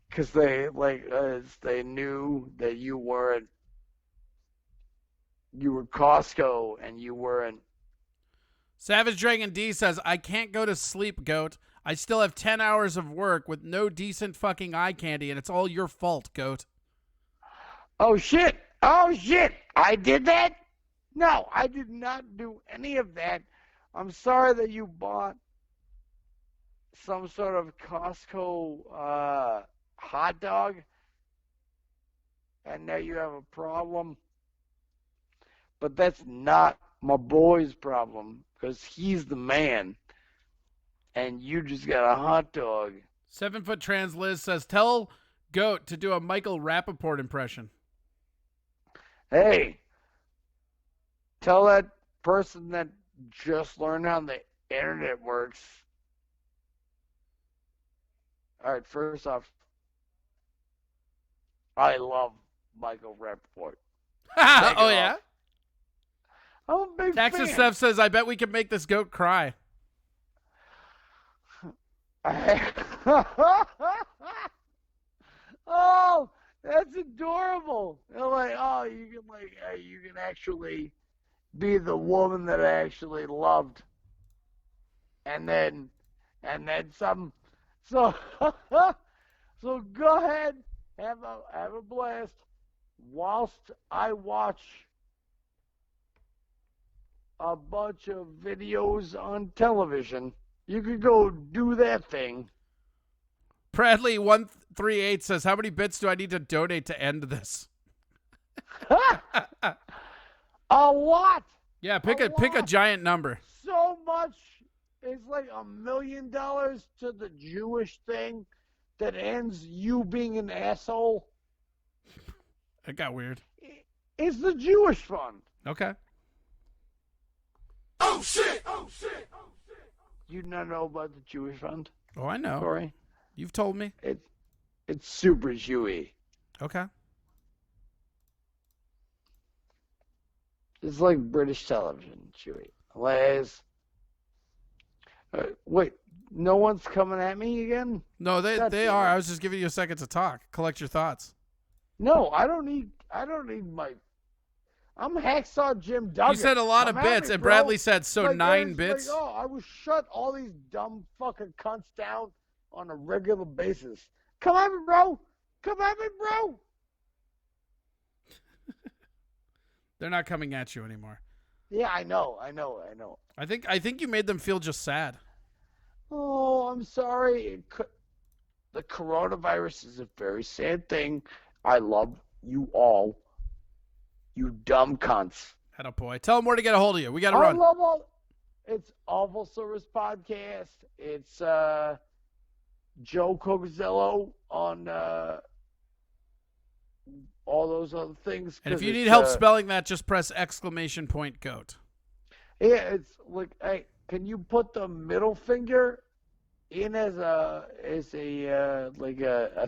Because they knew that you were Costco and you weren't. Savage Dragon D says, I can't go to sleep, goat. I still have 10 hours of work with no decent fucking eye candy, and it's all your fault, goat. Oh, shit. I did that? No, I did not do any of that. I'm sorry that you bought some sort of Costco hot dog, and now you have a problem. But that's not my boy's problem, because he's the man, and you just got a hot dog. 7 Foot Trans Liz says, tell goat to do a Michael Rappaport impression. Hey, tell that person that just learned how the internet works. All right, first off, I love Michael Rappaport. Oh, yeah? I'm a big Texas fan. Steph says, I bet we can make this goat cry. Oh, that's adorable. They're like, oh, you can actually be the woman that I actually loved, and then some. So so go ahead, have a blast whilst I watch a bunch of videos on television. You could go do that thing. Bradley 138 says, how many bits do I need to donate to end this? A lot. Yeah, pick a giant number. So much. It's like $1 million to the Jewish thing that ends you being an asshole. It got weird. It's the Jewish fund. Okay. Oh shit! Oh shit! Oh shit! you not know about the Jewish fund? Oh, I know. Corey? You've told me. It's super Jewy. Okay. It's like British television, Chewy. Les. Wait, no one's coming at me again? No, they God they damn are. it. I was just giving you a second to talk. Collect your thoughts. No, I don't need my. I'm Hacksaw Jim Duggan. You said a lot of Come at bits, me, and bro. Bradley said, so Like, 9 there's, bits? Like, oh, I will shut all these dumb fucking cunts down on a regular basis. Come at me, bro. Come at me, bro. They're not coming at you anymore. Yeah, I know. I think you made them feel just sad. Oh, I'm sorry. The coronavirus is a very sad thing. I love you all. You dumb cunts. Head up, boy. Tell them where to get a hold of you. We got to I run. love all. It's Awful Service Podcast. It's Joe Cocozzello on all those other things. And if you it's, need help spelling that, just press / goat. Yeah, it's like, hey, can you put the middle finger in as a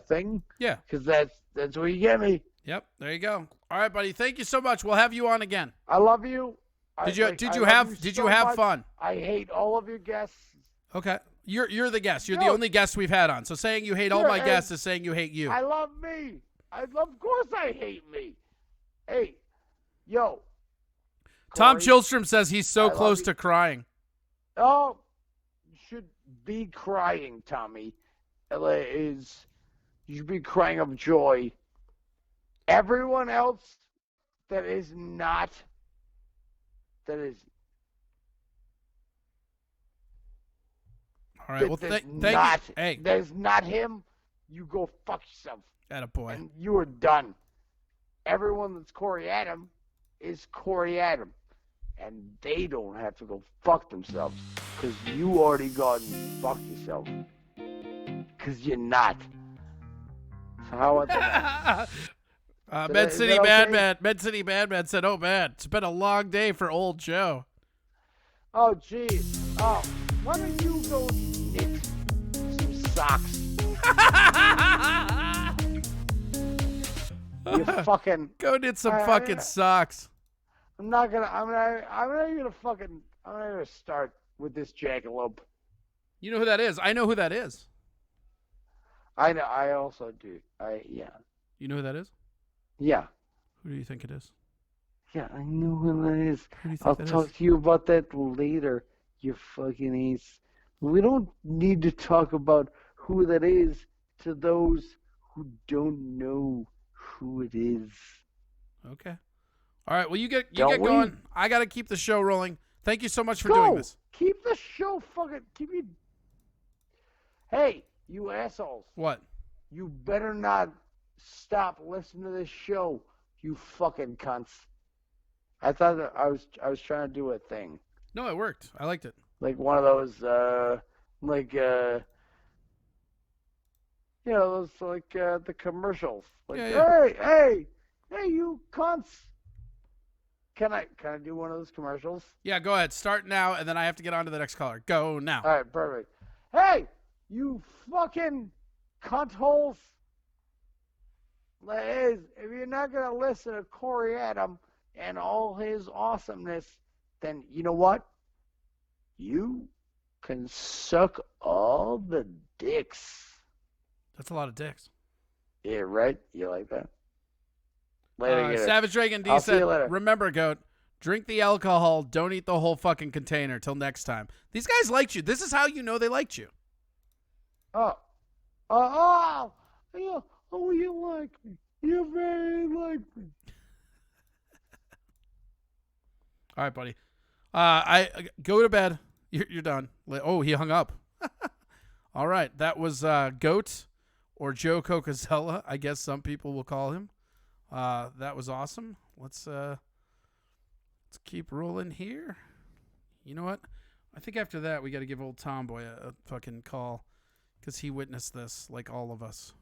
thing? Yeah. Because that's where you get me. Yep, there you go. All right, buddy. Thank you so much. We'll have you on again. I love you. Did you have fun? I hate all of your guests. Okay. You're the guest. You're the No. only guest we've had on. So saying you hate all Sure, my and guests is saying you hate you. I love me. Of course I hate me. Hey, yo. Tom Corey, Chilstrom says he's so I love close you. to crying. Oh, you should be crying, Tommy. You should be crying of joy. Everyone else that is not, All right. Well, thank you. Hey, There's not him. You go fuck yourself. attaboy. And you are done. Everyone that's Corey Adam is Corey Adam. And they don't have to go fuck themselves. Because you already gone and fucked yourself. Because you're not. So how about that? Med City that okay? Madman. Med City Madman said, "Oh man, it's been a long day for old Joe." Oh, jeez. Oh, why don't you go knit some socks? You fucking Go knit some fucking socks. I'm not gonna start with this jackalope. You know who that is? I know who that is. I know. I also do. Yeah. You know who that is? Yeah. Who do you think it is? Yeah, I know who that is. Who do you think I'll that talk is? to you about that later, you fucking ace. We don't need to talk about who that is to those who don't know who it is. Okay. All right. Well, you get Don't we? going. I got to keep the show rolling. Thank you so much for Go. doing this. Keep the show fucking. Keep you. Hey, you assholes. What? You better not stop listening to this show, you fucking cunts. I thought that I was trying to do a thing. No, it worked. I liked it. Like one of those, those the commercials. Like, Yeah. hey, you cunts. Can I do one of those commercials? Yeah, go ahead. Start now, and then I have to get on to the next caller. Go now. All right, perfect. Hey, you fucking cunt holes. If you're not going to listen to Corey Adam and all his awesomeness, then you know what? You can suck all the dicks. That's a lot of dicks. Yeah, right? You like that? Later, Gator. Savage Dragon D I'll see you said, later. "Remember, Goat, drink the alcohol. Don't eat the whole fucking container. Till next time." These guys liked you. This is how you know they liked you. You like me. You very like me. All right, buddy. I go to bed. You're done. Oh, he hung up. All right, that was Goat or Joe Cocozella, I guess some people will call him. That was awesome. Let's keep rolling here. You know what? I think after that we got to give old Tomboy a fucking call because he witnessed this like all of us.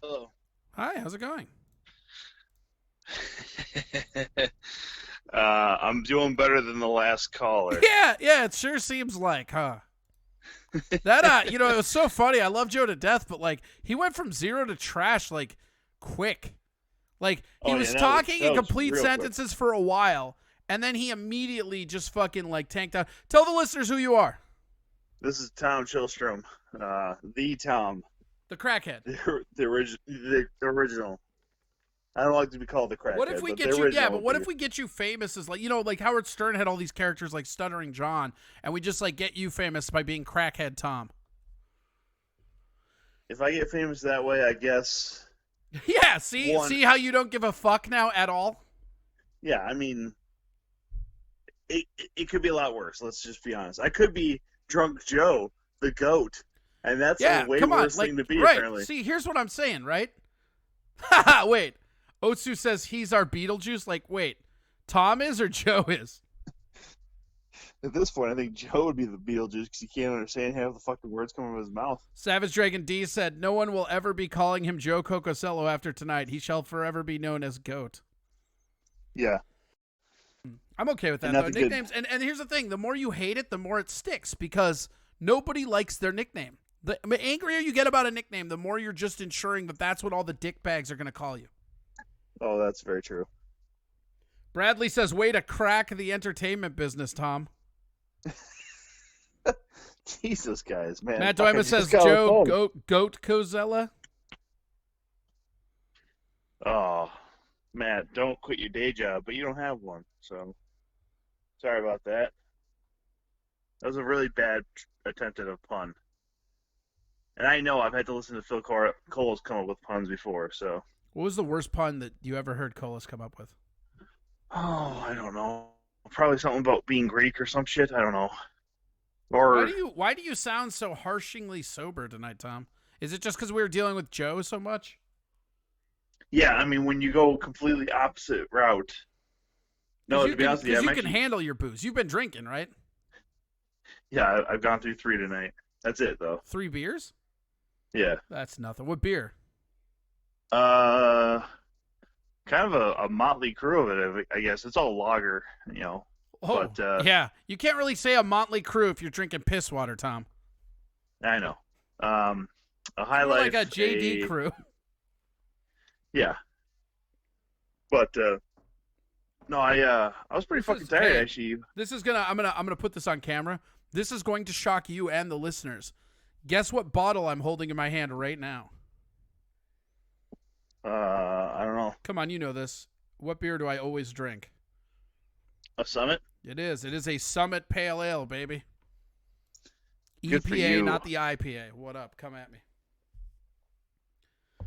Hello. Hi, how's it going? I'm doing better than the last caller. Yeah, it sure seems like, huh? That it was so funny. I love Joe to death, but like he went from zero to trash like quick. Like he was talking in complete sentences for a while, and then he immediately just fucking like tanked out. Tell the listeners who you are. This is Tom Chillstrom, the Tom, the crackhead, the original. I don't like to be called the crackhead. What if we get you? Yeah, but what if we get you famous as like like Howard Stern had all these characters like Stuttering John, and we just like get you famous by being crackhead Tom. If I get famous that way, I guess. Yeah. See how you don't give a fuck now at all. Yeah, I mean, it could be a lot worse. Let's just be honest. I could be Drunk Joe, the goat, and that's a way worse thing to be. Right. Apparently. See, here's what I'm saying. Right. Wait. Otsu says he's our Beetlejuice. Like, wait, Tom is or Joe is? At this point, I think Joe would be the Beetlejuice because he can't understand half the fucking words coming out of his mouth. Savage Dragon D said, no one will ever be calling him Joe Cocosello after tonight. He shall forever be known as Goat. Yeah. I'm okay with that, though. Nicknames, and here's the thing. The more you hate it, the more it sticks because nobody likes their nickname. The angrier you get about a nickname, the more you're just ensuring that that's what all the dickbags are going to call you. Oh, that's very true. Bradley says, way to crack the entertainment business, Tom. Jesus, guys, man. Matt Doima says, Joe Goat Cozella. Oh, Matt, don't quit your day job, but you don't have one, so sorry about that. That was a really bad attempt at a pun. And I know I've had to listen to Phil Coles come up with puns before, so. What was the worst pun that you ever heard Coles come up with? Oh, I don't know. Probably something about being Greek or some shit. I don't know. Or why do you sound so harshingly sober tonight, Tom? Is it just because we were dealing with Joe so much? Yeah, I mean, when you go completely opposite route. No, to be honest with you, you can handle your booze. You've been drinking, right? Yeah, I've gone through 3 tonight. That's it, though. 3 beers? Yeah. That's nothing. What beer? Kind of a motley crew of it, I guess. It's all lager, you know. Oh, but, yeah. You can't really say a motley crew if you're drinking piss water, Tom. I know. A High Life. Like a JD crew. Yeah. But no, I was pretty fucking tired actually. This is I'm gonna put this on camera. This is going to shock you and the listeners. Guess what bottle I'm holding in my hand right now? I don't know. Come on, you know this. What beer do I always drink? A Summit? It is. It is a Summit Pale Ale, baby. Good for you. EPA, not the IPA. What up? Come at me.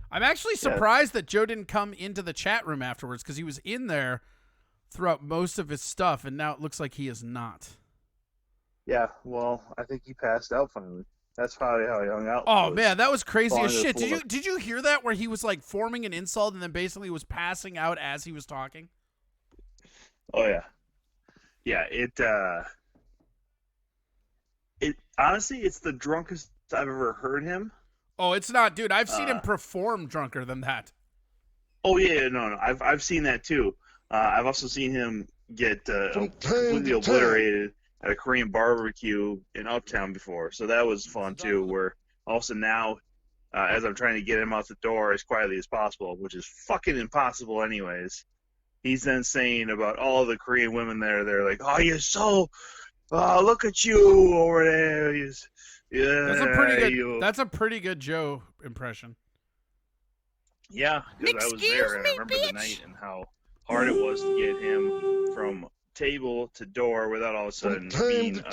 I'm actually surprised that Joe didn't come into the chat room afterwards because he was in there throughout most of his stuff, and now it looks like he is not. Yeah, well, I think he passed out finally. That's probably how he hung out. Oh man, that was crazy as shit. Did you hear that where he was like forming an insult and then basically was passing out as he was talking? Oh yeah. Yeah, it honestly, it's the drunkest I've ever heard him. Oh, it's not, dude. I've seen him perform drunker than that. Oh yeah, no. I've seen that too. I've also seen him get completely obliterated at a Korean barbecue in Uptown before, so that was fun too. Where also now, as I'm trying to get him out the door as quietly as possible, which is fucking impossible anyways, he's then saying about all the Korean women there, they're like, "Oh, you're so, look at you over there." Yeah, that's a pretty good Joe impression. Yeah, because I was there and I remember the night and how hard it was to get him from table to door without all of a sudden being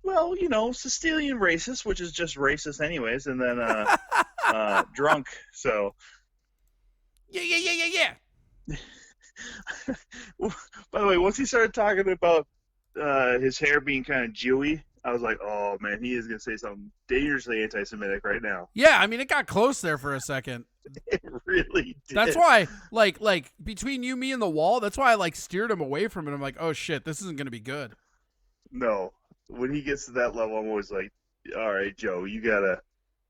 well, you know, Sicilian racist, which is just racist anyways, and then drunk. So yeah. By the way, once he started talking about his hair being kind of Jewy, I was like, oh man, he is gonna say something dangerously anti-Semitic right now. Yeah, I mean, it got close there for a second. It really did. That's why, like between you, me, and the wall, that's why I like steered him away from it. I'm like, oh shit, this isn't gonna be good. No, when he gets to that level, I'm always like, all right, Joe, you gotta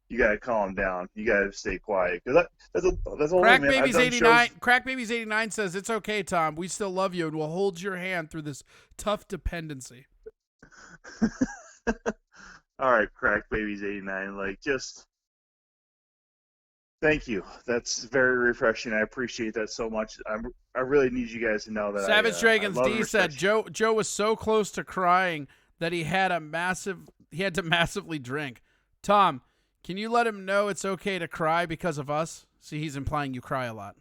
you gotta calm down. You gotta stay quiet. Cause that's the whole Crack thing, man. I've Babies done 89. shows. Crack Babies 89 says it's okay, Tom. We still love you and we'll hold your hand through this tough dependency. All right, Crack Babies 89. Like, just thank you. That's very refreshing. I appreciate that so much. I really need you guys to know that. Savage I Dragons love and D said respect Joe was so close to crying that he had to massively drink. Tom, can you let him know it's okay to cry because of us? See, he's implying you cry a lot.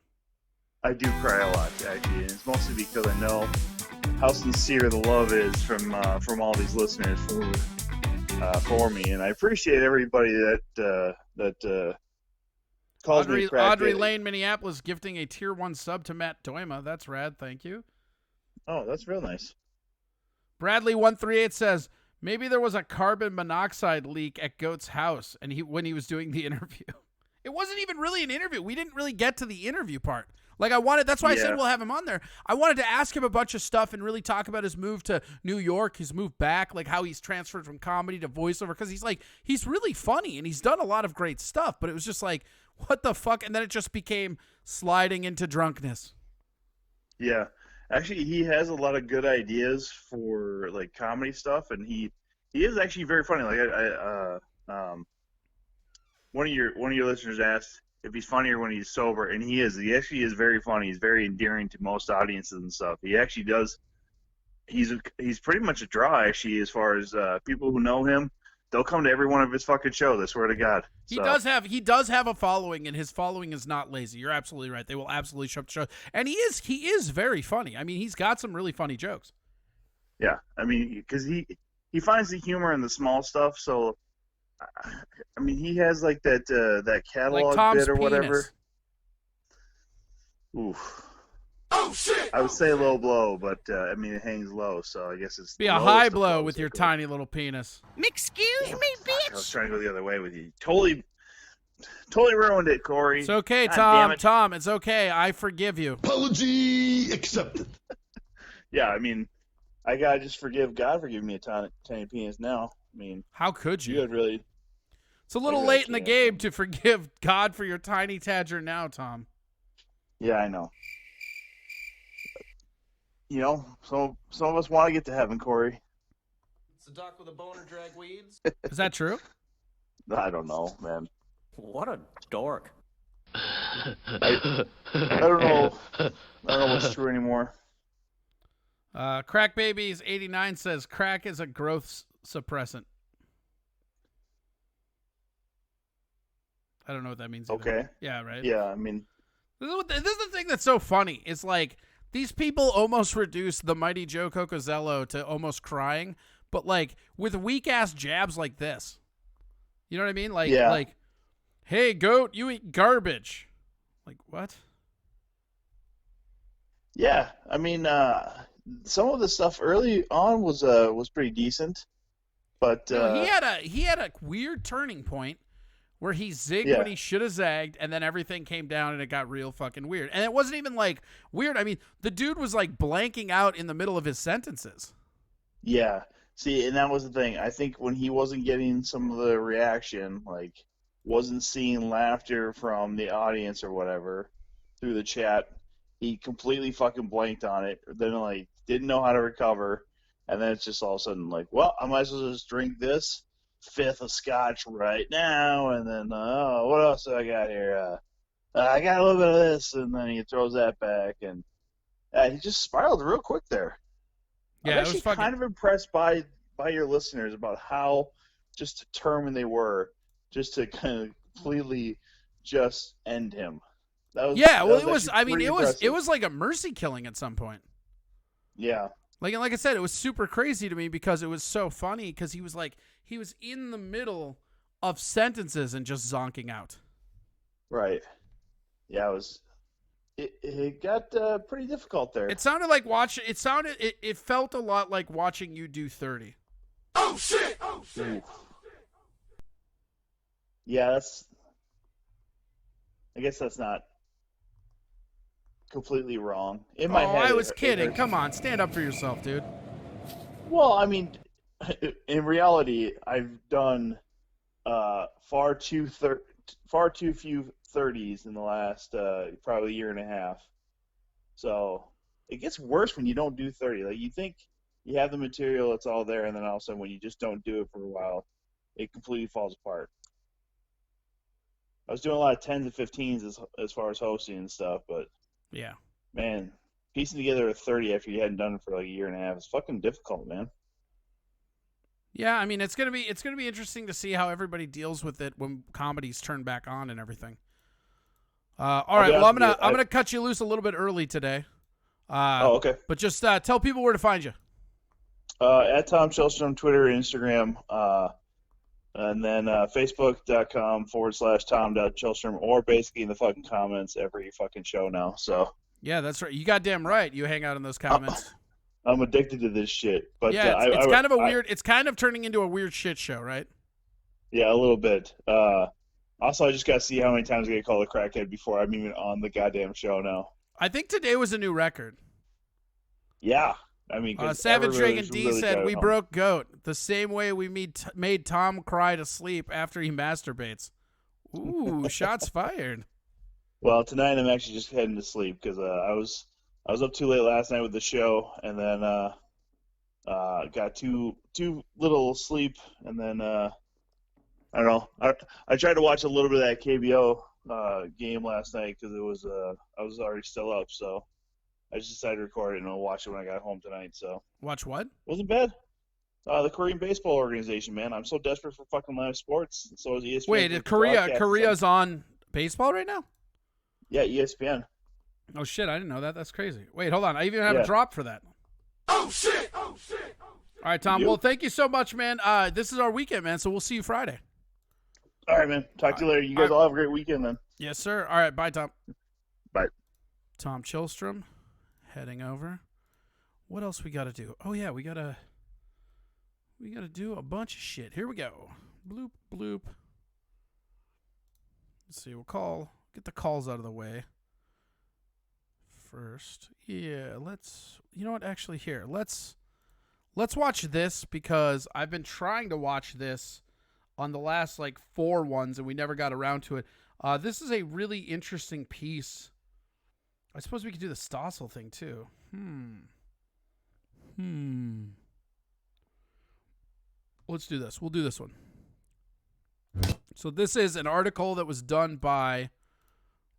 I do cry a lot, actually, and it's mostly because I know how sincere the love is from all these listeners for me, and I appreciate everybody that calls me Crack Audrey Baby. Lane, Minneapolis, gifting a tier 1 sub to Matt Doima. That's rad. Thank you. Oh, that's real nice. Bradley138 says, maybe there was a carbon monoxide leak at Goat's house and when he was doing the interview. It wasn't even really an interview. We didn't really get to the interview part. Like that's why I said we'll have him on there. I wanted to ask him a bunch of stuff and really talk about his move to New York, his move back, like how he's transferred from comedy to voiceover, because he's really funny and he's done a lot of great stuff, but it was just like, what the fuck? And then it just became sliding into drunkenness. Yeah. Actually, he has a lot of good ideas for like comedy stuff, and he is actually very funny. Like one of your listeners asked if he's funnier when he's sober, and he is. He actually is very funny. He's very endearing to most audiences and stuff. He actually does. He's pretty much a draw, actually, as far as people who know him. They'll come to every one of his fucking shows. I swear to God. He does have a following, and his following is not lazy. You're absolutely right. They will absolutely show up to shows, and he is very funny. I mean, he's got some really funny jokes. Yeah, I mean, because he finds the humor in the small stuff. So, I mean, he has like that catalog like bit or Tom's whatever. Penis. Oof. Oh shit! I would say low blow, but I mean it hangs low, so I guess it's be a high blow with your tiny little penis. Excuse me, bitch. I was trying to go the other way with you. Totally ruined it, Corey. It's okay, God Tom. damn it. Tom, it's okay. I forgive you. Apology accepted. Yeah, I mean, I gotta just forgive God for giving me a tiny penis now. I mean, how could you? You would really. It's a little late in the game to forgive God for your tiny tadger now, Tom. Yeah, I know. You know, some of us want to get to heaven, Corey. It's a duck with a boner drag weeds. Is that true? I don't know, man. What a dork. I don't know. I don't know what's true anymore. Crack Babies 89 says crack is a growth suppressant. I don't know what that means either. Okay. Yeah, right? Yeah, I mean. This is the thing that's so funny. It's like these people almost reduced the mighty Joe Cocozello to almost crying, but like with weak ass jabs like this. You know what I mean? Like, hey goat, you eat garbage. Like what? Yeah, I mean, some of the stuff early on was pretty decent, but he had a weird turning point where he zigged when he should have zagged, and then everything came down and it got real fucking weird. And it wasn't even like weird. I mean, the dude was like blanking out in the middle of his sentences. Yeah. See, and that was the thing. I think when he wasn't getting some of the reaction, like wasn't seeing laughter from the audience or whatever through the chat, he completely fucking blanked on it. Then like didn't know how to recover, and then it's just all of a sudden like, well, I might as well just drink this fifth of scotch right now, and then what else do I got here? I got a little bit of this, and then he throws that back, and he just spiraled real quick there. Yeah, I'm actually kind of impressed by your listeners about how just determined they were just to kind of completely just end him. That was, yeah, well, that was it was like a mercy killing at some point. Yeah. Like I said, it was super crazy to me because it was so funny because he was in the middle of sentences and just zonking out. Right. Yeah, it got pretty difficult there. It sounded like it felt a lot like watching you do 30. Oh shit! Oh shit! Ooh. Yeah, I guess that's not completely wrong. In my head, I was kidding. Come on, stand up for yourself, dude. Well, I mean, in reality, I've done far too few 30s in the last probably year and a half. So it gets worse when you don't do 30. Like, you think you have the material, it's all there, and then all of a sudden when you just don't do it for a while, it completely falls apart. I was doing a lot of 10s and 15s as far as hosting and stuff, but yeah, man, piecing together a 30 after you hadn't done it for like a year and a half is fucking difficult, man. Yeah, I mean, it's gonna be interesting to see how everybody deals with it when comedies turn back on and everything. All right, well, I'm gonna cut you loose a little bit early today. Okay. But just tell people where to find you. At Tom Shellstrom, Twitter, Instagram, and then Facebook.com/Tom.Shellstrom, or basically in the fucking comments every fucking show now. So yeah, that's right. You goddamn right. You hang out in those comments. I'm addicted to this shit. But yeah, it's kind of a weird. It's kind of turning into a weird shit show, right? Yeah, a little bit. Also, I just got to see how many times I get called a crackhead before I'm even on the goddamn show now. I think today was a new record. Yeah. I mean, Savage Dragon D said, "We broke GOAT the same way we made Tom cry to sleep after he masturbates." Ooh, shots fired. Well, tonight I'm actually just heading to sleep because I was up too late last night with the show, and then got too little sleep, and then I don't know. I tried to watch a little bit of that KBO game last night because it was I was already still up, so I just decided to record it and I'll watch it when I got home tonight. So watch what? Wasn't bad. The Korean baseball organization, man. I'm so desperate for fucking live sports. And so is ESPN. Wait, Korea's on baseball right now? Yeah, ESPN. Oh shit, I didn't know that. That's crazy. Wait, hold on. I even have a drop for that. Oh shit! Oh shit! All right, Tom. Well, thank you so much, man. This is our weekend, man. So we'll see you Friday. All right, man. Talk to you later. You guys all have a great weekend, then. Yes, sir. All right, bye, Tom. Bye. Tom Chillstrom, heading over. What else we got to do? Oh yeah, we gotta do a bunch of shit. Here we go. Bloop bloop. Let's see. We'll get the calls out of the way first. Yeah, you know what? Actually, here, let's watch this because I've been trying to watch this on the last like 4 ones and we never got around to it. This is a really interesting piece. I suppose we could do the Stossel thing too. Let's do this. We'll do this one. So this is an article that was done by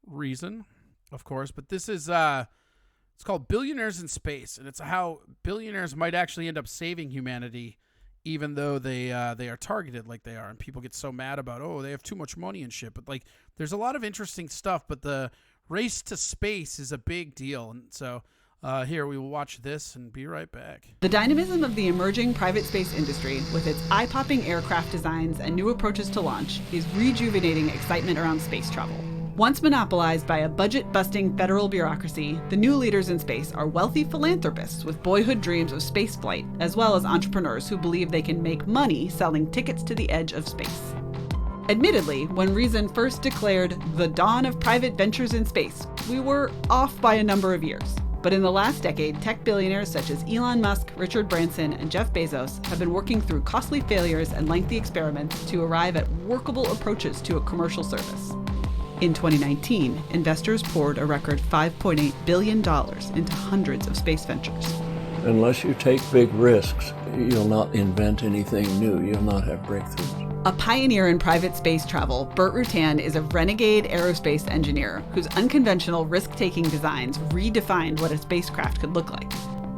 Reason, of course, but this is it's called Billionaires in Space, and it's how billionaires might actually end up saving humanity even though they are targeted like they are, and people get so mad about, oh, they have too much money and shit. But like, there's a lot of interesting stuff, but the race to space is a big deal. And so here, we will watch this and be right back. The dynamism of the emerging private space industry, with its eye-popping aircraft designs and new approaches to launch, is rejuvenating excitement around space travel. Once monopolized by a budget-busting federal bureaucracy, the new leaders in space are wealthy philanthropists with boyhood dreams of spaceflight, as well as entrepreneurs who believe they can make money selling tickets to the edge of space. Admittedly, when Reason first declared the dawn of private ventures in space, we were off by a number of years. But in the last decade, tech billionaires such as Elon Musk, Richard Branson, and Jeff Bezos have been working through costly failures and lengthy experiments to arrive at workable approaches to a commercial service. In 2019, investors poured a record $5.8 billion into hundreds of space ventures. Unless you take big risks, you'll not invent anything new. You'll not have breakthroughs. A pioneer in private space travel, Burt Rutan is a renegade aerospace engineer whose unconventional risk-taking designs redefined what a spacecraft could look like.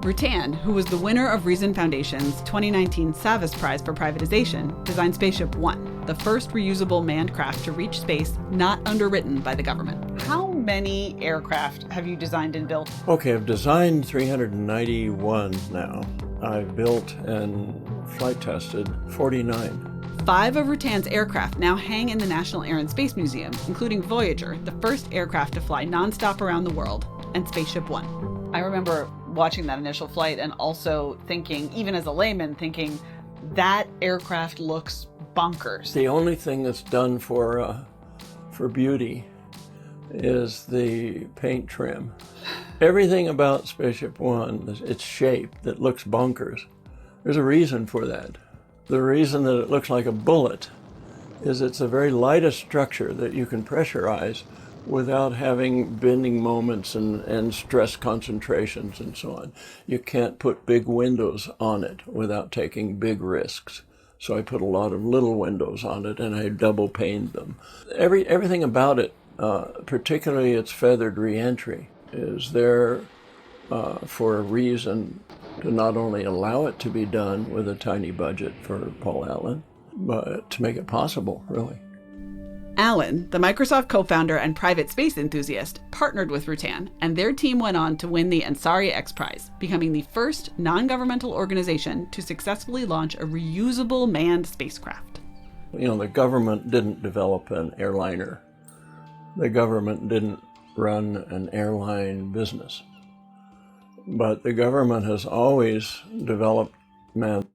Rutan, who was the winner of Reason Foundation's 2019 Savas Prize for Privatization, designed Spaceship One, the first reusable manned craft to reach space not underwritten by the government. How many aircraft have you designed and built? Okay, I've designed 391 now. I've built and flight tested 49. 5 of Rutan's aircraft now hang in the National Air and Space Museum, including Voyager, the first aircraft to fly nonstop around the world, and Spaceship One. I remember watching that initial flight and also thinking, even as a layman, thinking that aircraft looks bonkers. The only thing that's done for beauty is the paint trim. Everything about Spaceship One, its shape that looks bonkers, there's a reason for that. The reason that it looks like a bullet is it's the very lightest structure that you can pressurize without having bending moments and stress concentrations and so on. You can't put big windows on it without taking big risks. So I put a lot of little windows on it, and I double paned them. Everything about it, particularly its feathered reentry, is there for a reason to not only allow it to be done with a tiny budget for Paul Allen, but to make it possible, really. Allen, the Microsoft co-founder and private space enthusiast, partnered with Rutan, and their team went on to win the Ansari X Prize, becoming the first non-governmental organization to successfully launch a reusable manned spacecraft. You know, the government didn't develop an airliner. The government didn't run an airline business. But the government has always developed manned.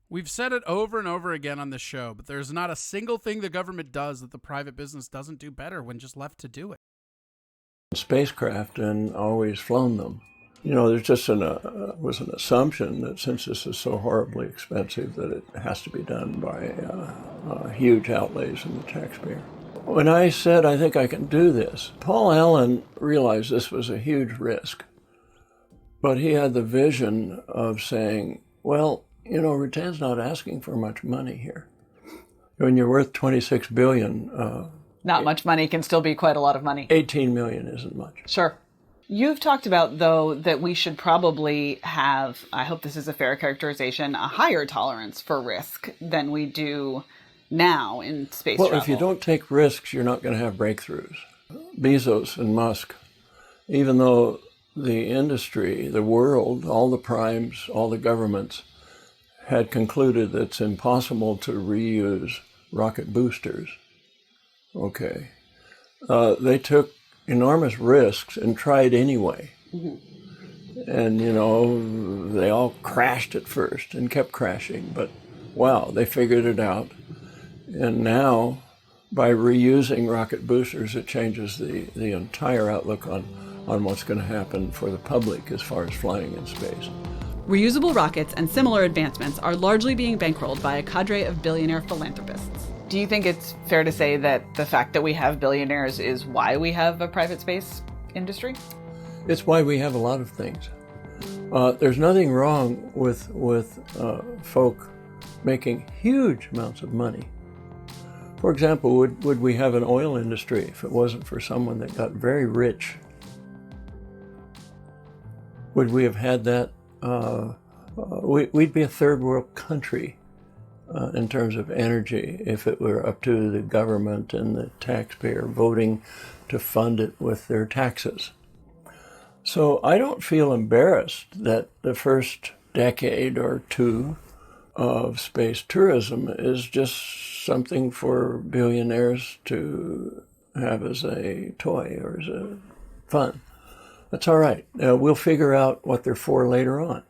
We've said it over and over again on this show, but there's not a single thing the government does that the private business doesn't do better when just left to do it. Spacecraft and always flown them. You know, there's just was an assumption that since this is so horribly expensive that it has to be done by huge outlays from the taxpayer. When I said I think I can do this, Paul Allen realized this was a huge risk, but he had the vision of saying, well, you know, Rutan's not asking for much money here. When you're worth $26 billion... not much money can still be quite a lot of money. $18 million isn't much. Sure. You've talked about, though, that we should probably have, I hope this is a fair characterization, a higher tolerance for risk than we do now in space travel. Well, if you don't take risks, you're not going to have breakthroughs. Bezos and Musk, even though the industry, the world, all the primes, all the governments had concluded that it's impossible to reuse rocket boosters. Okay. They took enormous risks and tried anyway. Mm-hmm. And, you know, they all crashed at first and kept crashing. But, wow, they figured it out. And now, by reusing rocket boosters, it changes the entire outlook on what's going to happen for the public as far as flying in space. Reusable rockets and similar advancements are largely being bankrolled by a cadre of billionaire philanthropists. Do you think it's fair to say that the fact that we have billionaires is why we have a private space industry? It's why we have a lot of things. There's nothing wrong with folk making huge amounts of money. For example, would we have an oil industry if it wasn't for someone that got very rich? Would we have had that? We'd be a third world country in terms of energy if it were up to the government and the taxpayer voting to fund it with their taxes. So I don't feel embarrassed that the first decade or two of space tourism is just something for billionaires to have as a toy or as a fun. That's all right. We'll figure out what they're for later on.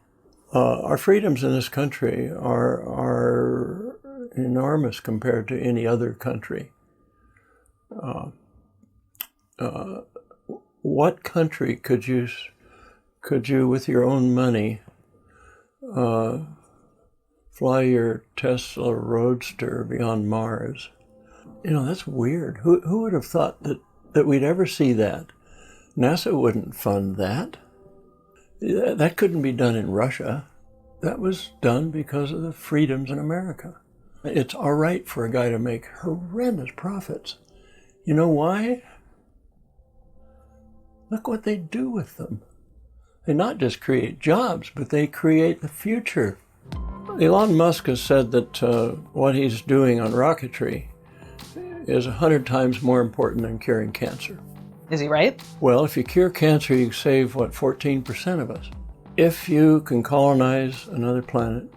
Our freedoms in this country are enormous compared to any other country. What country could you, with your own money, fly your Tesla Roadster beyond Mars? You know, that's weird. Who would have thought that we'd ever see that? NASA wouldn't fund that. That couldn't be done in Russia. That was done because of the freedoms in America. It's all right for a guy to make horrendous profits. You know why? Look what they do with them. They not just create jobs, but they create the future. Elon Musk has said that what he's doing on rocketry is 100 times more important than curing cancer. Is he right? Well, if you cure cancer, you save, 14% of us. If you can colonize another planet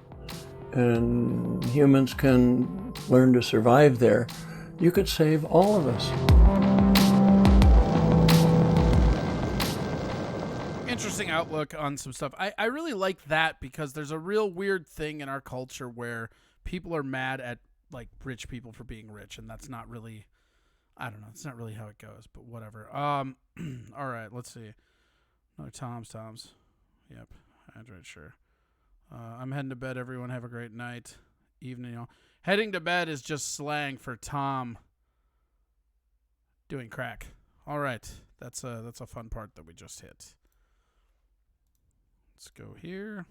and humans can learn to survive there, you could save all of us. Interesting outlook on some stuff. I really like that because there's a real weird thing in our culture where people are mad at like rich people for being rich, and that's not really... I don't know. It's not really how it goes, but whatever. All right, let's see. No, Tom's. Yep, Android, sure. I'm heading to bed, everyone. Have a great night, evening, y'all. Heading to bed is just slang for Tom doing crack. All right. That's a fun part that we just hit. Let's go here.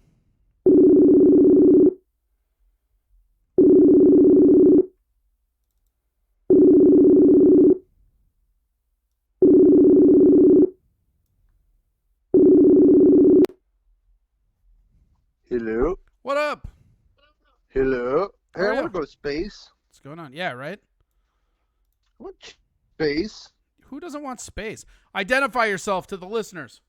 Hello. What up? Hello. How Hey, are I want you? to go to space. What's going on? Yeah, right? What space? Who doesn't want space? Identify yourself to the listeners.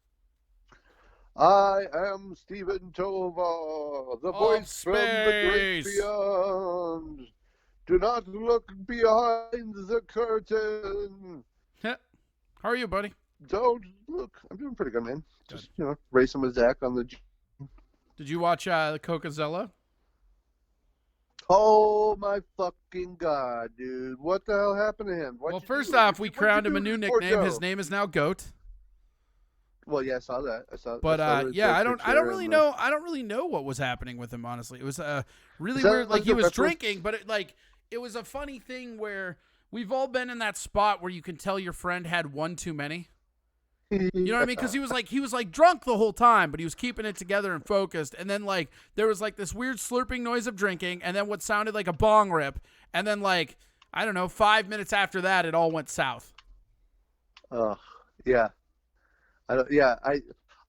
I am Stephen Tova, the voice from the great space. beyond. Do not look behind the curtain. How are you, buddy? Don't look. I'm doing pretty good, man. Just, racing with Zach on the... Did you watch Coca-Zella? Oh, my fucking God, dude. What the hell happened to him? Well, first off, we crowned him a new nickname. His name is now Goat. Well, yeah, I saw that. But I saw yeah, I the don't picture really and know. I don't really know what was happening with him. Honestly, it was really Is that weird. Like he the was reference? drinking, but it was a funny thing where we've all been in that spot where you can tell your friend had one too many. You know what I mean? Because he was like drunk the whole time, but he was keeping it together and focused. And then like there was like this weird slurping noise of drinking, and then what sounded like a bong rip, and then like I don't know, 5 minutes after that, it all went south. Oh, yeah.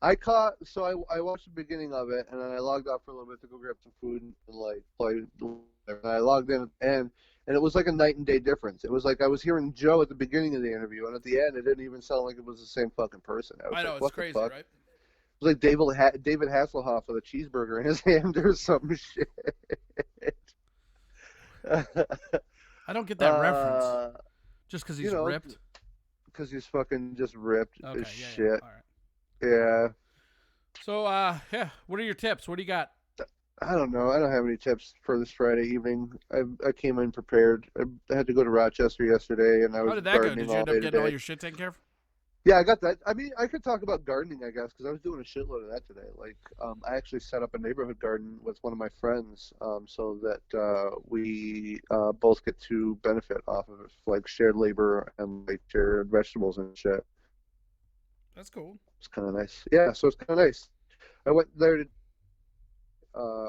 I caught, so I watched the beginning of it, and then I logged off for a little bit to go grab some food and like play. And I logged in, and it was like a night and day difference. It was like I was hearing Joe at the beginning of the interview, and at the end, it didn't even sound like it was the same fucking person. I know, like, it's what crazy, the fuck? right? It was like David Hasselhoff with a cheeseburger in his hand or some shit. I don't get that reference. Just because he's ripped? Because he's fucking just ripped Okay, as yeah, shit. yeah. All right. Yeah. So, yeah, what are your tips? What do you got? I don't know. I don't have any tips for this Friday evening. I came in prepared. I had to go to Rochester yesterday, and I was How did that go? gardening Did you end all up day getting all today. your shit taken care of? Yeah, I got that. I mean, I could talk about gardening, I guess, because I was doing a shitload of that today. Like, I actually set up a neighborhood garden with one of my friends, so that we both get to benefit off of it, like shared labor and like shared vegetables and shit. That's cool. It's kind of nice. Yeah, so it's kind of nice. I went there to.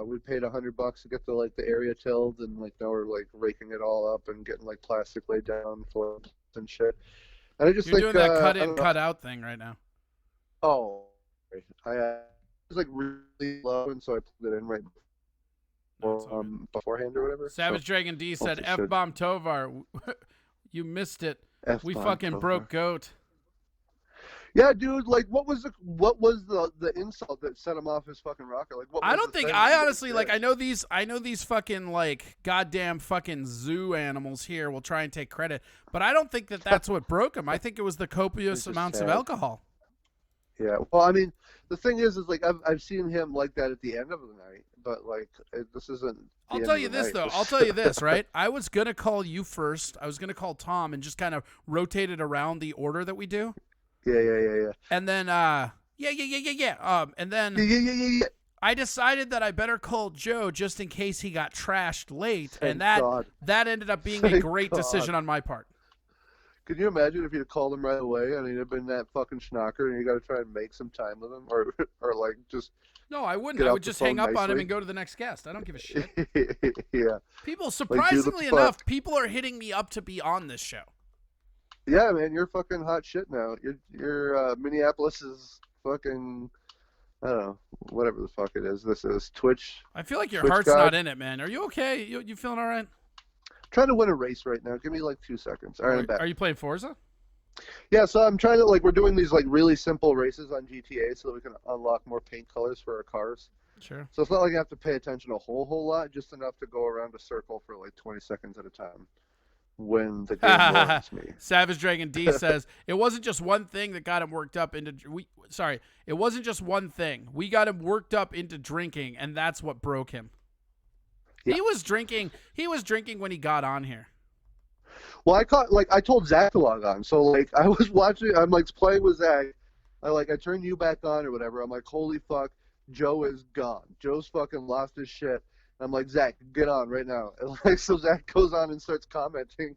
We paid $100 to get the area tilled, and like now we're like raking it all up and getting like plastic laid down for and shit. And I just You're think doing that cut I in, don't know. cut out thing right now. Oh, I was like really low, and so I plugged it in right beforehand or whatever. Savage So, Dragon D said, also should- F-bomb Tovar. You missed it. We F-bomb fucking Tovar. broke Goat. Yeah, dude. Like, what was the insult that set him off his fucking rocker? Like, what? I was don't the think thing I that he honestly said? like. I know these fucking like goddamn fucking zoo animals here will try and take credit, but I don't think that that's what broke him. I think it was the copious just amounts of sad. alcohol. Yeah. Well, I mean, the thing is like I've seen him like that at the end of the night, but like this isn't. the I'll end tell of you the this night. though. I'll tell you this, right? I was gonna call you first. I was gonna call Tom and just kind of rotate it around the order that we do. Yeah. And then, yeah. And then Yeah. I decided that I better call Joe just in case he got trashed late, and Thank God. that ended up being a Thank great God. decision on my part. Could you imagine if you'd called him right away and he'd have been that fucking schnocker, and you got to try and make some time with him, or like just. No, I wouldn't. Get I off would the just phone hang up on him nicely. and go to the next guest. I don't give a shit. Yeah. People, Like, dude, surprisingly what the enough, fuck? people are hitting me up to be on this show. Yeah, man, you're fucking hot shit now. You're Minneapolis is fucking. I don't know, whatever the fuck it is. This is Twitch. I feel like your Twitch heart's God. not in it, man. Are you okay? You feeling all right? Trying to win a race right now. Give me like 2 seconds. All right, I'm back. Are you playing Forza? Yeah, so I'm trying to we're doing these really simple races on GTA so that we can unlock more paint colors for our cars. Sure. So it's not like I have to pay attention a whole lot, just enough to go around a circle for 20 seconds at a time when the game warns me. Savage Dragon D says it wasn't just one thing that got him worked up into. It wasn't just one thing. We got him worked up into drinking, and that's what broke him. Yeah. He was drinking. He was drinking when he got on here. Well, I told Zach to log on, so I was watching. I'm playing with Zach. I turned you back on or whatever. I'm like, holy fuck, Joe is gone. Joe's fucking lost his shit. I'm like, Zach, get on right now. And like, so Zach goes on and starts commenting.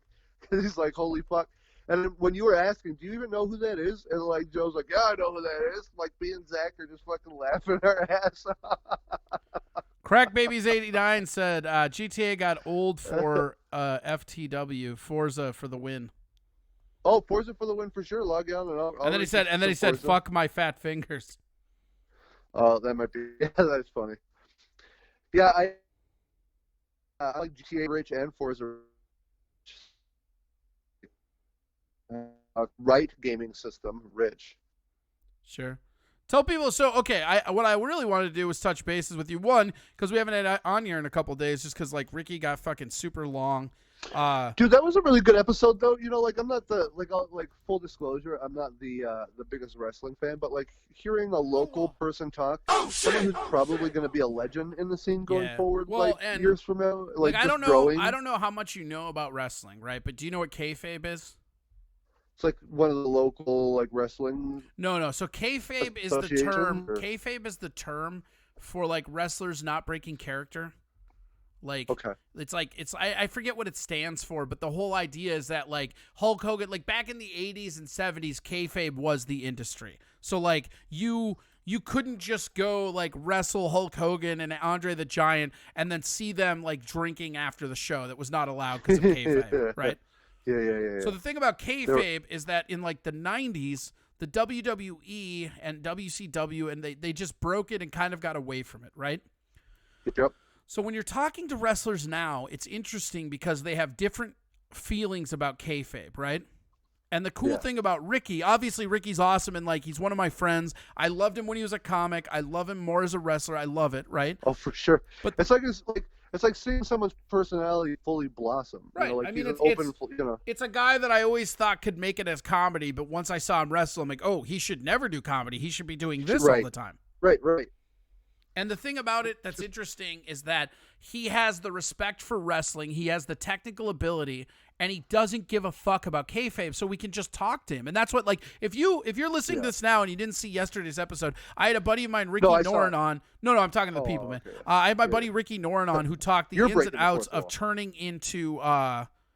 And he's like, holy fuck. And then when you were asking, do you even know who that is? And like Joe's like, yeah, I know who that is. Like me and Zach are just fucking laughing our ass off. Crack Babies 89 said GTA got old for FTW, Forza for the win. Oh, Forza for the win for sure. Log on And then he said, fuck my fat fingers. Oh, that might be. Yeah, that's funny. Yeah, I like GTA Rich and Forza. Right gaming system, Rich. Sure. Tell people. So, okay, what I really wanted to do was touch bases with you. One, because we haven't had on here in a couple of days, just because like Ricky got fucking super long. Dude, that was a really good episode, though. You know, like I'm not the full disclosure, I'm not the biggest wrestling fan, but like hearing a local person talk, someone who's probably going to be a legend in the scene going forward, well, like years from now, like I just don't know. growing. I don't know how much you know about wrestling, right? But do you know what kayfabe is? It's like one of the local like wrestling. No. So kayfabe is the term. Kayfabe is the term for like wrestlers not breaking character. Like, okay. I forget what it stands for, but the whole idea is that like Hulk Hogan, like back in the 80s and 70s, kayfabe was the industry. So like you couldn't just go like wrestle Hulk Hogan and Andre the Giant and then see them like drinking after the show. That was not allowed because of kayfabe, right? Yeah. So the thing about kayfabe is that in like the 90s, the WWE and WCW, and they just broke it and kind of got away from it, right? Yep. So when you're talking to wrestlers now, it's interesting because they have different feelings about kayfabe, right? And the cool thing about Ricky, obviously Ricky's awesome and like he's one of my friends. I loved him when he was a comic. I love him more as a wrestler. I love it, right? Oh, for sure. But it's like seeing someone's personality fully blossom. Right. You know, like I mean, it's a guy that I always thought could make it as comedy, but once I saw him wrestle, I'm like, oh, he should never do comedy. He should be doing this all the time. Right. And the thing about it that's interesting is that he has the respect for wrestling, he has the technical ability, and he doesn't give a fuck about kayfabe, so we can just talk to him. And that's what, like, if you're listening to this now and you didn't see yesterday's episode, I had a buddy of mine, Ricky Noren, on. No, I'm talking to the people, man. I had my buddy Ricky Noren on who talked the ins and outs of turning into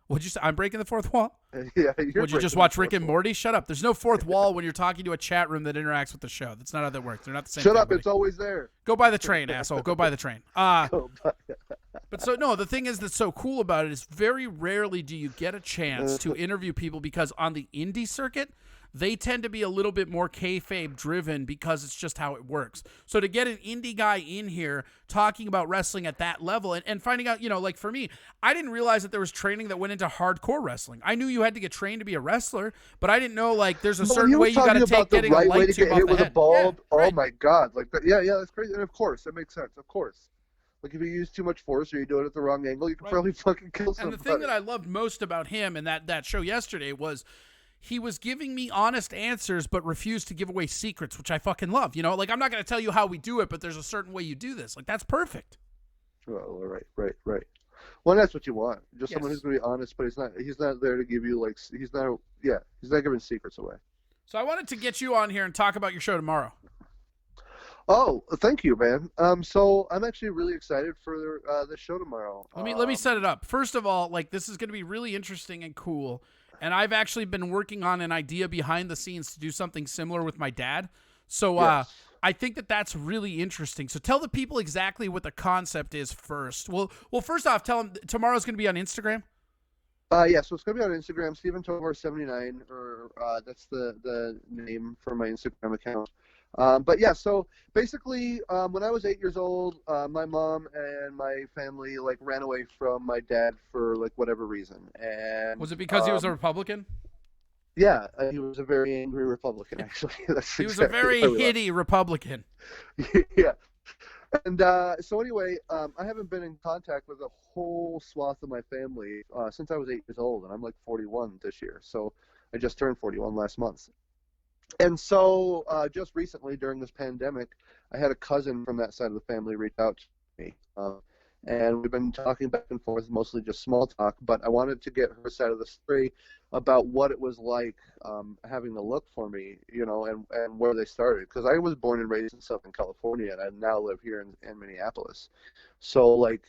what'd you say? I'm breaking the fourth wall? Yeah. Would you just watch Rick and Morty? Shut up. There's no fourth wall when you're talking to a chat room that interacts with the show. That's not how that works. They're not the same. Shut thing, up. buddy. It's always there. Go by the train, asshole. Go by the train. But so, no, the thing is that's so cool about it is very rarely do you get a chance to interview people because on the indie circuit, they tend to be a little bit more kayfabe driven because it's just how it works. So to get an indie guy in here talking about wrestling at that level and finding out, you know, like for me, I didn't realize that there was training that went into hardcore wrestling. I knew you had to get trained to be a wrestler, but I didn't know like there's a certain way you got to take getting a light tube off the head. Bulb. Yeah, right. Oh my God. Like, yeah, that's crazy. And of course, that makes sense. Of course. Like if you use too much force or you do it at the wrong angle, you can probably fucking kill somebody. And the thing that I loved most about him and that show yesterday was he was giving me honest answers but refused to give away secrets, which I fucking love. You know, like I'm not going to tell you how we do it, but there's a certain way you do this. Like that's perfect. Well, right. Well, that's what you want. Just someone who's going to be honest, but he's not there to give you like he's not giving secrets away. So I wanted to get you on here and talk about your show tomorrow. Oh, thank you, man. So I'm actually really excited for the show tomorrow. Let me set it up. First of all, like this is going to be really interesting and cool. And I've actually been working on an idea behind the scenes to do something similar with my dad. So I think that that's really interesting. So tell the people exactly what the concept is first. Well, first off, tell them tomorrow's going to be on Instagram. Yeah, so it's going to be on Instagram, Stephen Tovar 79, or that's the name for my Instagram account. But yeah, so basically, when I was 8 years old, my mom and my family like ran away from my dad for like whatever reason. And was it because he was a Republican? Yeah, he was a very angry Republican. Actually, he was a very hitty Republican. Yeah, and so anyway, I haven't been in contact with a whole swath of my family since I was 8 years old, and I'm like 41 this year. So I just turned 41 last month. And so just recently during this pandemic, I had a cousin from that side of the family reach out to me. and we've been talking back and forth, mostly just small talk. But I wanted to get her side of the story about what it was like having to look for me, and where they started. Because I was born and raised in Southern California, and I now live here in Minneapolis. So, like,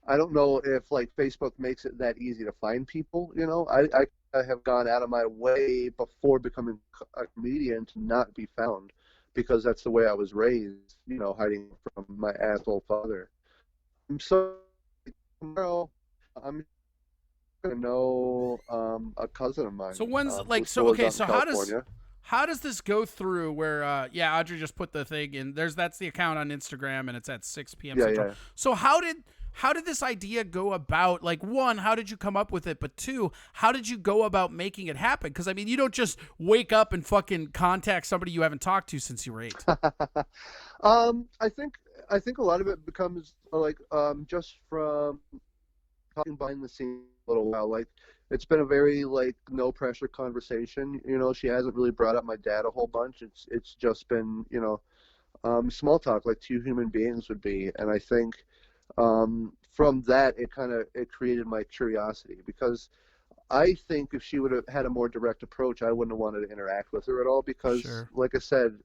I don't know if, like, Facebook makes it that easy to find people, I have gone out of my way before becoming a comedian to not be found, because that's the way I was raised, hiding from my asshole father. So tomorrow, I'm gonna know a cousin of mine. So when's who like so lives okay out in so California. how does this go through where Audrey just put the thing in that's the account on Instagram and it's at 6 p.m. Yeah, Central. yeah. So how did this idea go about? Like, one, how did you come up with it? But two, how did you go about making it happen? Because I mean, you don't just wake up and fucking contact somebody you haven't talked to since you were 8. I think a lot of it becomes like just from talking behind the scenes a little while. Like, it's been a very, like, no pressure conversation. She hasn't really brought up my dad a whole bunch. It's just been small talk, like two human beings would be. And I think from that it created my curiosity, because I think if she would have had a more direct approach, I wouldn't have wanted to interact with her at all, because, like I said,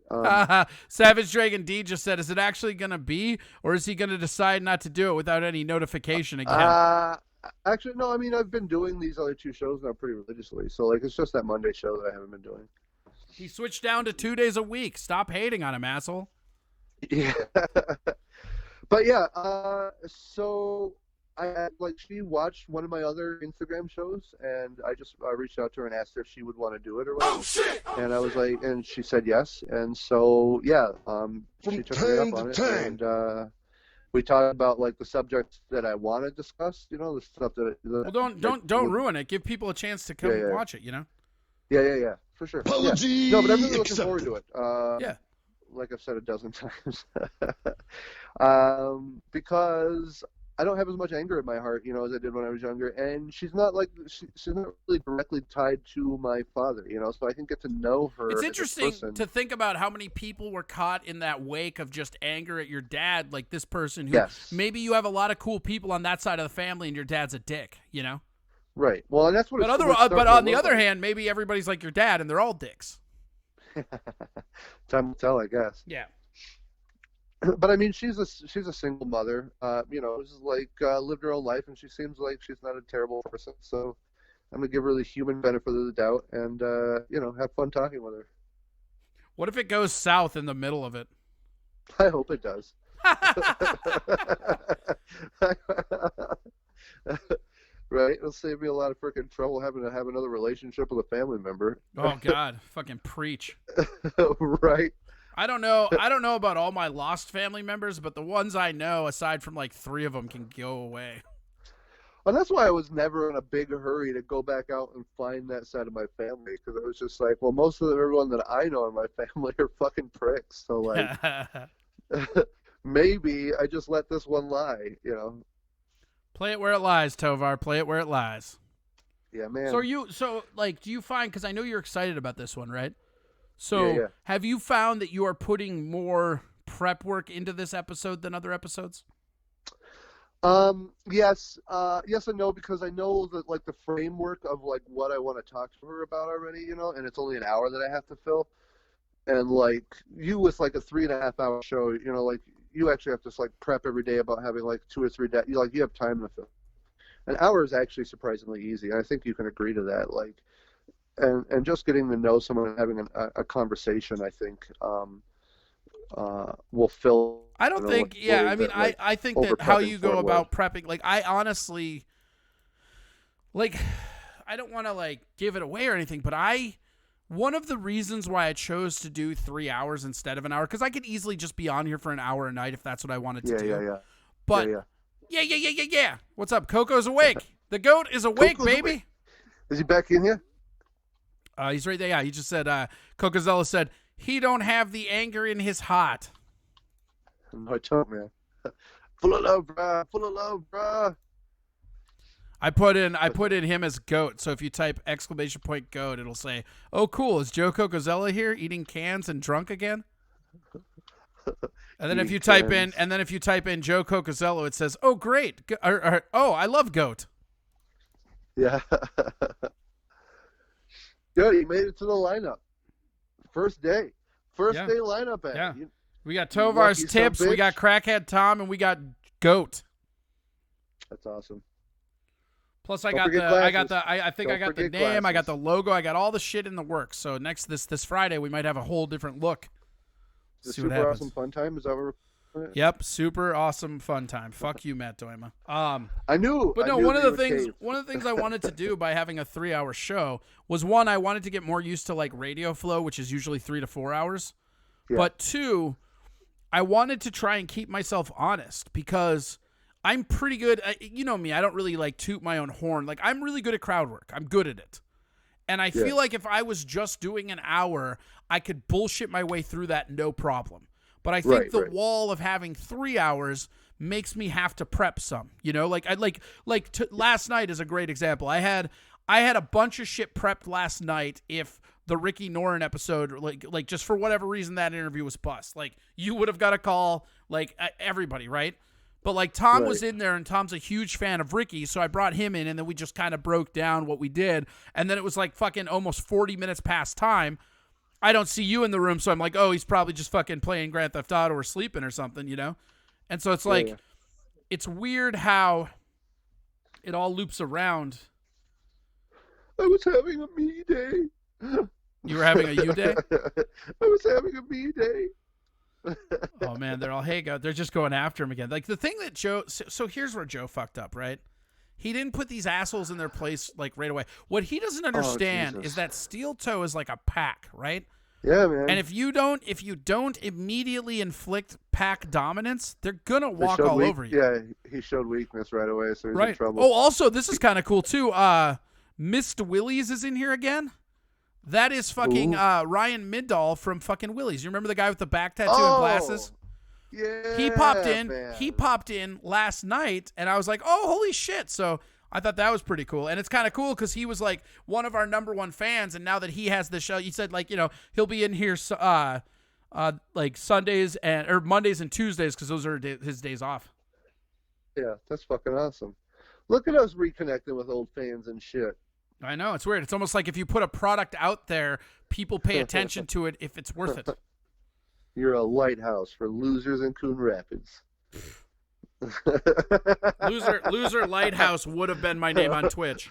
Savage Dragon D just said, is it actually going to be, or is he going to decide not to do it without any notification again? Actually, no, I mean, I've been doing these other 2 shows now pretty religiously, so, like, it's just that Monday show that I haven't been doing. He switched down to 2 days a week. Stop hating on him, asshole. Yeah. But yeah, so she watched one of my other Instagram shows, and I just reached out to her and asked her if she would want to do it or whatever. Oh, shit! And I was like, and she said yes, and so yeah, she took me up on it, and we talked about, like, the subjects that I want to discuss, the stuff that. Well, don't ruin it. Give people a chance to come watch it. Yeah, for sure. Apology yeah. No, but I'm really looking forward to it. Yeah. Like I've said a dozen times, because I don't have as much anger in my heart, as I did when I was younger, and she's not she's not really directly tied to my father, so I can get to know her. It's as a interesting person. to think about how many people were caught in that wake of just anger at your dad, like this person who maybe you have a lot of cool people on that side of the family, and your dad's a dick, Right. Well, and that's what. But on the other hand, maybe everybody's like your dad, and they're all dicks. Time will tell, I guess. Yeah. But I mean, she's a single mother. Who's like lived her own life, and she seems like she's not a terrible person. So I'm gonna give her the human benefit of the doubt, and have fun talking with her. What if it goes south in the middle of it? I hope it does. Right? It'll save me a lot of freaking trouble having to have another relationship with a family member. Oh God, fucking preach. Right? I don't know about all my lost family members, but the ones I know, aside from like 3 of them, can go away. And that's why I was never in a big hurry to go back out and find that side of my family, because it was just like, well, most of everyone that I know in my family are fucking pricks. So, like, maybe I just let this one lie, Play it where it lies, Tovar. Play it where it lies. Yeah, man. So do you find, because I know you're excited about this one, right? So yeah. Have you found that you are putting more prep work into this episode than other episodes? Yes and no, because I know that, like, the framework of, like, what I want to talk to her about already, and it's only an hour that I have to fill. And, like, you with, like, a 3.5 hour show, like, you actually have to, like, prep every day about having, like, 2 or 3 days. You have time to fill. An hour is actually surprisingly easy. I think you can agree to that. Like, and just getting to know someone and having a conversation, I think, will fill. I don't think. Yeah, I mean, I think that how you go about prepping, like, I honestly, like, I don't want to, like, give it away or anything, but one of the reasons why I chose to do 3 hours instead of an hour, because I could easily just be on here for an hour a night if that's what I wanted to do. Yeah. But yeah. What's up? Coco's awake. The goat is awake, baby. Awake. Is he back in here? He's right there. Yeah, he just said. Cocozella said he don't have the anger in his heart. No, I don't, man. Full of love, bruh. I put in him as goat. So if you type !goat, it'll say, "Oh, cool. Is Joe Cocozella here eating cans and drunk again?" And then if you type in Joe Cocozello, it says, "Oh, great! Oh, I love goat." Yeah. Good. He made it to the lineup. First day lineup. Yeah. We got Tovar's tips. We got Crackhead Tom, and we got goat. That's awesome. Plus, I think I got the name, I got the logo, I got all the shit in the works. So this Friday, we might have a whole different look. The super awesome fun time is over. Yep, super awesome fun time. Fuck you, Matt Doima. I knew. But no, one of the things I wanted to do by having a 3-hour show was, one, I wanted to get more used to like radio flow, which is usually 3 to 4 hours. Yeah. But 2, I wanted to try and keep myself honest, because I'm pretty good. You know me, I don't really like toot my own horn. Like, I'm really good at crowd work. I'm good at it. And I feel like if I was just doing an hour, I could bullshit my way through that no problem. But I think the wall of having 3 hours makes me have to prep some. You know, last night is a great example. I had a bunch of shit prepped last night. If the Ricky Noren episode, like just for whatever reason that interview was bust, like, you would have got a call, like, everybody, right? But like, Tom was in there, and Tom's a huge fan of Ricky, so I brought him in, and then we just kind of broke down what we did. And then it was like fucking almost 40 minutes past time. I don't see you in the room, so I'm like, oh, he's probably just fucking playing Grand Theft Auto or sleeping or something, you know? And so it's like, it's weird how it all loops around. I was having a me day. You were having a you day? I was having a me day. Oh, man, they're just going after him again. Like, the thing that Joe, so here's where Joe fucked up, right? He didn't put these assholes in their place, like, right away. What he doesn't understand is that Steel Toe is like a pack, right? Yeah, man. And if you don't immediately inflict pack dominance, they're gonna walk all over you. Yeah, he showed weakness right away, so he's in trouble. Oh, also, this is kind of cool too. Mr. Willies is in here again. That is fucking Ryan Middahl from fucking Willies. You remember the guy with the back tattoo and glasses? Yeah. He popped in. Man. He popped in last night, and I was like, "Oh, holy shit!" So I thought that was pretty cool, and it's kind of cool because he was like one of our #1 fans, and now that he has the show, you said, like, you know, he'll be in here like Sundays or Mondays and Tuesdays, because those are his days off. Yeah, that's fucking awesome. Look at us reconnecting with old fans and shit. I know, it's weird. It's almost like if you put a product out there, people pay attention to it if it's worth it. You're a lighthouse for losers in Coon Rapids. Loser Lighthouse would have been my name on Twitch.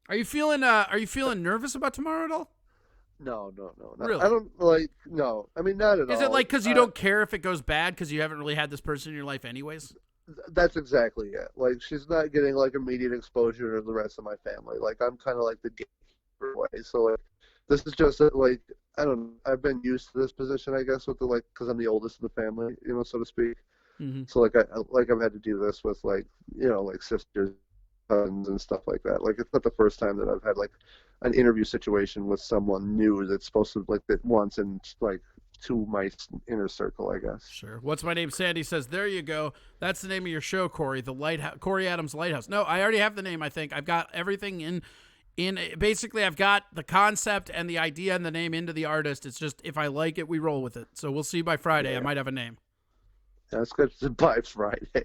Are you feeling nervous about tomorrow at all? No. Really? I don't no. I mean, not at all. Is it like because you don't care if it goes bad because you haven't really had this person in your life anyways? That's exactly it. Like, she's not getting like immediate exposure to the rest of my family. Like, I'm kind of like the gatekeeper way. So like, this is just like, I don't know, I've been used to this position, I guess, with the, like, because I'm the oldest of the family, you know, so to speak. Mm-hmm. So like I've had to do this with, like, you know, like sisters, cousins, and stuff like that. Like, it's not the first time that I've had like an interview situation with someone new that's supposed to, like, that once in like to my inner circle, I guess. Sure. What's my name? Sandy says, there you go. That's the name of your show, Corey. The Lighthouse, Corey Adams Lighthouse. No, I already have the name. I think I've got everything in basically I've got the concept and the idea and the name into the artist. It's just, if I like it, we roll with it. So we'll see by Friday. I might have a name. That's good. By Friday.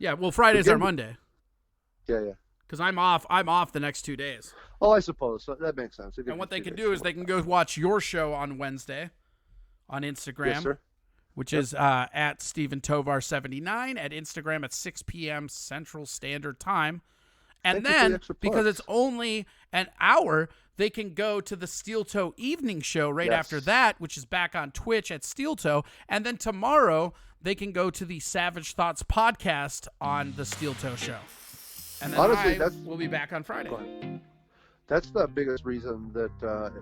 Yeah. Well, Friday's our Monday. Yeah. Because I'm off the next 2 days. Oh, I suppose. So that makes sense. And what they can do is they can go watch your show on Wednesday on Instagram, yes, sir. which is at Stephen Tovar79 at Instagram at 6 p.m. Central Standard Time. And then, because it's only an hour, they can go to the Steel Toe Evening Show right after that, which is back on Twitch at Steel Toe. And then tomorrow, they can go to the Savage Thoughts podcast on the Steel Toe Show. And then honestly, we'll be back on Friday. That's the biggest reason that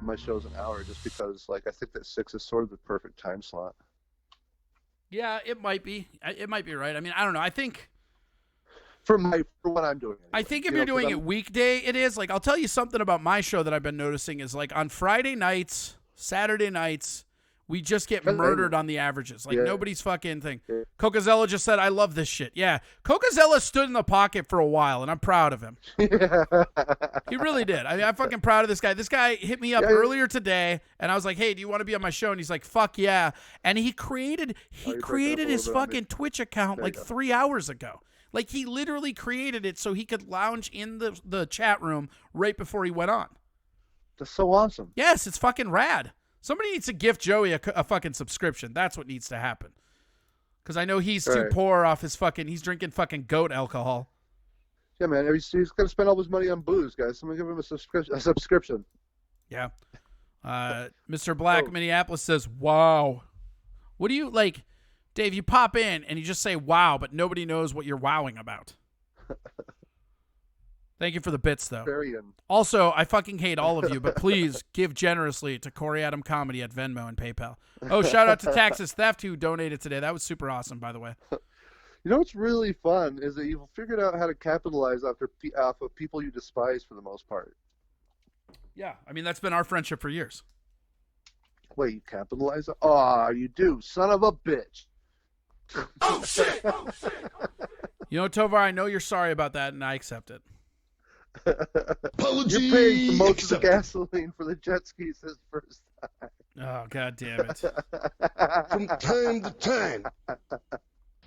my show's an hour, just because, like, I think that 6 is sort of the perfect time slot. Yeah, it might be. It might be right. I mean, I don't know. I think for what I'm doing. Anyway. I think if you're doing it weekday, it is. Like, I'll tell you something about my show that I've been noticing is, like, on Friday nights, Saturday nights, We just get murdered on the averages. Like, nobody's fucking thing. Cocazella just said, I love this shit. Yeah. Cocazella stood in the pocket for a while, and I'm proud of him. He really did. I mean, I'm fucking proud of this guy. This guy hit me up earlier today, and I was like, hey, do you want to be on my show? And he's like, fuck yeah. And he created his fucking Twitch account like 3 hours ago. Like, he literally created it so he could lounge in the chat room right before he went on. That's so awesome. Yes, it's fucking rad. Somebody needs to gift Joey a fucking subscription. That's what needs to happen. Because I know he's too poor off his fucking... He's drinking fucking goat alcohol. Yeah, man. He's going to spend all his money on booze, guys. Someone give him a subscription. Yeah. Mr. Black Minneapolis says, wow. What do you... Like, Dave, you pop in and you just say wow, but nobody knows what you're wowing about. Thank you for the bits, though. Also, I fucking hate all of you, but please give generously to Corey Adam Comedy at Venmo and PayPal. Oh, shout out to Taxes Theft who donated today. That was super awesome, by the way. You know what's really fun is that you've figured out how to capitalize off of people you despise for the most part. Yeah, I mean, that's been our friendship for years. Wait, you capitalize? Oh, you do. Son of a bitch. Oh, shit! You know, Tovar, I know you're sorry about that, and I accept it. You're paying for most of the gasoline for the jet skis this first time. Oh, god damn it. From time to time.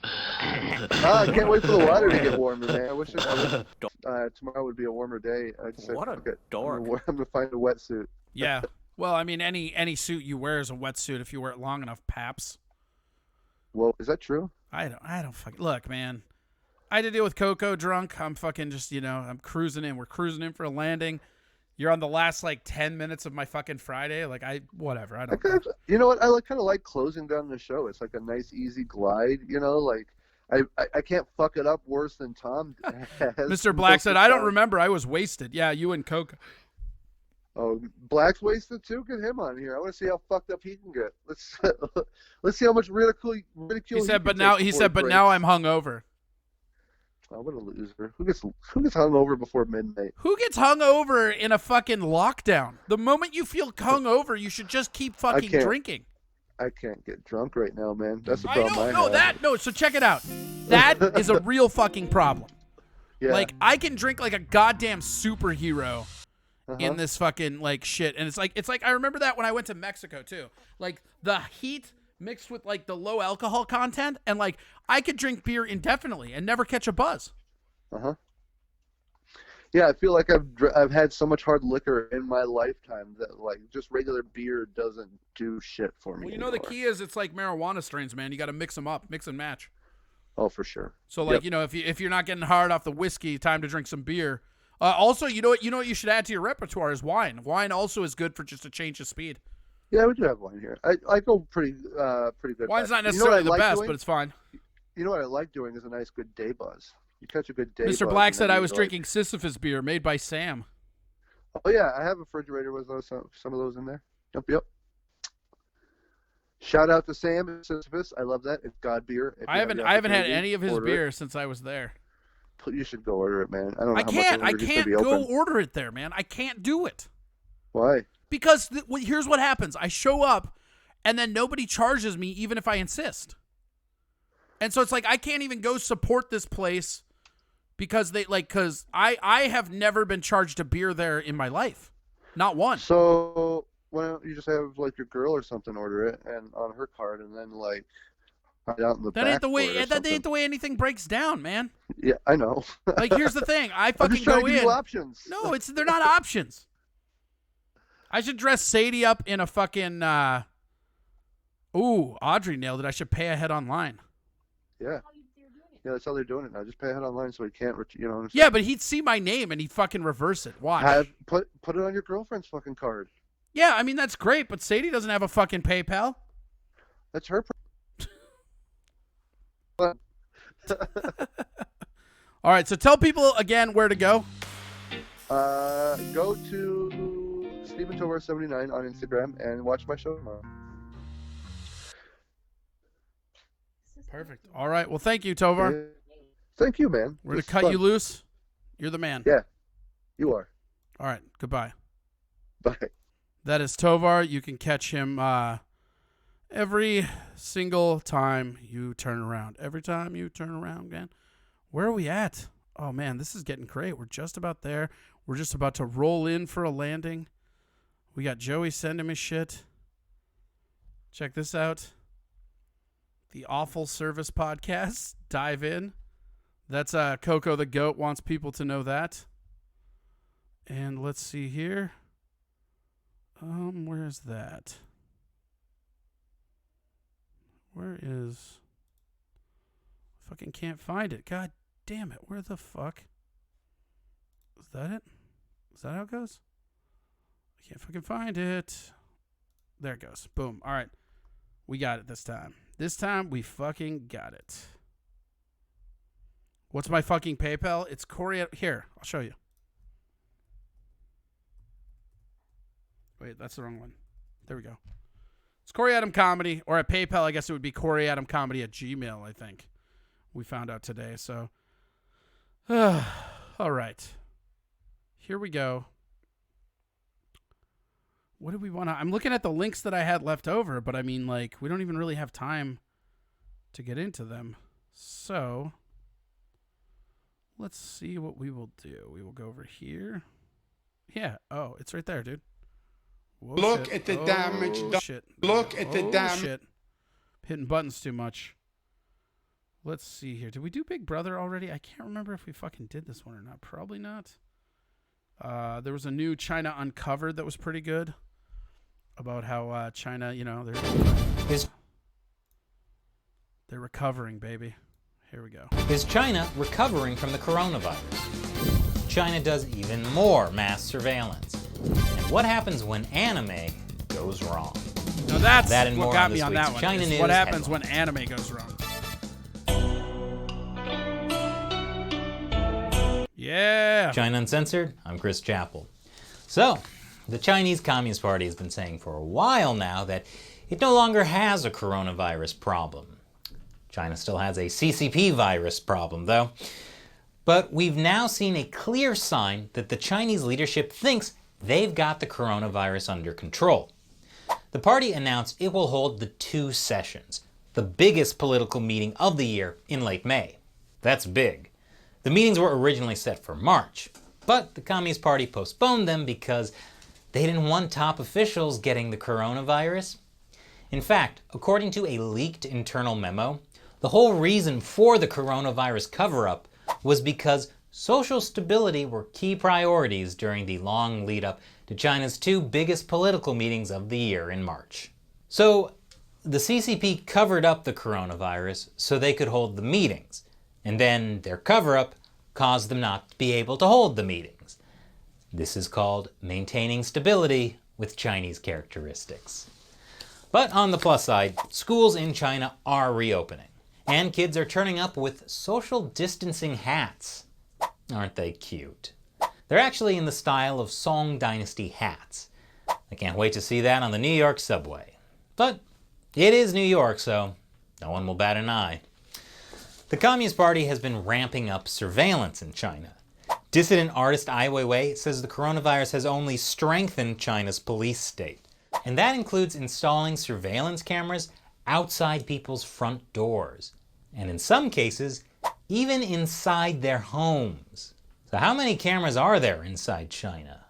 I can't wait for the water to get warmer, man. I wish tomorrow would be a warmer day. What a dork. I'm going to find a wetsuit. Yeah. Well, I mean, any suit you wear is a wetsuit if you wear it long enough, paps. Well, is that true? I don't fucking... Look, man. I had to deal with Coco drunk. I'm fucking just, I'm cruising in. We're cruising in for a landing. You're on the last, 10 minutes of my fucking Friday. Whatever. I don't know. You know what? I kind of like closing down the show. It's like a nice, easy glide, I can't fuck it up worse than Tom has. Mr. Black said, I don't remember. I was wasted. Yeah, you and Coco. Oh, Black's wasted too? Get him on here. I want to see how fucked up he can get. Let's see how much ridicule he said, but now I'm hungover. Oh, what a loser. Who gets hung over before midnight? Who gets hung over in a fucking lockdown? The moment you feel hung over, you should just keep fucking drinking. I can't get drunk right now, man. That's the problem So check it out. That is a real fucking problem. Yeah. I can drink like a goddamn superhero in this fucking shit. And it's like I remember that when I went to Mexico too. The heat mixed with the low alcohol content, and I could drink beer indefinitely and never catch a buzz. Yeah, I feel like I've had so much hard liquor in my lifetime that just regular beer doesn't do shit for me. Well, anymore. The key is it's like marijuana strains, man. You got to mix them up, mix and match. Oh, for sure. So if you're not getting hard off the whiskey, time to drink some beer. Also, you know what you should add to your repertoire is wine. Wine also is good for just a change of speed. Yeah, we do have wine here. I go pretty good. Wine's not necessarily the best, but it's fine. You know what I like doing is a nice good day buzz. You catch a good day buzz. Mr. Black said I was drinking Sisyphus beer made by Sam. Oh yeah, I have a refrigerator with some of those in there. Yep. Shout out to Sam and Sisyphus. I love that. It's God beer. I haven't had any of his beer since I was there. You should go order it, man. I don't know. I can't go order it there, man. I can't do it. Why? Because here's what happens. I show up, and then nobody charges me even if I insist. And so it's I can't even go support this place because I have never been charged a beer there in my life. Not one. So why don't you just have your girl or something order it and on her card and then hide out in the back? That ain't the way anything breaks down, man. Yeah, I know. Here's the thing. I fucking go in. Options. No, they're not options. I should dress Sadie up in a fucking, Audrey nailed it. I should pay ahead online. Yeah. Yeah, that's how they're doing it now. Just pay ahead online so he can't, Yeah, but he'd see my name and he'd fucking reverse it. Watch. Put it on your girlfriend's fucking card. Yeah, I mean, that's great, but Sadie doesn't have a fucking PayPal. That's her. All right, so tell people again where to go. Go to Stephen Tovar 79 on Instagram and watch my show tomorrow. Perfect. All right. Well, thank you, Tovar. Yeah. Thank you, man. We're going to cut you loose. You're the man. Yeah, you are. All right. Goodbye. Bye. That is Tovar. You can catch him Every single time you turn around. Every time you turn around, again. Where are we at? Oh, man, this is getting great. We're just about there. We're just about to roll in for a landing. We got Joey sending me shit. Check this out. The Awful Service Podcast. Dive in. That's Coco the Goat wants people to know that. And let's see here. Where is that? Where is... Fucking can't find it. God damn it. Where the fuck? Is that it? Is that how it goes? I can't fucking find it. There it goes. Boom. All right. We got it this time. This time we fucking got it. What's my fucking PayPal? It's Corey. Here, I'll show you. Wait, that's the wrong one. There we go. It's Corey Adam Comedy, or at PayPal, I guess it would be CoreyAdamComedy@gmail, I think. We found out today, so. All right. Here we go. What do we want to... I'm looking at the links that I had left over, but I mean, like, we don't even really have time to get into them. So, let's see what we will do. We will go over here. Yeah. Oh, it's right there, dude. Whoa, Look shit. at the damage done. Shit. Look at the damage. Shit. Hitting buttons too much. Let's see here. Did we do Big Brother already? I can't remember if we fucking did this one or not. Probably not. There was a new China Uncovered that was pretty good. About how China, you know, they're recovering, baby. Here we go. Is China recovering from the coronavirus? China does even more mass surveillance. And what happens when anime goes wrong? Now that's that and what more got on me this on week's that one. China News What happens headlines. when anime goes wrong? Yeah. China Uncensored, I'm Chris Chappell. So, the Chinese Communist Party has been saying for a while now that it no longer has a coronavirus problem. China still has a CCP virus problem, though. But we've now seen a clear sign that the Chinese leadership thinks they've got the coronavirus under control. The party announced it will hold the 2 sessions, the biggest political meeting of the year in late May. That's big. The meetings were originally set for March, but the Communist Party postponed them because they didn't want top officials getting the coronavirus. In fact, according to a leaked internal memo, the whole reason for the coronavirus cover-up was because social stability were key priorities during the long lead-up to China's 2 biggest political meetings of the year in March. So, the CCP covered up the coronavirus so they could hold the meetings, and then their cover-up caused them not to be able to hold the meetings. This is called maintaining stability with Chinese characteristics. But on the plus side, schools in China are reopening, and kids are turning up with social distancing hats. Aren't they cute? They're actually in the style of Song Dynasty hats. I can't wait to see that on the New York subway. But it is New York, so no one will bat an eye. The Communist Party has been ramping up surveillance in China. Dissident artist Ai Weiwei says the coronavirus has only strengthened China's police state. And that includes installing surveillance cameras outside people's front doors. And in some cases, even inside their homes. So how many cameras are there inside China?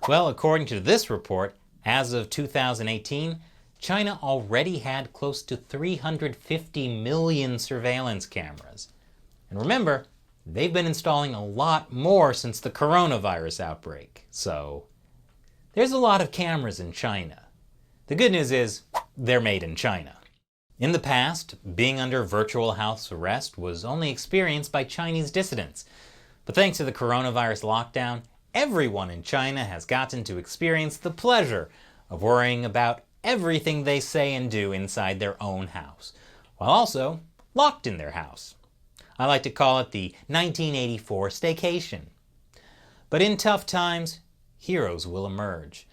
Well, according to this report, as of 2018, China already had close to 350 million surveillance cameras. And remember, they've been installing a lot more since the coronavirus outbreak. So, there's a lot of cameras in China. The good news is, they're made in China. In the past, being under virtual house arrest was only experienced by Chinese dissidents. But thanks to the coronavirus lockdown, everyone in China has gotten to experience the pleasure of worrying about everything they say and do inside their own house, while also locked in their house. I like to call it the 1984 staycation. But in tough times, heroes will emerge.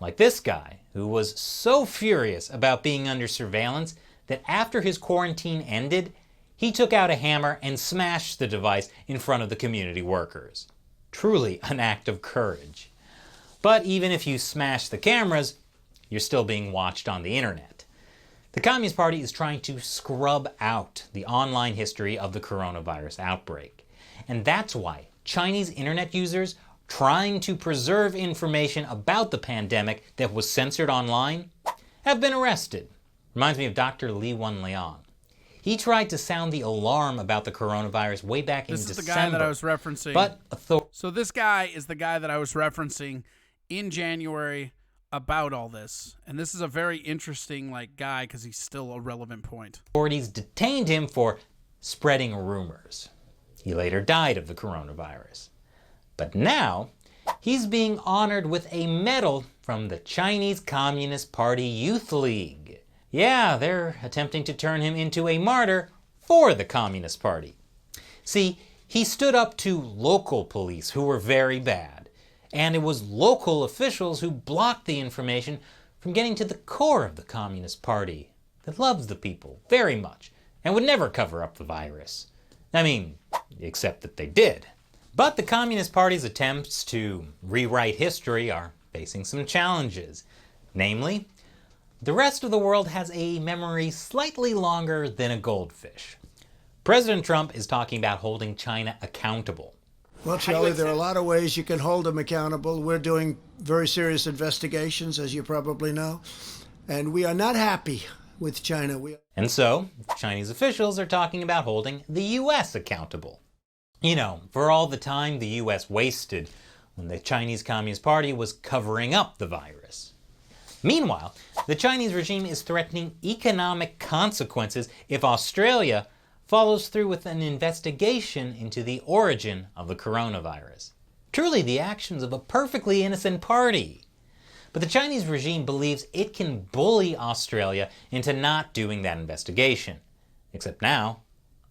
Like this guy, who was so furious about being under surveillance that after his quarantine ended, he took out a hammer and smashed the device in front of the community workers. Truly an act of courage. But even if you smash the cameras, you're still being watched on the internet. The Communist Party is trying to scrub out the online history of the coronavirus outbreak. And that's why Chinese internet users trying to preserve information about the pandemic that was censored online have been arrested. Reminds me of Dr. Li Wenliang. He tried to sound the alarm about the coronavirus way back in December. This is the guy that I was referencing. But so this guy is the guy that I was referencing in January about all this. And this is a very interesting guy because he's still a relevant point. Authorities detained him for spreading rumors. He later died of the coronavirus. But now, he's being honored with a medal from the Chinese Communist Party Youth League. Yeah, they're attempting to turn him into a martyr for the Communist Party. See, he stood up to local police who were very bad, and it was local officials who blocked the information from getting to the core of the Communist Party that loves the people very much and would never cover up the virus. I mean, except that they did. But the Communist Party's attempts to rewrite history are facing some challenges. Namely, the rest of the world has a memory slightly longer than a goldfish. President Trump is talking about holding China accountable. Well, Charlie, there are a lot of ways you can hold them accountable. We're doing very serious investigations, as you probably know, and we are not happy with China. And so, Chinese officials are talking about holding the U.S. accountable. You know, for all the time the U.S. wasted when the Chinese Communist Party was covering up the virus. Meanwhile, the Chinese regime is threatening economic consequences if Australia follows through with an investigation into the origin of the coronavirus. Truly the actions of a perfectly innocent party. But the Chinese regime believes it can bully Australia into not doing that investigation. Except now,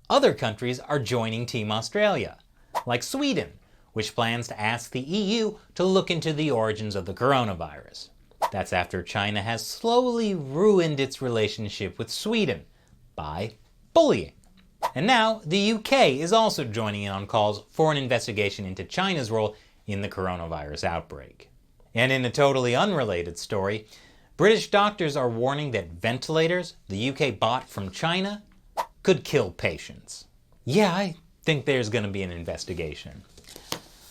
other countries are joining Team Australia, like Sweden, which plans to ask the EU to look into the origins of the coronavirus. That's after China has slowly ruined its relationship with Sweden by bullying. And now the UK is also joining in on calls for an investigation into China's role in the coronavirus outbreak. And in a totally unrelated story, British doctors are warning that ventilators the UK bought from China could kill patients. Yeah, I think there's going to be an investigation.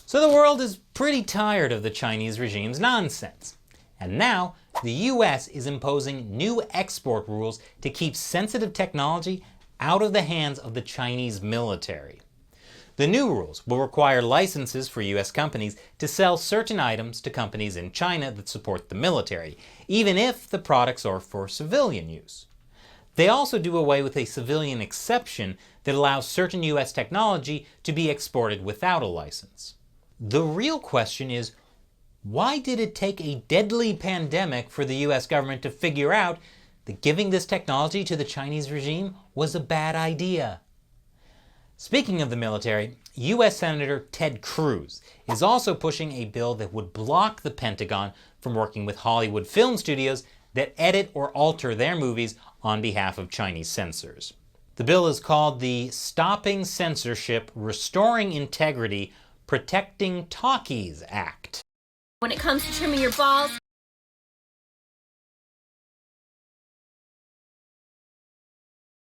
So the world is pretty tired of the Chinese regime's nonsense. And now, the US is imposing new export rules to keep sensitive technology out of the hands of the Chinese military. The new rules will require licenses for US companies to sell certain items to companies in China that support the military, even if the products are for civilian use. They also do away with a civilian exception that allows certain US technology to be exported without a license. The real question is, why did it take a deadly pandemic for the US government to figure out that giving this technology to the Chinese regime was a bad idea? Speaking of the military, US Senator Ted Cruz is also pushing a bill that would block the Pentagon from working with Hollywood film studios that edit or alter their movies on behalf of Chinese censors. The bill is called the Stopping Censorship, Restoring Integrity, Protecting Talkies Act. When it comes to trimming your balls,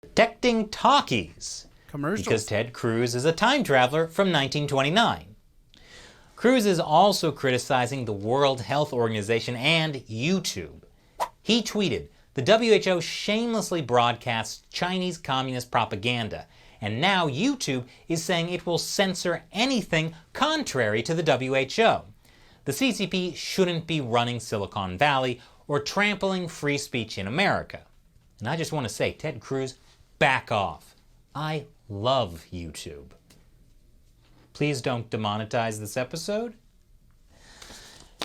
Protecting talkies. Commercials. Because Ted Cruz is a time traveler from 1929. Cruz is also criticizing the World Health Organization and YouTube. He tweeted, "The WHO shamelessly broadcasts Chinese communist propaganda, and now YouTube is saying it will censor anything contrary to the WHO. The CCP shouldn't be running Silicon Valley or trampling free speech in America." And I just want to say, Ted Cruz, back off. I love YouTube. Please don't demonetize this episode.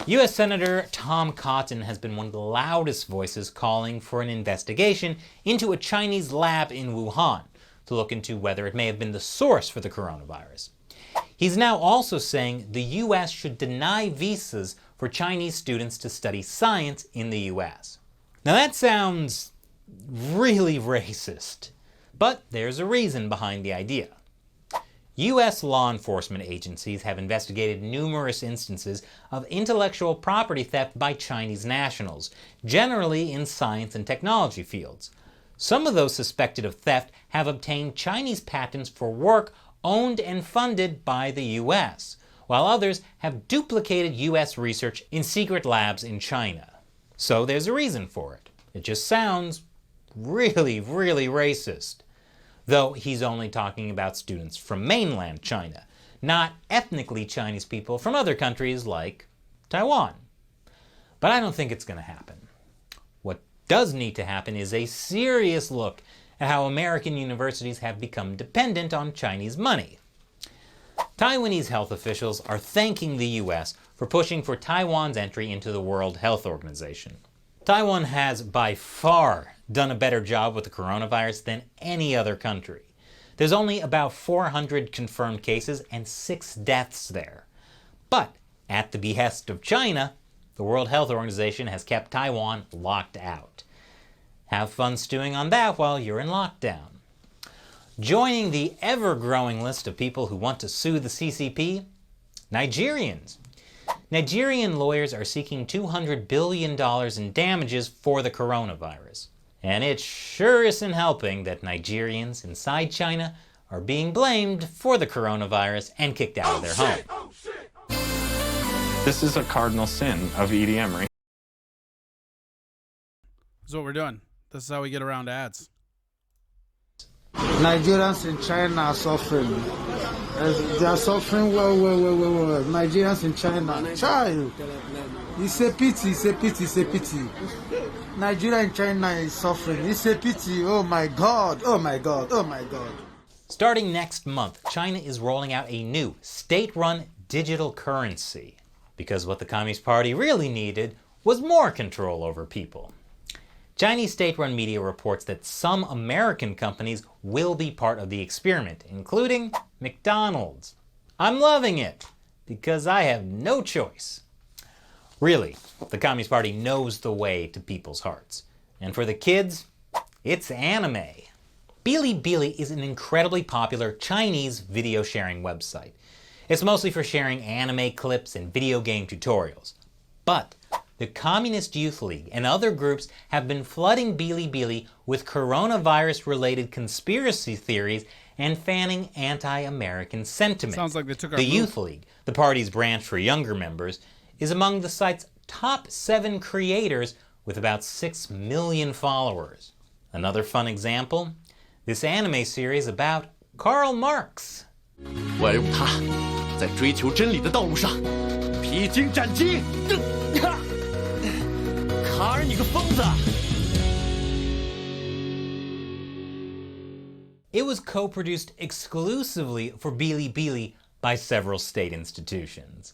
U.S. Senator Tom Cotton has been one of the loudest voices calling for an investigation into a Chinese lab in Wuhan to look into whether it may have been the source for the coronavirus. He's now also saying the U.S. should deny visas for Chinese students to study science in the U.S. Now that sounds really racist, but there's a reason behind the idea. U.S. law enforcement agencies have investigated numerous instances of intellectual property theft by Chinese nationals, generally in science and technology fields. Some of those suspected of theft have obtained Chinese patents for work owned and funded by the US, while others have duplicated US research in secret labs in China. So there's a reason for it. It just sounds really, really racist. Though he's only talking about students from mainland China, not ethnically Chinese people from other countries like Taiwan. But I don't think it's going to happen. What does need to happen is a serious look at how American universities have become dependent on Chinese money. Taiwanese health officials are thanking the US for pushing for Taiwan's entry into the World Health Organization. Taiwan has by far done a better job with the coronavirus than any other country. There's only about 400 confirmed cases and 6 deaths there. But at the behest of China, the World Health Organization has kept Taiwan locked out. Have fun stewing on that while you're in lockdown. Joining the ever-growing list of people who want to sue the CCP, Nigerians. Nigerian lawyers are seeking $200 billion in damages for the coronavirus. And it sure isn't helping that Nigerians inside China are being blamed for the coronavirus and kicked out of their home. This is a cardinal sin of Edie Emery. This is what we're doing. This is how we get around ads. Nigerians in China are suffering. They are suffering well. Nigerians in China. Child. It's a pity. Nigeria and China is suffering. It's a pity. Oh my God. Starting next month, China is rolling out a new state-run digital currency. Because what the Communist Party really needed was more control over people. Chinese state-run media reports that some American companies will be part of the experiment, including McDonald's. I'm loving it, because I have no choice. Really, the Communist Party knows the way to people's hearts. And for the kids, it's anime. Bilibili is an incredibly popular Chinese video sharing website. It's mostly for sharing anime clips and video game tutorials. But the Communist Youth League and other groups have been flooding Bilibili with coronavirus-related conspiracy theories and fanning anti-American sentiment. Sounds like they took our The move. Youth League, the party's branch for younger members, is among the site's top 7 creators with about 6 million followers. Another fun example, this anime series about Karl Marx. 我要用它，在追求真理的道路上披荆斩棘。卡尔，你个疯子！ It was co-produced exclusively for Bilibili by several state institutions.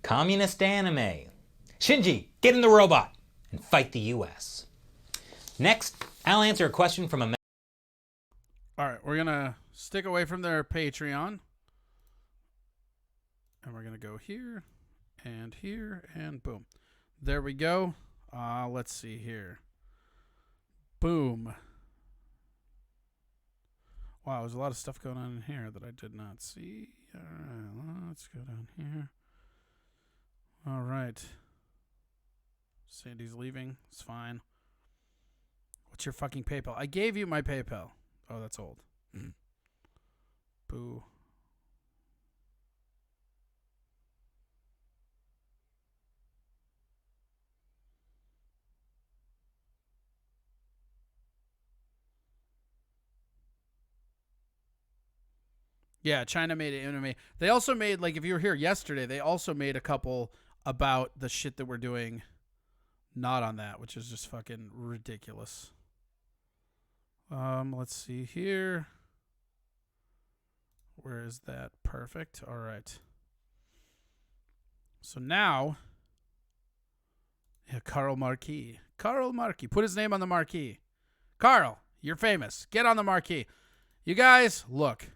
Communist anime. Shinji, get in the robot and fight the US. Next, I'll answer a question from a... All right, we're going to stick away from their Patreon. And we're going to go here, and boom. There we go. Let's see here. Boom. Wow, there's a lot of stuff going on in here that I did not see. All right, let's go down here. All right. Sandy's leaving. It's fine. What's your fucking PayPal? I gave you my PayPal. Oh, that's old. Boo. Yeah, China made an anime. They also made, like, if you were here yesterday, they also made a couple about the shit that we're doing not on that, which is just fucking ridiculous. Let's see here. Where is that? Perfect. All right. So now, yeah, Karl Marquis. Karl Marquis. Put his name on the marquee. Karl, you're famous. Get on the marquee. You guys, look.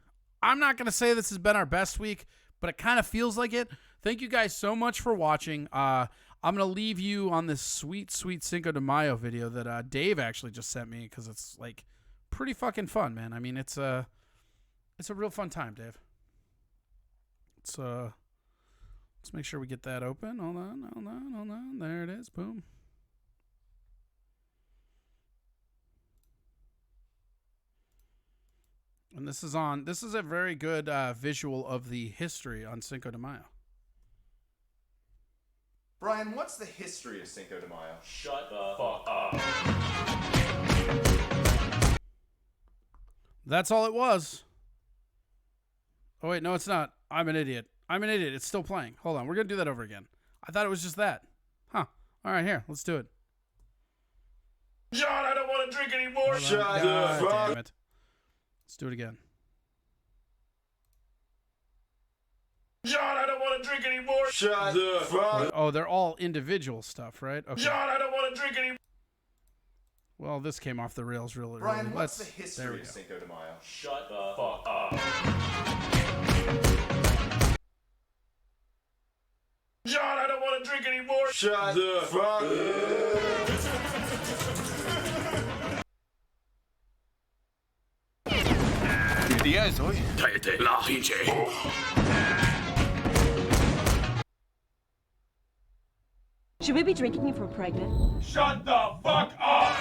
I'm not going to say this has been our best week, but it kind of feels like it. Thank you guys so much for watching. I'm going to leave you on this sweet, sweet Cinco de Mayo video that Dave actually just sent me because it's like pretty fucking fun, man. I mean, it's a real fun time, Dave. Let's make sure we get that open. Hold on. There it is. Boom. And this is a very good visual of the history on Cinco de Mayo. Brian, what's the history of Cinco de Mayo? Shut the fuck up. That's all it was. Oh, wait, no, it's not. I'm an idiot. It's still playing. Hold on. We're going to do that over again. I thought it was just that. Huh. All right, here. Let's do it. John, I don't want to drink anymore. Shut the fuck. Damn it. Let's do it again. John, I don't want to drink anymore. Shut the fuck. Oh, they're all individual stuff, right? Okay. John, I don't want to drink anymore. Well, this came off the rails really Brian, early. what's the history of Cinco de Mayo? Shut the fuck up. John, I don't want to drink anymore. Shut the fuck up. Should we be drinking if we're pregnant? Shut the fuck up.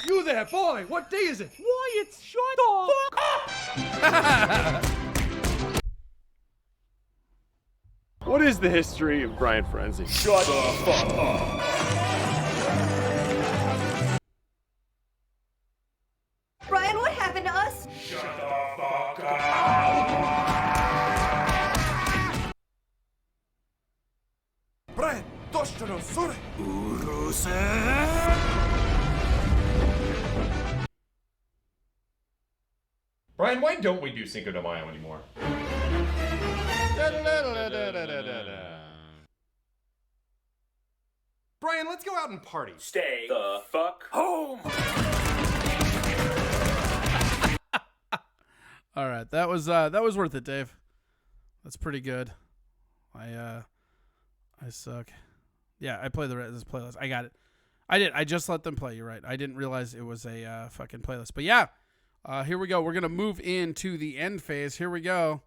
You there, boy! What day is it? Why, it's shut the fuck up! What is the history of Brian Frenzy? Shut the fuck up. Brian, what happened to us? Shut the fuck up. Brian, toshiro sore! Brian, why don't we do Cinco de Mayo anymore? Brian, let's go out and party. Stay the fuck home. All right, that was worth it, Dave. That's pretty good. I suck. Yeah, I play this playlist. I got it. I did. I just let them play. You're right. I didn't realize it was a fucking playlist. But yeah, here we go. We're gonna move into the end phase. Here we go.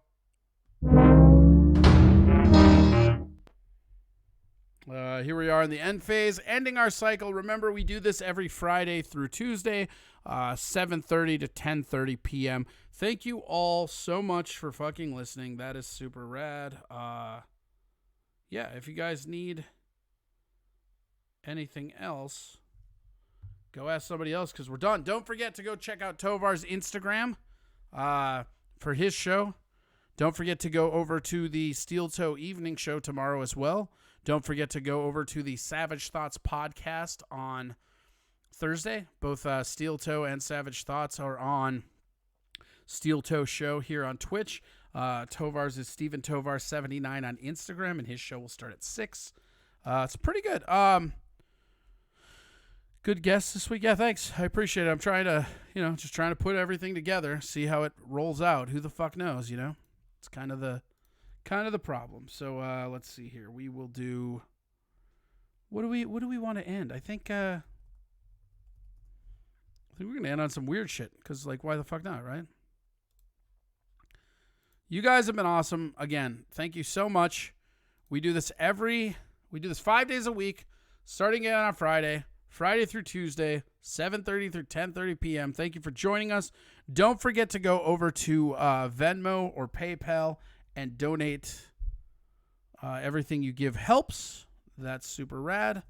Here we are in the end phase, ending our cycle. Remember, we do this every Friday through Tuesday, 7:30 to 10:30 p.m. Thank you all so much for fucking listening. That is super rad. Yeah, if you guys need anything else, go ask somebody else because we're done. Don't forget to go check out Tovar's Instagram for his show. Don't forget to go over to the Steel Toe Evening Show tomorrow as well. Don't forget to go over to the Savage Thoughts podcast on Thursday. Both Steel Toe and Savage Thoughts are on Steel Toe Show here on Twitch. Tovar's is Steven Tovar79 on Instagram, and his show will start at 6. It's pretty good. Good guest this week. Yeah, thanks. I appreciate it. I'm trying to, just trying to put everything together, see how it rolls out. Who the fuck knows, It's kind of the problem. So let's see here. We will do. What do we want to end? I think we're gonna end on some weird shit because why the fuck not, right? You guys have been awesome. Again, thank you so much. We do this 5 days a week, starting it on Friday through Tuesday, 7:30 through 10:30 p.m. Thank you for joining us. Don't forget to go over to Venmo or PayPal and donate. Everything you give helps. That's super rad.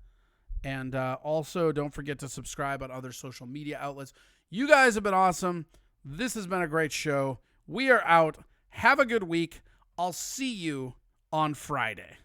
And also, don't forget to subscribe on other social media outlets. You guys have been awesome. This has been a great show. We are out. Have a good week. I'll see you on Friday.